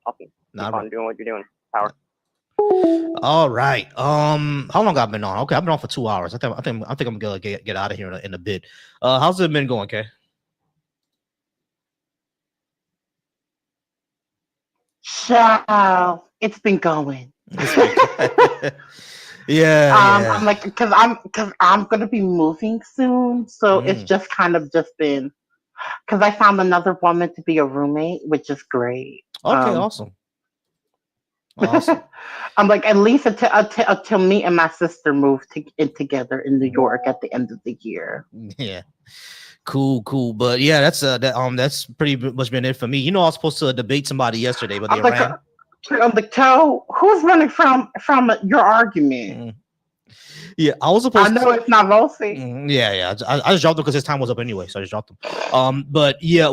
awesome. Keep on doing what you're doing. Power. All right. How long I've been on? Okay, I've been on for 2 hours. I think I'm gonna get out of here in a bit. How's it been going, Kay? Ciao. It's been going. Yeah. I'm like, because I'm gonna be moving soon, so it's just kind of just been because I found another woman to be a roommate, which is great. Okay, awesome. Awesome. I'm like, at least until me and my sister move in together in New York at the end of the year. Yeah. Cool. But yeah, that's pretty much been it for me. I was supposed to debate somebody yesterday, but they ran. I'm like, who's running from your argument? Yeah, I was supposed. I know it's not Rosie. Yeah. I just dropped him because his time was up anyway, so I just dropped him. But yeah,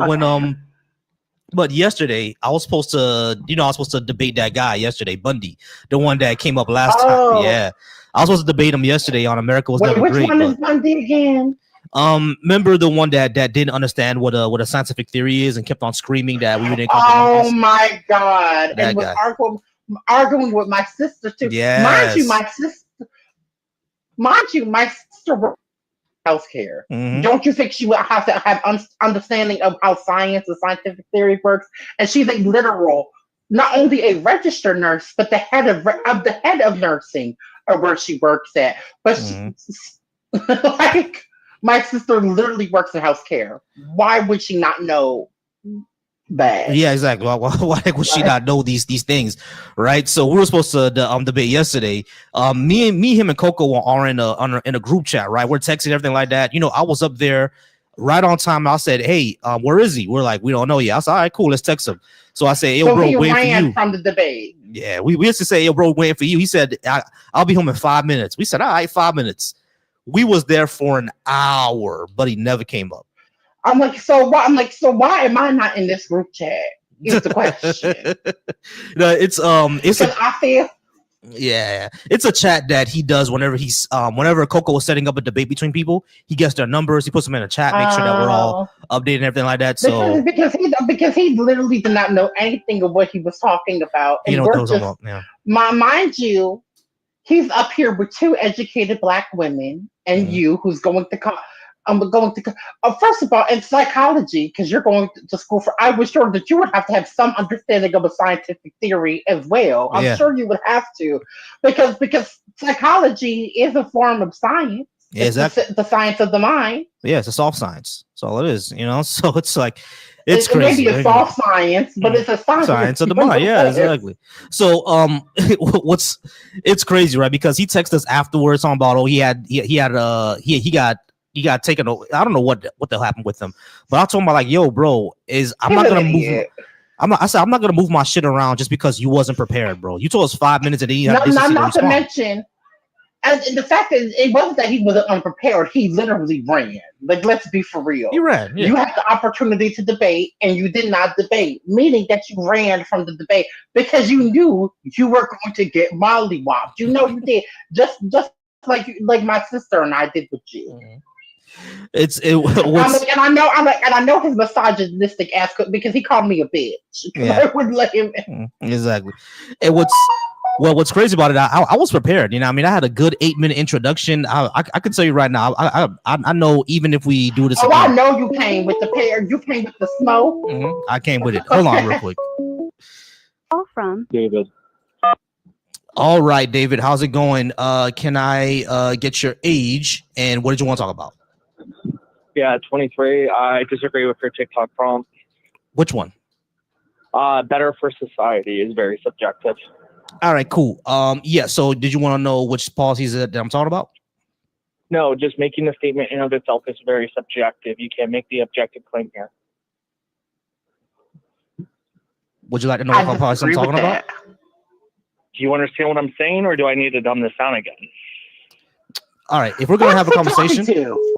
but yesterday I was supposed to debate that guy yesterday, Bundy, the one that came up last time. Yeah, I was supposed to debate him yesterday on America Was Never Which Great. Which one is Bundy again? Remember the one that didn't understand what a scientific theory is and kept on screaming that we didn't come Oh my God! That and was guy. arguing with my sister too. Yes. Mind you, my sister works in healthcare. Don't you think she would have to have understanding of how science and scientific theory works? And she's a literal not only a registered nurse, but the head of nursing, or where she works at. But she, like, my sister literally works in healthcare. Why would she not know that? Yeah, exactly. Why would she not know these things, right? So we were supposed to debate yesterday. Me, him, and Coco are in a group chat, right? We're texting everything like that. You know, I was up there right on time. I said, "Hey, where is he?" We're like, "We don't know yet." I said, "All right, cool, let's text him." So I said, "Yo, So bro, he waiting for ran you." from the debate. Yeah, we used to say, "Yo, bro, waiting for you." He said, "I'll be home in 5 minutes." We said, "All right, 5 minutes." We was there for an hour, but he never came up. I'm like, so why? I'm like, so why am I not in this group chat? Is the question. No, it's I feel. Yeah, it's a chat that he does whenever whenever Coco was setting up a debate between people. He gets their numbers, he puts them in a chat, make sure that we're all updated and everything like that. So Because he literally did not know anything of what he was talking about, you and know we're what those just about, yeah. mind you, he's up here with two educated black women, and you, who's going to come. First of all, in psychology, because you're going to school for, I was sure that you would have to have some understanding of a scientific theory as well. I'm sure you would have to, because psychology is a form of science. Yeah, it's exactly. the science of the mind. Yeah, it's a soft science. That's all it is, you know. So it's like it's crazy. Maybe a soft science, but it's a science of the mind. Yeah, exactly. So it's crazy, right? Because he texted us afterwards talking about he got taken. I don't know what the hell happened with him, but I told him like, yo, bro, I'm not gonna move. I said I'm not gonna move my shit around just because you wasn't prepared, bro. You told us 5 minutes and then you had not to mention. And the fact is, it wasn't that he wasn't unprepared. He literally ran. Like, let's be for real. He ran. Yeah. You had the opportunity to debate, and you did not debate, meaning that you ran from the debate because you knew you were going to get mollywopped. You know you did. Just like my sister and I did with you. And I know his misogynistic ass because he called me a bitch. Yeah. I wouldn't let him. Exactly. And what's crazy about it, I was prepared. You know, I mean, I had a good 8-minute introduction. I can tell you right now, I know even if we do this again. I know you came with the pair. You came with the smoke. I came with it. Hold on real quick. Call from David. All right, David, how's it going? Can I get your age and what did you want to talk about? Yeah, 23. I disagree with your TikTok prompt. Which one? Better for society is very subjective. All right, cool. Yeah. So, did you want to know which policies that I'm talking about? No, just making the statement in of itself is very subjective. You can't make the objective claim here. Would you like to know what policies I'm talking about? Do you understand what I'm saying, or do I need to dumb this down again? All right, if we're gonna have a conversation,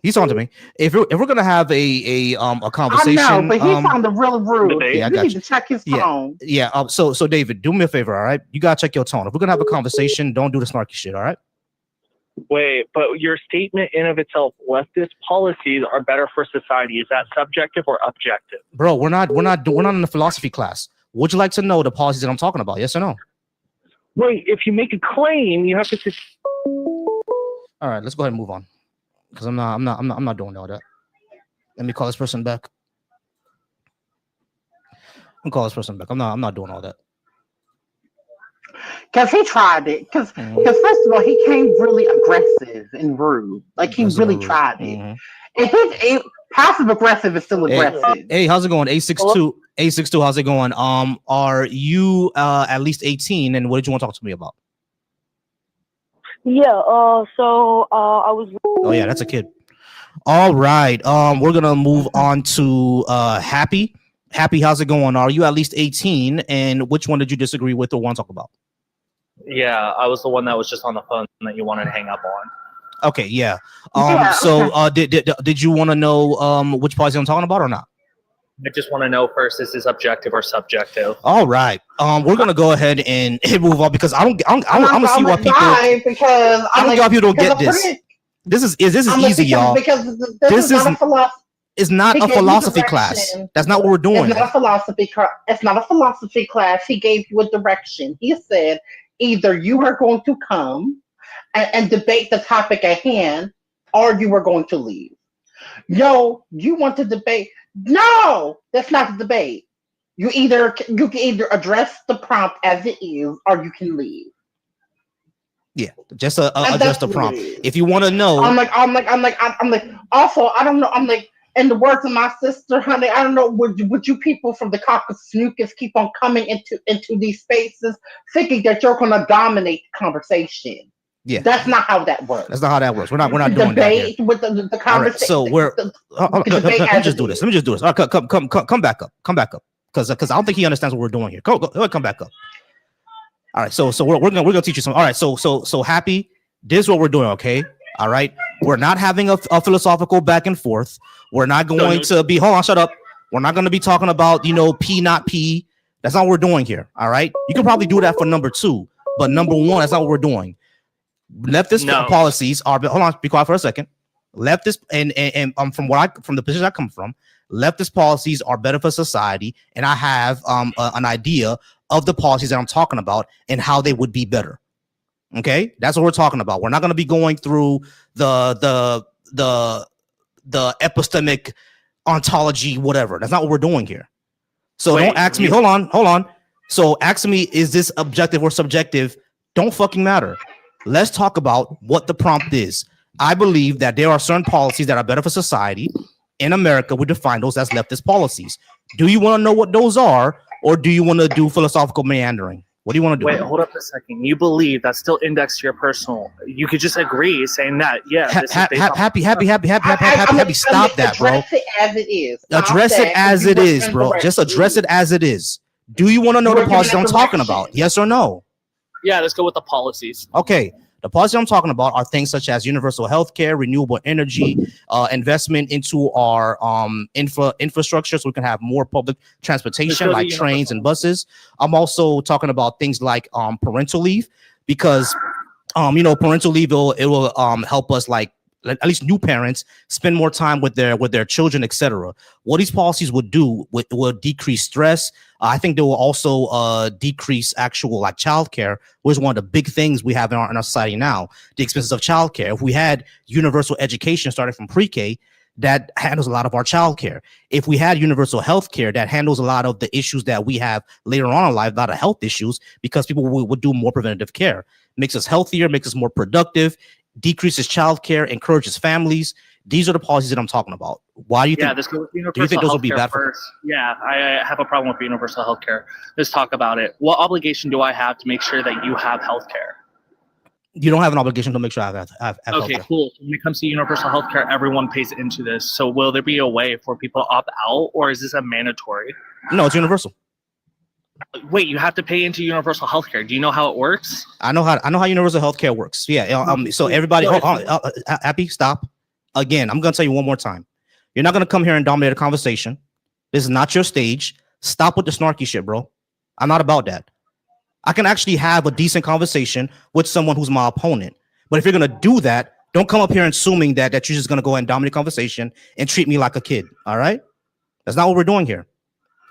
he's on to me. If we're gonna have a conversation, I know, but he sounded really rude. Yeah, I you got need you. to check his tone. Yeah. So David, do me a favor, all right? You gotta check your tone. If we're gonna have a conversation, don't do the snarky shit, all right? Wait, but your statement in of itself, leftist policies are better for society. Is that subjective or objective? Bro, we're not in a philosophy class. Would you like to know the policies that I'm talking about? Yes or no? Wait, if you make a claim, you have to. All right, let's go ahead and move on, because I'm not doing all that. Let me call this person back. I'm not doing all that. Because he tried it. Because first of all, he came really aggressive and rude. Like he really tried it. And passive aggressive is still aggressive. Hey, how's it going? 862. How's it going? Are you at least 18? And what did you want to talk to me about? Yeah, so I was. Oh yeah, that's a kid. All right. We're gonna move on to Happy. Happy, how's it going? Are you at least 18? And which one did you disagree with or want to talk about? Yeah, I was the one that was just on the phone that you wanted to hang up on. Okay, yeah. So did you want to know which policy I'm talking about or not? I just want to know first, is this objective or subjective? All right. We're gonna go ahead and move on because I'm gonna see why people. Because I don't know why people don't get this. This is easy, y'all. Because this is not a philosophy. It's not a philosophy class. That's not what we're doing. It's not a philosophy class. It's not a philosophy class. He gave you a direction. He said either you are going to come and debate the topic at hand, or you are going to leave. No, you want to debate. No, that's not the debate. You can either address the prompt as it is, or you can leave. Yeah, just address that's the what prompt. it is. If you want to know, I'm like. Also, I don't know. I'm like, in the words of my sister, honey, I don't know. Would you people from the Caucasus Snookers keep on coming into these spaces, thinking that you're going to dominate the conversation? yeah, That's not how that works. that's not how that works. We're not doing that here. Debate with the All right, conversation. so we're let me just do this. Let me just do this. All right, come back up. Come back up, because I don't think he understands what we're doing here. Go come back up. All right, so we're gonna teach you some. All right, so Happy. This is what we're doing, okay? All right, we're not having a philosophical back and forth. We're not going to be. Hold on, shut up. We're not going to be talking about P not P. That's not what we're doing here. All right, you can probably do that for number 2, but number 1, that's not what we're doing. Leftist policies are. Hold on, be quiet for a second. Leftist and from the position I come from, leftist policies are better for society, and I have an idea of the policies that I'm talking about and how they would be better. Okay, that's what we're talking about. We're not going to be going through the epistemic ontology, whatever. That's not what we're doing here. So don't ask me. Hold on. So ask me, is this objective or subjective? Don't fucking matter. Let's talk about what the prompt is. I believe that there are certain policies that are better for society. In America, we define those as leftist policies. Do you want to know what those are, or do you want to do philosophical meandering? What do you want to do? Wait, hold up a second. You believe that's still indexed to your personal. You could just agree saying that, yeah. Happy. Stop that, bro. Address it as it is. Address it as it is, bro. Just address it as it is. Do you want to know the policies I'm talking about? Yes or no? Yeah, let's go with the policies. Okay. The policies I'm talking about are things such as universal health care, renewable energy, investment into our infrastructure so we can have more public transportation like trains and buses. I'm also talking about things like parental leave, because parental leave it will help us, like at least new parents, spend more time with their children, etc. What these policies would do would decrease stress. I think they will also decrease actual childcare, which is one of the big things we have in our society now. The expenses of childcare. If we had universal education starting from pre-K, that handles a lot of our childcare. If we had universal health care, that handles a lot of the issues that we have later on in life, a lot of health issues, because people would do more preventative care. Makes us healthier, makes us more productive, decreases childcare, encourages families. These are the policies that I'm talking about. Why do you think? Let's go with universal do you think those would be bad first? Yeah, I have a problem with universal healthcare. Let's talk about it. What obligation do I have to make sure that you have healthcare? You don't have an obligation to make sure I have okay, healthcare. Cool. When it comes to universal healthcare, everyone pays into this. So will there be a way for people to opt out, or is this a mandatory? No, it's universal. Wait, you have to pay into universal healthcare. Do you know how it works? I know how universal healthcare works. Yeah. So everybody, Happy, stop. Again, I'm gonna tell you one more time. You're not gonna come here and dominate a conversation. This is not your stage. Stop with the snarky shit, bro. I'm not about that. I can actually have a decent conversation with someone who's my opponent. But if you're gonna do that, don't come up here assuming that you're just gonna go and dominate conversation and treat me like a kid. All right? That's not what we're doing here.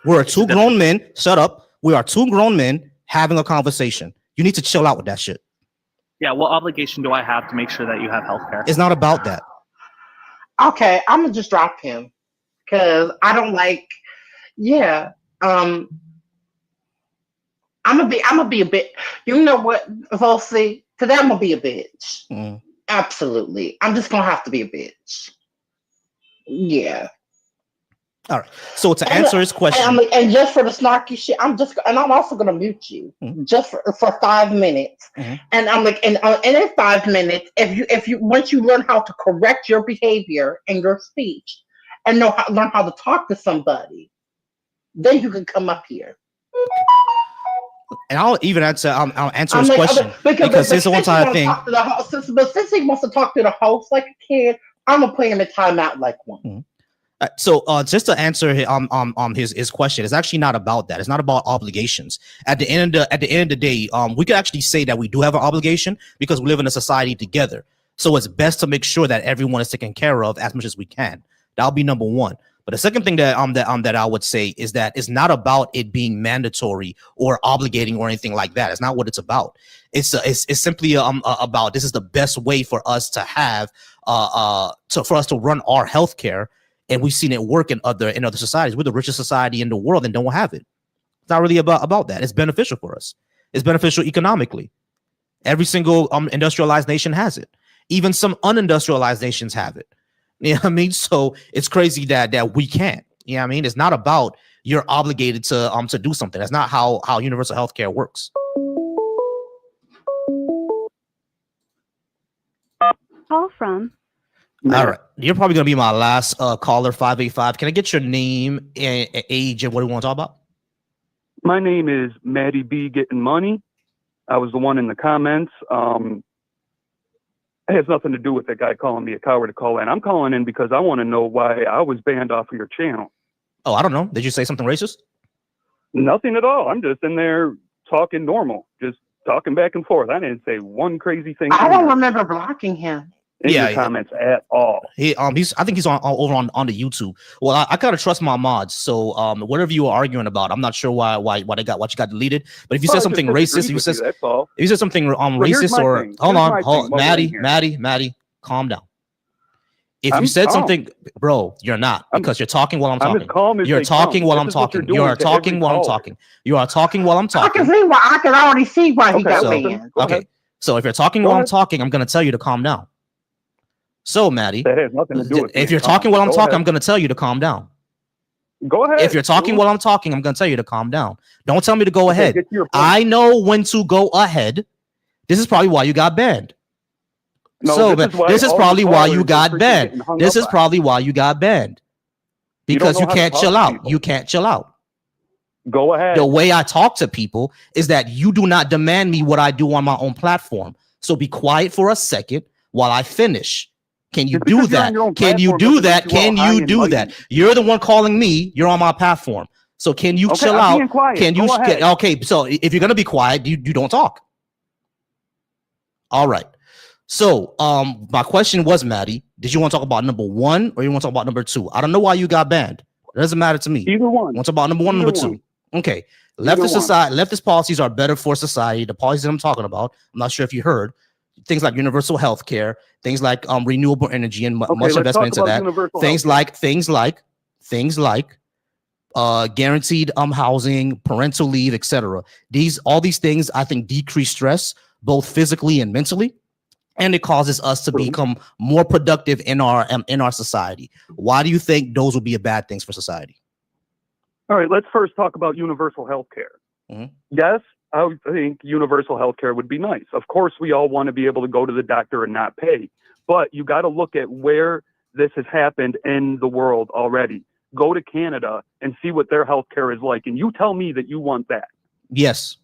We're two grown men. Shut up. We are two grown men having a conversation. You need to chill out with that shit. Yeah, what obligation do I have to make sure that you have healthcare? It's not about that. Okay, I'm gonna just drop him because I don't like. Yeah, I'm gonna be a bit. You know what, Volsey? Today I'm gonna be a bitch. Absolutely, I'm just gonna have to be a bitch. Yeah. All right. So to answer his question, and just for the snarky shit, I'm also gonna mute you just for 5 minutes. And I'm like, and in 5 minutes, if you once you learn how to correct your behavior and your speech, and learn how to talk to somebody, then you can come up here. And I'll even answer. I'll answer his question because this is one time thing. But since he wants to talk to the host like a kid, I'm gonna put him in timeout like one. So just to answer his question, it's actually not about that. It's not about obligations. At the end of the day, we could actually say that we do have an obligation because we live in a society together. So it's best to make sure that everyone is taken care of as much as we can. That'll be number one. But the second thing that I would say is that it's not about it being mandatory or obligating or anything like that. It's not what it's about. It's simply about this is the best way for us to have for us to run our healthcare. And we've seen it work in other societies. We're the richest society in the world and don't have it. It's not really about that. It's beneficial for us. It's beneficial economically. Every single industrialized nation has it. Even some unindustrialized nations have it. You know what I mean? So it's crazy that we can't. You know what I mean? It's not about you're obligated to do something. That's not how universal healthcare works. Call from. All right. You're probably gonna be my last caller, 585. Can I get your name and age and what do you want to talk about? My name is Maddie B. Getting Money. I was the one in the comments. It has nothing to do with the guy calling me a coward to call in. I'm calling in because I want to know why I was banned off of your channel. Oh, I don't know. Did you say something racist? Nothing at all. I'm just in there talking normal, just talking back and forth. I didn't say one crazy thing. I don't remember blocking him. In your comments at all. I think he's over on the YouTube. Well, I gotta trust my mods. So whatever you were arguing about, I'm not sure why you got deleted. But if you said something racist, if you said something racist or hold on, Maddie, calm down. If you said something, bro, you're not, because you're talking while I'm talking. You're talking while I'm talking. You are talking while I'm talking. You are talking while I'm talking. I can already see why he got banned. Okay. So if you're talking while I'm talking, I'm gonna tell you to calm down. So, Maddie, that has nothing to do with if you're talking while I'm talking, I'm going to tell you to calm down. Go ahead. If you're talking while I'm talking, I'm going to tell you to calm down. Don't tell me to go ahead. I know when to go ahead. This is probably why you got banned. No, so, this is probably why you got banned. This is probably why you got banned. Because you can't chill out. You can't chill out. Go ahead. The way I talk to people is that you do not demand me what I do on my own platform. So be quiet for a second while I finish. Can you do that? Can you do that? Can you do that? You're the one calling me. You're on my platform. So can you chill out? Can you? Okay. So if you're gonna be quiet, you don't talk. All right. So my question was, Maddie, did you want to talk about number one or you want to talk about number two? I don't know why you got banned. It doesn't matter to me. Either one. Want to talk about number one, number two? Okay. Leftist policies are better for society. The policies that I'm talking about, I'm not sure if you heard. Things like universal health care, things like renewable energy and much investment into that. Things like guaranteed housing, parental leave, etc. All these things I think decrease stress both physically and mentally, and it causes us to become more productive in our society. Why do you think those would be bad things for society? All right, let's first talk about universal health care. Yes, I think universal health care would be nice. Of course, we all want to be able to go to the doctor and not pay, but you got to look at where this has happened in the world already. Go to Canada and see what their health care is like, and you tell me that you want that. Yes.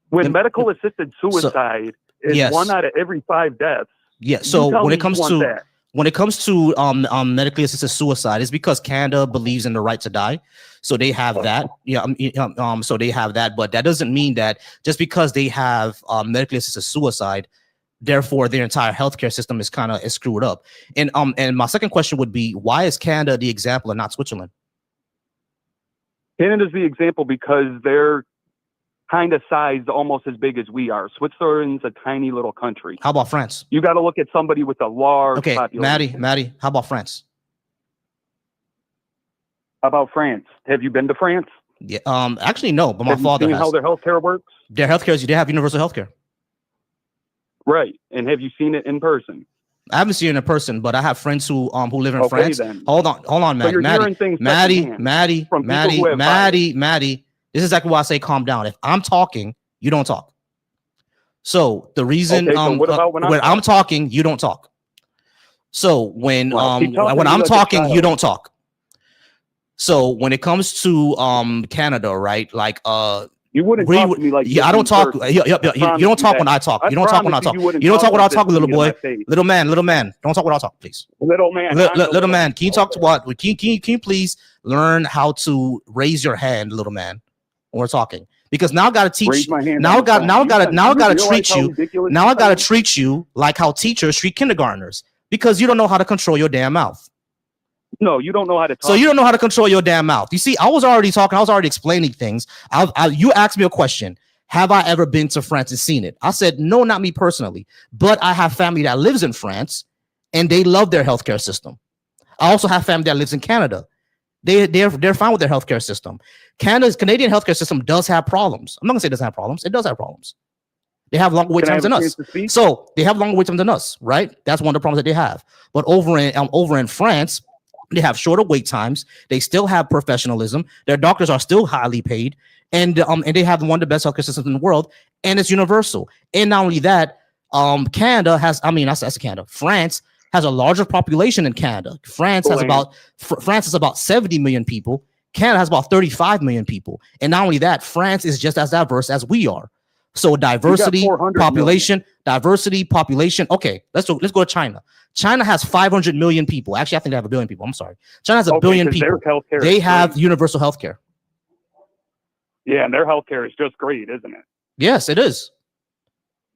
When medical assisted suicide is 1 out of every 5 deaths. Yeah. So when it comes to medically assisted suicide, it's because Canada believes in the right to die. So they have that. So they have that, but that doesn't mean that just because they have medically assisted suicide, therefore their entire healthcare system is kind of screwed up. And my second question would be, why is Canada the example and not Switzerland? Canada's the example because they're kind of sized almost as big as we are. Switzerland's a tiny little country. How about France? You got to look at somebody with a large population. Maddie, how about France? How about France? Have you been to France? Yeah. Actually, no, but my father has. How their healthcare works? Their healthcare, they have universal healthcare. Right. And have you seen it in person? I haven't seen it in person, but I have friends who live in France. Then. Hold on, Maddie. Maddie. This is exactly why I say calm down. If I'm talking, you don't talk. So the reason when I'm talking, you don't talk. So when I'm talking, you don't talk. So when it comes to Canada, right? Like you wouldn't talk to me like I don't talk. You don't talk when I talk. You don't talk when I talk. You don't talk when I talk, little boy. Little man. Don't talk when I talk, please. Little man. Little man. Can you talk to what? Can you please learn how to raise your hand, little man, when we're talking? Because now I gotta teach. Now I gotta treat you. Now I gotta treat you like how teachers treat kindergartners, because you don't know how to control your damn mouth. No, you don't know how to talk. So you don't know how to control your damn mouth. You see, I was already talking. I was already explaining things. You asked me a question. Have I ever been to France and seen it? I said, no, not me personally. But I have family that lives in France, and they love their healthcare system. I also have family that lives in Canada, They're fine with their healthcare system. Canadian healthcare system does have problems. I'm not gonna say it doesn't have problems. It does have problems. They have longer wait times than us. So they have longer wait times than us, right? That's one of the problems that they have. But over in France, they have shorter wait times. They still have professionalism. Their doctors are still highly paid, and they have one of the best healthcare systems in the world, and it's universal. And not only that, Canada has. I mean, that's Canada. France has a larger population than Canada. France is about 70 million people. Canada has about 35 million people. And not only that, France is just as diverse as we are. So diversity, population. Okay, let's go to China. China has 500 million people. Actually, I think they have 1 billion people. I'm sorry. China has a billion people. They have universal healthcare. Yeah, and their healthcare is just great, isn't it? Yes, it is.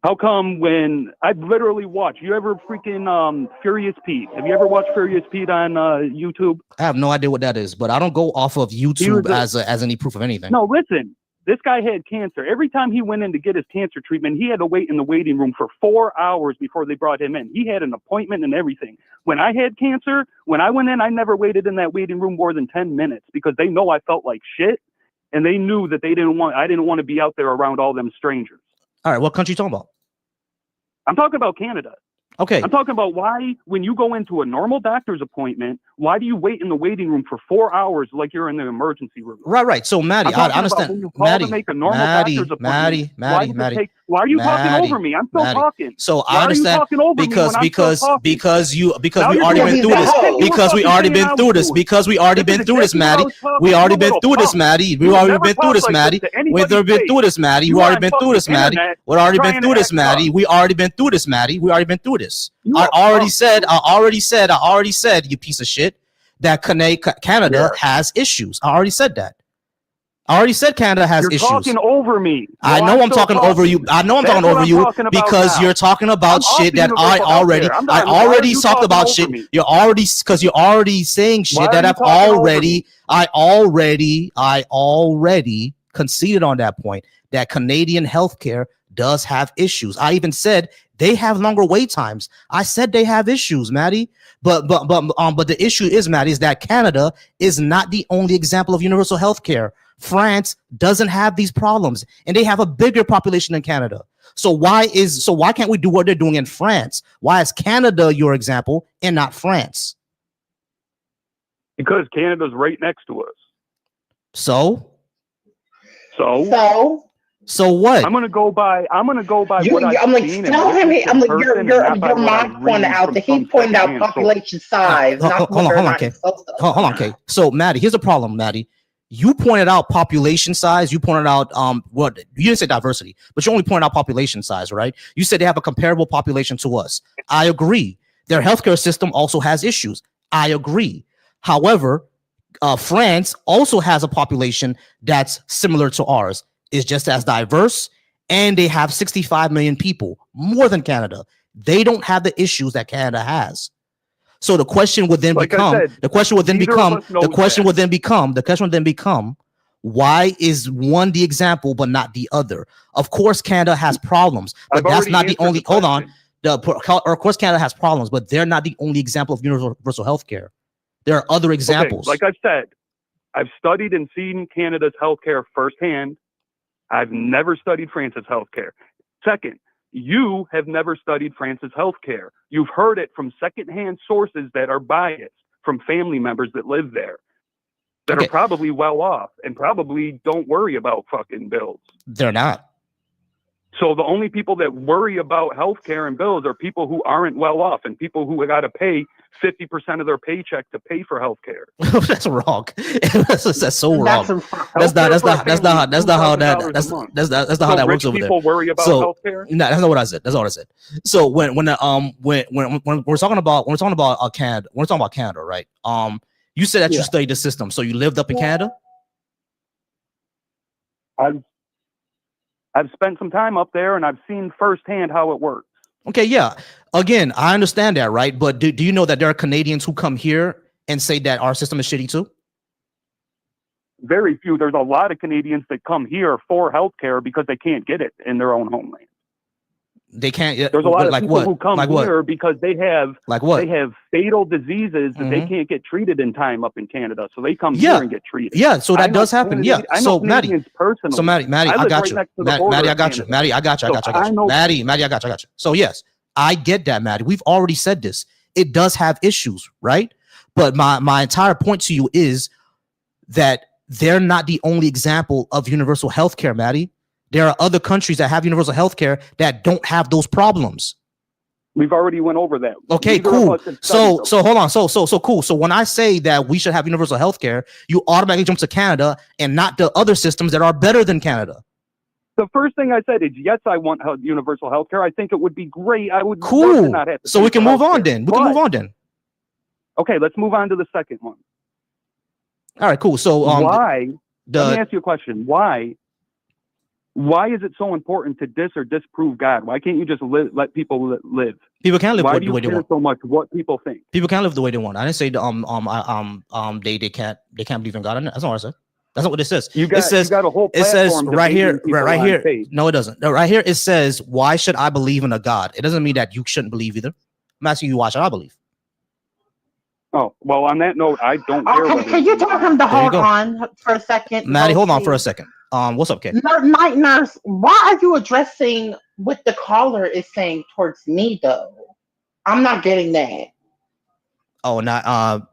How come when I literally watch, you ever freaking Furious Pete? Have you ever watched Furious Pete on YouTube? I have no idea what that is, but I don't go off of YouTube as any proof of anything. No, listen, this guy had cancer. Every time he went in to get his cancer treatment, he had to wait in the waiting room for 4 hours before they brought him in. He had an appointment and everything. When I had cancer, when I went in, I never waited in that waiting room more than 10 minutes because they know I felt like shit, and they knew that I didn't want to be out there around all them strangers. All right, what country you talking about? I'm talking about Canada. Okay. I'm talking about why, when you go into a normal doctor's appointment, why do you wait in the waiting room for 4 hours like you're in the emergency room? Right. So, Maddie, I understand. Maddie, why are you talking over me? I'm still talking. So I understand because we already been through this. Because we already been through this. Because we already been through this, Maddie. We already been through this, Maddie. We already been through this, Maddie. We've been through this, Maddie. We already been through this, Maddie. We already been through this, Maddie. We already been through this, Maddie. We already been through this. I already said, you piece of shit, that Canada has issues. I already said that. I already said Canada has issues. You're talking over me. I know I'm talking over you. I know I'm talking over you because you're talking about shit that I already talked about shit. You're already saying shit that I already conceded on that point, that Canadian healthcare does have issues. I even said they have longer wait times. I said they have issues, Maddie. But the issue is, Maddie, is that Canada is not the only example of universal healthcare. France doesn't have these problems, and they have a bigger population than Canada. So why can't we do what they're doing in France? Why is Canada your example and not France? Because Canada's right next to us. So what? I'm gonna go by what I'm like, tell him. I'm like, your mom pointed out that he pointed out population size. Hold on, Kay. So, Maddie, here's the problem, Maddie. You pointed out population size. You pointed out what you didn't say diversity, but you only pointed out population size, right? You said they have a comparable population to us. I agree. Their healthcare system also has issues. I agree. However, France also has a population that's similar to ours. Is just as diverse, and they have 65 million people, more than Canada. They don't have the issues that Canada has. So the question would then become, why is one the example but not the other? Of course, Canada has problems, but that's not the only. Hold on. Of course, Canada has problems, but they're not the only example of universal healthcare. There are other examples. Okay, like I've said, I've studied and seen Canada's healthcare firsthand. I've never studied France's healthcare. Second, you have never studied France's healthcare. You've heard it from secondhand sources that are biased, from family members that live there, that are probably well off and probably don't worry about fucking bills. They're not. So the only people that worry about healthcare and bills are people who aren't well off and people who got to pay 50% of their paycheck to pay for healthcare. That's wrong. That's so wrong. That's not how that works over there. People worry about healthcare. No, that's not what I said. That's not what I said. So when we're talking about Canada, right? You said that you studied the system, so you lived up in Canada. I've spent some time up there and I've seen firsthand how it works. Okay, yeah. Again, I understand that, right? But do you know that there are Canadians who come here and say that our system is shitty too? Very few. There's a lot of Canadians that come here for healthcare because they can't get it in their own homeland. They can't. There's a lot of like people what? who come like what? here because they have Like what? they have fatal diseases that they Mhm. can't get treated in time up in Canada, so they come Yeah. here and get treated. Yeah, so I that know does happen. Canadian- Yeah. I know So Maddie, Canadians personally. so Maddie, I I live got right you. next to the border Maddie, I of got you. Canada. Maddie, I got you. I So got you. I got I you. know- Maddie, I got you. I got you. So yes, I get that, Maddie. We've already said this. It does have issues, right? But my entire point to you is that they're not the only example of universal health care, Maddie. There are other countries that have universal health care that don't have those problems. We've already went over that. Okay, Neither of cool. us have studied So hold on. So cool. So when I say that we should have universal health care, you automatically jump to Canada and not the other systems that are better than Canada. The first thing I said is yes, I want universal health care. I think it would be great. I would love to Cool. not have to So pay we can for move on healthcare. then. We can move on then. Okay, let's move on to the second one. All right, cool. So why? Let me ask you a question. Why is it so important to dis or disprove God? Why can't you just let people live? People can't live Why the do you way they care want. so much what people think? People can't live the way they want. I didn't say they can't believe in God. That's not what I said. That's not what it says. You got a whole it says platform right here, debating people right on here. faith. No, it doesn't. No, right here it says, why should I believe in a God? It doesn't mean that you shouldn't believe either. I'm asking you, why should I believe? Oh, well, on that note, I don't care. Okay, whether can you tell him to There you hold go. on for a second? Maddie, hold on Rosie? for a second. What's up, Kay? Night nurse, why are you addressing what the caller is saying towards me though? I'm not getting that. Oh, not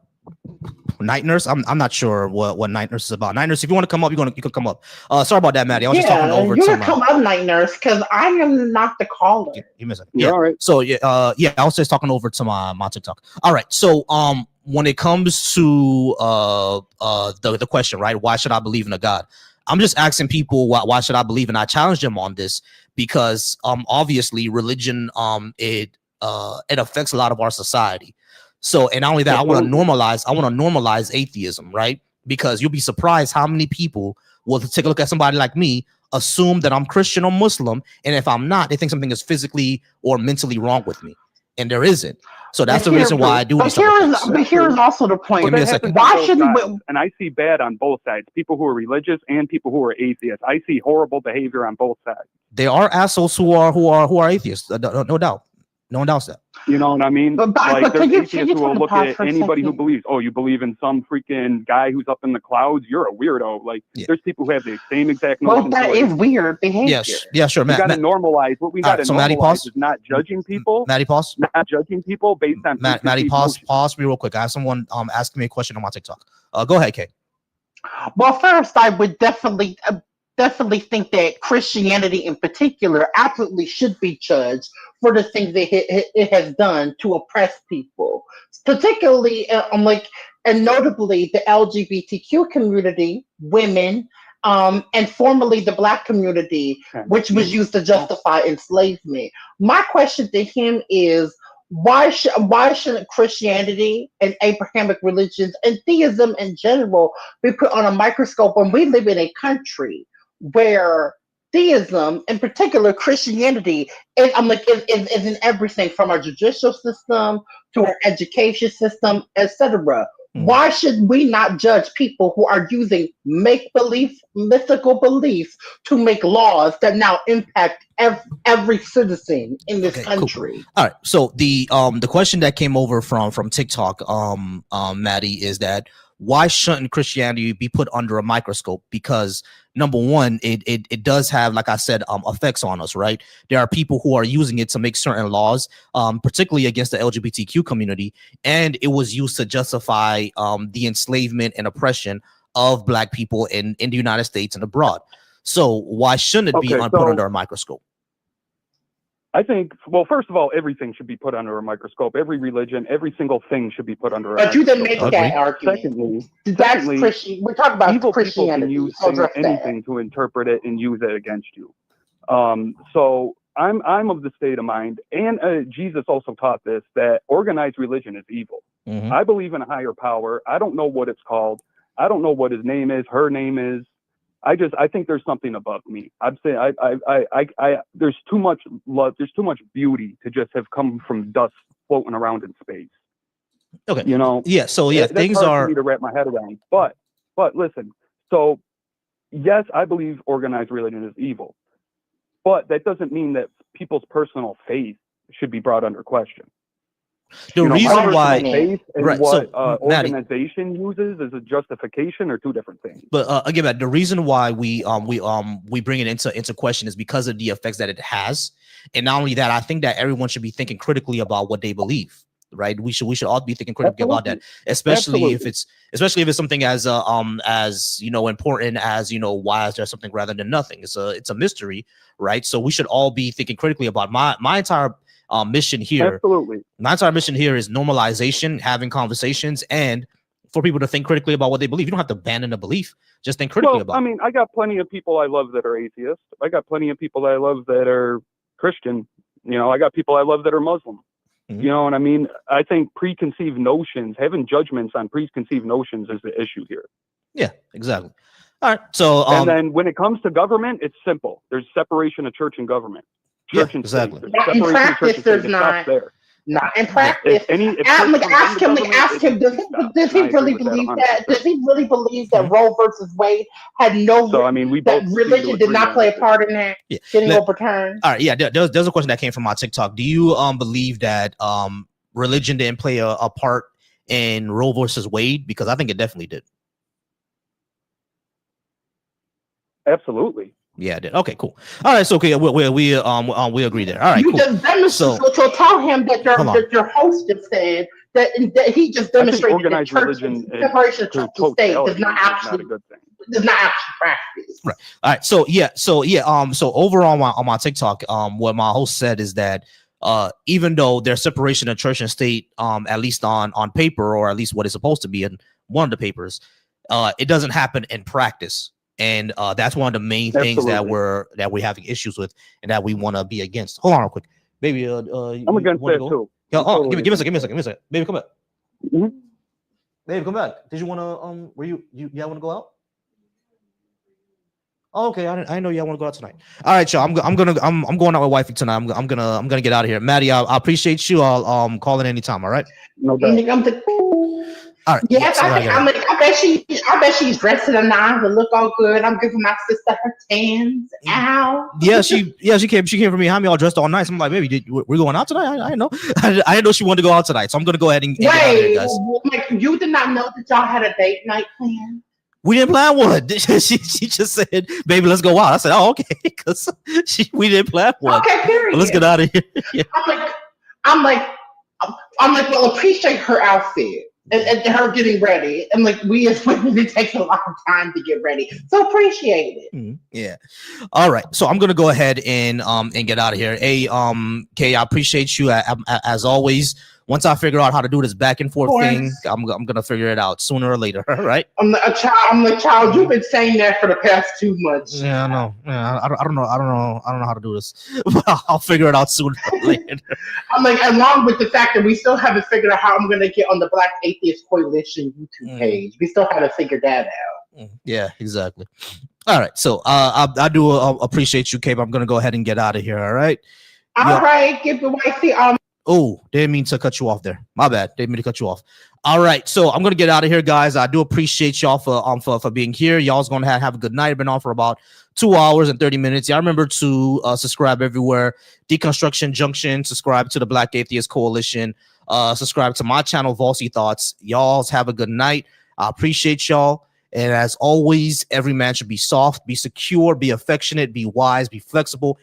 night nurse. I'm not sure what night nurse is about. Night nurse, if you want to come up, you can come up. Sorry about that, Maddie. I was just talking over you to can come up, night nurse, because I am not the caller. Give me a second. Yeah. All right. So yeah, I was just talking over to my TikTok. All right. So when it comes to the question, right? Why should I believe in a God? I'm just asking people why should I believe, and I challenge them on this because obviously religion it affects a lot of our society. So, and not only that, I want to normalize atheism, right? Because you'll be surprised how many people will take a look at somebody like me, assume that I'm Christian or Muslim, and if I'm not, they think something is physically or mentally wrong with me, and there isn't. So that's the reason why I do these type of things. But here is also the point. Give me a second. Why shouldn't we? And I see bad on both sides. People who are religious and people who are atheists. I see horrible behavior on both sides. There are assholes who are atheists. No doubt. No one doubts that. You know what I mean? But Like can there's you atheists who will turn the look pause at for a anybody who second? believes, oh, you believe in some freaking guy who's up in the clouds, you're a weirdo. Like there's people who have the same exact Well, notion. that is weird behavior. Yes. Yeah. Sure. We Matt. got to normalize what we All got to right, so Maddie, normalize pause. is not judging people. Maddie, pause. Not judging people based on Maddie, pause me real quick. I have someone asking me a question on my TikTok. Go ahead, Kay. Well, first, I would definitely think that Christianity in particular absolutely should be judged for the things that it has done to oppress people, particularly and notably the LGBTQ community, women, and formerly the Black community, which was used to justify enslavement. My question to him is, why shouldn't Christianity and Abrahamic religions and theism in general be put on a microscope when we live in a country where theism, in particular Christianity, is in everything from our judicial system to our education system, etc. Why should we not judge people who are using make-believe, mythical beliefs to make laws that now impact every citizen in this country? Cool. All right. So the question that came over from TikTok, Maddie, is that why shouldn't Christianity be put under a microscope? Because number one, it does have, like I said, effects on us, right? There are people who are using it to make certain laws, particularly against the LGBTQ community, and it was used to justify the enslavement and oppression of Black people in the United States and abroad. So why shouldn't it be put under a microscope? I think, well, first of all, everything should be put under a microscope. Every religion, every single thing should be put under a But you microscope. didn't make that argument. That's Christian. We're talking about evil Christianity. People can use So address that. anything to interpret it and use it against you. So I'm of the state of mind, and Jesus also taught this, that organized religion is evil. I believe in a higher power. I don't know what it's called. I don't know what his name is, her name is. I think there's something above me. I'm saying there's too much love, there's too much beauty to just have come from dust floating around in space. Okay. You know? Yeah. So yeah, that's things hard are for me to wrap my head around. But listen, so yes, I believe organized religion is evil. But that doesn't mean that people's personal faith should be brought under question. The You know, my reason personal why, faith and right? what So, Maddie, organization uses as a justification are two different things. but again, Matt, the reason why we bring it into question is because of the effects that it has, and not only that, I think that everyone should be thinking critically about what they believe. Right, we should all be thinking critically about that, especially if it's something as important as why is there something rather than nothing. It's a mystery, right? So we should all be thinking critically about my entire mission here. Absolutely, my entire mission here is normalization, having conversations, and for people to think critically about what they believe. You don't have to abandon a belief; just think critically about. I mean, I got plenty of people I love that are atheist. I got plenty of people that I love that are Christian. I got people I love that are Muslim. Mm-hmm. You know what I mean? I think preconceived notions, having judgments on preconceived notions is the issue here. Yeah, exactly. All right. So, and then when it comes to government, it's simple. There's separation of church and government. Church and exactly. state. In practice, there's not. There. Not in practice. Ask him. Does he really believe that? Does he really believe that Roe versus Wade had no? So I mean, that religion did not play a part in that getting overturned. All right. Yeah. There's a question that came from my TikTok. Do you believe that religion didn't play a part in Roe versus Wade? Because I think it definitely did. Absolutely. Yeah, it did. Okay, cool. All right, so okay, we agree there. All right, you cool. just demonstrated. So tell him that your host just said that he just demonstrated that church separation of church and state does not actually practice. Right. All right. So so overall on my TikTok, what my host said is that even though there's separation of church and state, at least on paper, or at least what it's supposed to be in one of the papers, it doesn't happen in practice. And that's one of the main things that we're having issues with, and that we want to be against. Hold on real quick, baby. I'm against that too. Oh, give me a second. Baby, come back. Mm-hmm. Baby, come back. Did you want to were you want to go out? Oh, okay, I know y'all want to go out tonight. All right, y'all. I'm going out with wifey tonight. I'm gonna get out of here. Maddie, I appreciate you. I'll call in anytime. All right. No doubt. All right. Yes, I bet she's dressed to the nines and look all good. I'm giving my sister her tans. Ow. Yeah, she came from behind me all dressed all nice. I'm like, baby, we're going out tonight? I didn't know. I didn't know she wanted to go out tonight. So I'm gonna go ahead and get out of here, guys. Like, you did not know that y'all had a date night plan? We didn't plan one. She just said, baby, let's go out. I said, oh, okay, because we didn't plan one. Okay, period. Well, let's get out of here. Yeah. I'm like, well, appreciate her outfit. And her getting ready, and like we as women, it takes a lot of time to get ready, so appreciate it. Mm-hmm. Yeah. All right. So I'm gonna go ahead and get out of here. Hey, Kay, I appreciate you as always. Once I figure out how to do this back and forth thing, I'm gonna figure it out sooner or later. Right? I'm the child. You've been saying that for the past 2 months. Yeah, I know. Yeah, I don't know how to do this, but I'll figure it out sooner or later. I'm like, along with the fact that we still haven't figured out how I'm gonna get on the Black Atheist Coalition YouTube page. We still haven't figured that out. Yeah, exactly. All right. So I do appreciate you, Cape. I'm gonna go ahead and get out of here. All right. All right. Give the wifey Oh, didn't mean to cut you off there. My bad. Didn't mean to cut you off. All right, so I'm gonna get out of here, guys. I do appreciate y'all for being here. Y'all's gonna have a good night. I've been on for about 2 hours and 30 minutes. Y'all remember to subscribe everywhere. Deconstruction Junction. Subscribe to the Black Atheist Coalition. Subscribe to my channel, Volsy Thoughts. Y'all's have a good night. I appreciate y'all. And as always, every man should be soft, be secure, be affectionate, be wise, be flexible,